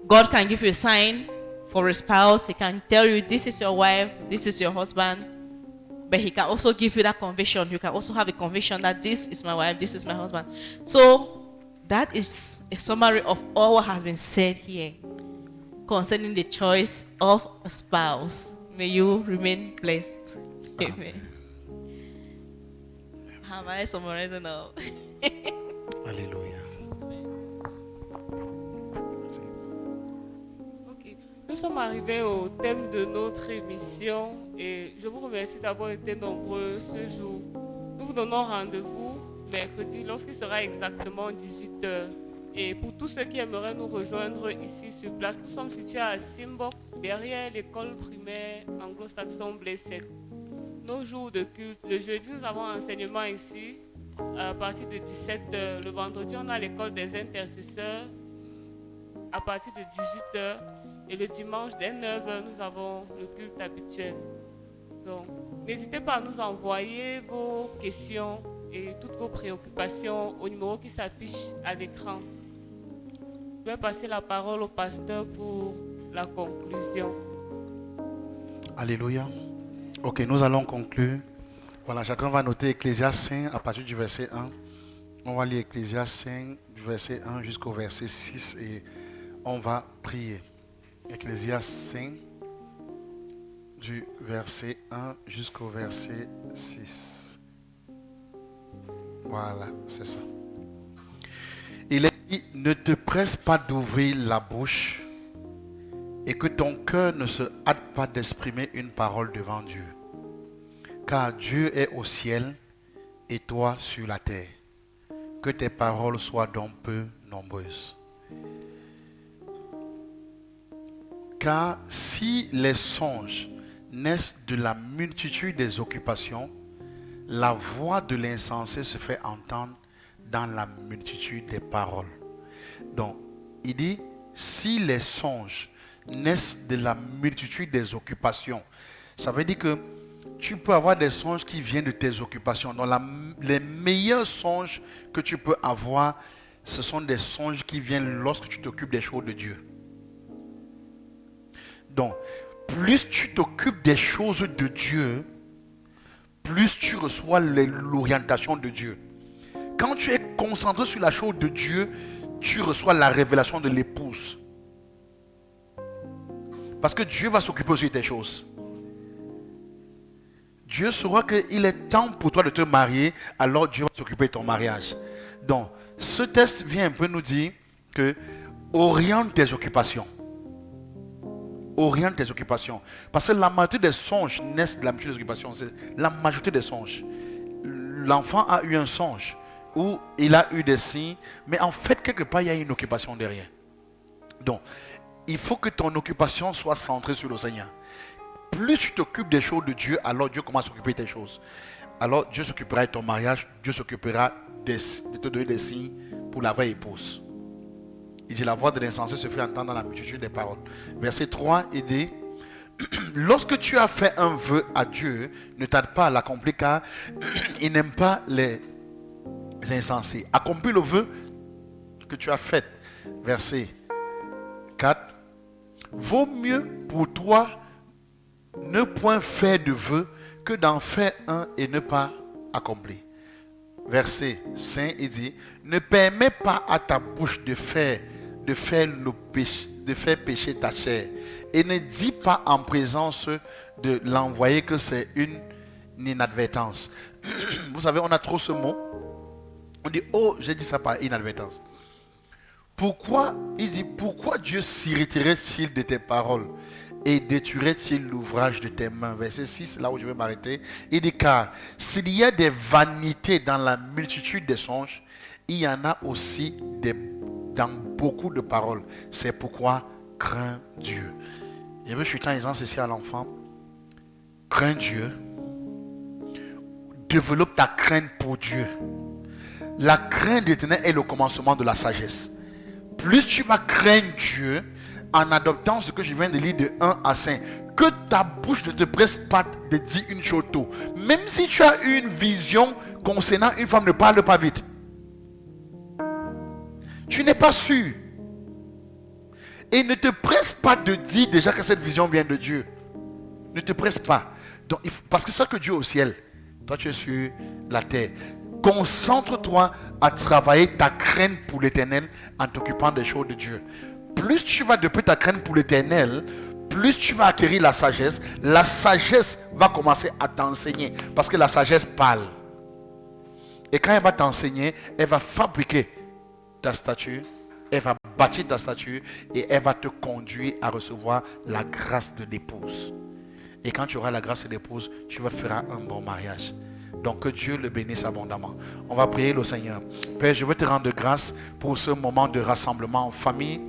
Speaker 3: God can give you a sign for a spouse. He can tell you, this is your wife, this is your husband. But he can also give you that conviction. You can also have a conviction that this is my wife, this is my husband. So that is a summary of all what has been said here concerning the choice of a spouse. May you remain blessed. Amen. Have I summarized now?
Speaker 1: Alléluia.
Speaker 2: Ok. Nous sommes arrivés au thème de notre émission et je vous remercie d'avoir été nombreux ce jour. Nous vous donnons rendez-vous mercredi lorsqu'il sera exactement 18h. Et pour tous ceux qui aimeraient nous rejoindre ici sur place, nous sommes situés à Simbok, derrière l'école primaire anglo-saxon Blessed. Nos jours de culte, le jeudi nous avons un enseignement ici à partir de 17h. Le vendredi on a l'école des intercesseurs à partir de 18h. Et le dimanche dès 9h nous avons le culte habituel. Donc n'hésitez pas à nous envoyer vos questions et toutes vos préoccupations au numéro qui s'affiche à l'écran. Je vais passer la parole au pasteur pour la conclusion.
Speaker 1: Alléluia. Ok, nous allons conclure. Voilà, chacun va noter Ecclésiaste 5 à partir du verset 1. On va lire Ecclésiaste 5 du verset 1 jusqu'au verset 6 et on va prier. Ecclésiaste 5 du verset 1 jusqu'au verset 6. Voilà, c'est ça. Il est dit, ne te presse pas d'ouvrir la bouche et que ton cœur ne se hâte pas d'exprimer une parole devant Dieu. Car Dieu est au ciel et toi sur la terre. Que tes paroles soient donc peu nombreuses. Car si les songes naissent de la multitude des occupations, la voix de l'insensé se fait entendre dans la multitude des paroles. Donc, il dit, si les songes naissent de la multitude des occupations, ça veut dire que tu peux avoir des songes qui viennent de tes occupations. Donc, les meilleurs songes que tu peux avoir, ce sont des songes qui viennent lorsque tu t'occupes des choses de Dieu. Donc, plus tu t'occupes des choses de Dieu, plus tu reçois l'orientation de Dieu. Quand tu es concentré sur la chose de Dieu, tu reçois la révélation de l'épouse. Parce que Dieu va s'occuper aussi de tes choses. Dieu saura qu'il est temps pour toi de te marier, alors Dieu va s'occuper de ton mariage. Donc, ce texte vient un peu nous dire que oriente tes occupations. Oriente tes occupations. Parce que la majorité des songes naissent de la majorité des occupations. C'est la majorité des songes. L'enfant a eu un songe où il a eu des signes, mais en fait, quelque part, il y a une occupation derrière. Donc, il faut que ton occupation soit centrée sur le Seigneur. Plus tu t'occupes des choses de Dieu, alors Dieu commence à s'occuper de tes choses. Alors Dieu s'occupera de ton mariage, Dieu s'occupera de te donner des signes pour la vraie épouse. Il dit, la voix de l'insensé se fait entendre dans la multitude des paroles. Verset 3, il dit, lorsque tu as fait un vœu à Dieu, ne tarde pas à l'accomplir car il n'aime pas les insensés. Accomplis le vœu que tu as fait. Verset 4, vaut mieux pour toi ne point faire de vœu que d'en faire un et ne pas accomplir. Verset 5, il dit, ne permets pas à ta bouche de faire pécher ta chair et ne dis pas en présence de l'envoyé que c'est une inadvertance. Vous savez, on a trop ce mot. On dit, oh, j'ai dit ça par inadvertance. Pourquoi, il dit, pourquoi Dieu s'irriterait-il de tes paroles et détruirait-il l'ouvrage de tes mains? Verset 6, là où je vais m'arrêter. Il dit, car s'il y a des vanités dans la multitude des songes, il y en a aussi dans beaucoup de paroles. C'est pourquoi crains Dieu. Je veux chuter en disant ceci à l'enfant. Crains Dieu. Développe ta crainte pour Dieu. La crainte de l'Éternel est le commencement de la sagesse. Plus tu vas craindre Dieu, en adoptant ce que je viens de lire de 1 à 5, que ta bouche ne te presse pas de dire une chose tôt. Même si tu as une vision concernant une femme, ne parle pas vite. Tu n'es pas sûr. Et ne te presse pas de dire déjà que cette vision vient de Dieu. Ne te presse pas. Donc, parce que c'est que Dieu est au ciel. Toi, tu es sur la terre. Concentre-toi à travailler ta crainte pour l'Éternel en t'occupant des choses de Dieu. Plus tu vas développer ta crainte pour l'Éternel, plus tu vas acquérir la sagesse va commencer à t'enseigner. Parce que la sagesse parle. Et quand elle va t'enseigner, elle va fabriquer ta statue, elle va bâtir ta statue et elle va te conduire à recevoir la grâce de l'épouse. Et quand tu auras la grâce de l'épouse, tu feras un bon mariage. Donc que Dieu le bénisse abondamment. On va prier le Seigneur. Père, je veux te rendre grâce pour ce moment de rassemblement en famille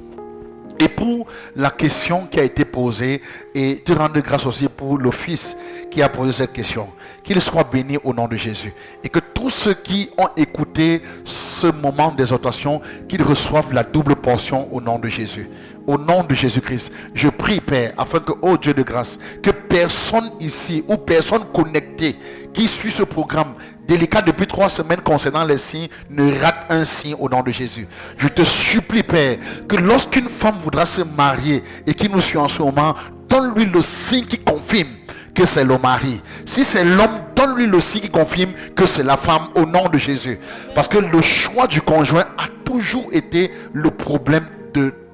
Speaker 1: et pour la question qui a été posée, et te rendre grâce aussi pour le Fils qui a posé cette question. Qu'il soit béni au nom de Jésus. Et que tous ceux qui ont écouté ce moment d'exhortation, qu'ils reçoivent la double portion au nom de Jésus. Au nom de Jésus-Christ, je prie, Père, afin que, oh Dieu de grâce, que personne ici ou personne connectée qui suit ce programme délicat depuis 3 semaines concernant les signes ne rate un signe au nom de Jésus. Je te supplie, Père, que lorsqu'une femme voudra se marier et qui nous suit en ce moment, donne-lui le signe qui confirme que c'est le mari. Si c'est l'homme, donne-lui le signe qui confirme que c'est la femme au nom de Jésus. Parce que le choix du conjoint a toujours été le problème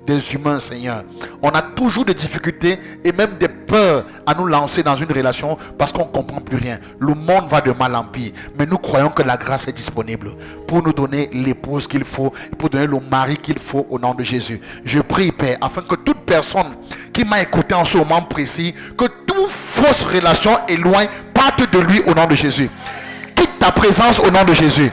Speaker 1: des humains, Seigneur. On a toujours des difficultés et même des peurs à nous lancer dans une relation parce qu'on ne comprend plus rien. Le monde va de mal en pire. Mais nous croyons que la grâce est disponible pour nous donner l'épouse qu'il faut, pour donner le mari qu'il faut au nom de Jésus. Je prie, Père, afin que toute personne qui m'a écouté en ce moment précis, que toute fausse relation éloigne, parte de lui au nom de Jésus. Quitte ta présence au nom de Jésus.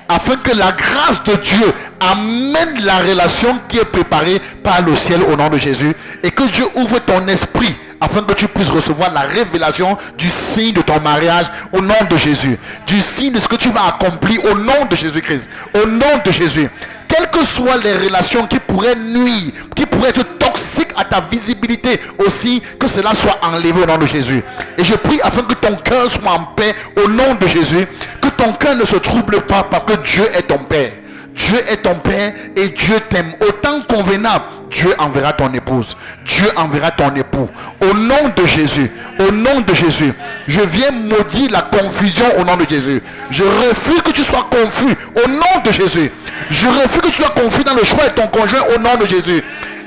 Speaker 1: Afin que la grâce de Dieu amène la relation qui est préparée par le ciel au nom de Jésus. Et que Dieu ouvre ton esprit afin que tu puisses recevoir la révélation du signe de ton mariage au nom de Jésus. Du signe de ce que tu vas accomplir au nom de Jésus-Christ. Au nom de Jésus. Quelles que soient les relations qui pourraient nuire, qui pourraient être toxiques à ta visibilité aussi, que cela soit enlevé au nom de Jésus. Et je prie afin que ton cœur soit en paix au nom de Jésus. Que ton cœur ne se trouble pas parce que Dieu est ton Père. Dieu est ton Père et Dieu t'aime. Autant convenable, Dieu enverra ton épouse. Dieu enverra ton époux. Au nom de Jésus. Au nom de Jésus. Je viens maudire la confusion au nom de Jésus. Je refuse que tu sois confus au nom de Jésus. Je refuse que tu sois confus dans le choix de ton conjoint au nom de Jésus.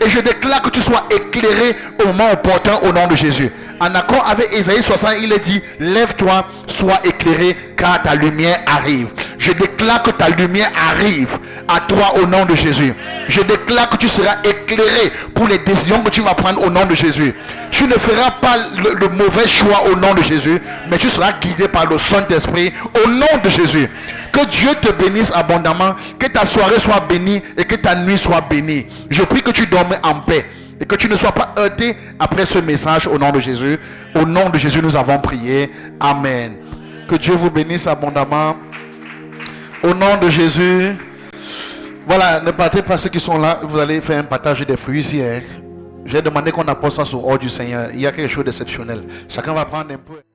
Speaker 1: Et je déclare que tu sois éclairé au moment opportun au nom de Jésus. En accord avec Isaïe 60, il est dit, lève-toi, sois éclairé, car ta lumière arrive. Je déclare que ta lumière arrive à toi au nom de Jésus. Je déclare que tu seras éclairé pour les décisions que tu vas prendre au nom de Jésus. Tu ne feras pas le mauvais choix au nom de Jésus, mais tu seras guidé par le Saint-Esprit au nom de Jésus. Que Dieu te bénisse abondamment, que ta soirée soit bénie et que ta nuit soit bénie. Je prie que tu dormes en paix et que tu ne sois pas heurté après ce message au nom de Jésus. Au nom de Jésus, nous avons prié. Amen. Que Dieu vous bénisse abondamment. Au nom de Jésus. Voilà, ne partez pas ceux qui sont là. Vous allez faire un partage des fruits ici. J'ai demandé qu'on apporte ça sur ordre du Seigneur. Il y a quelque chose d'exceptionnel. Chacun va prendre un peu.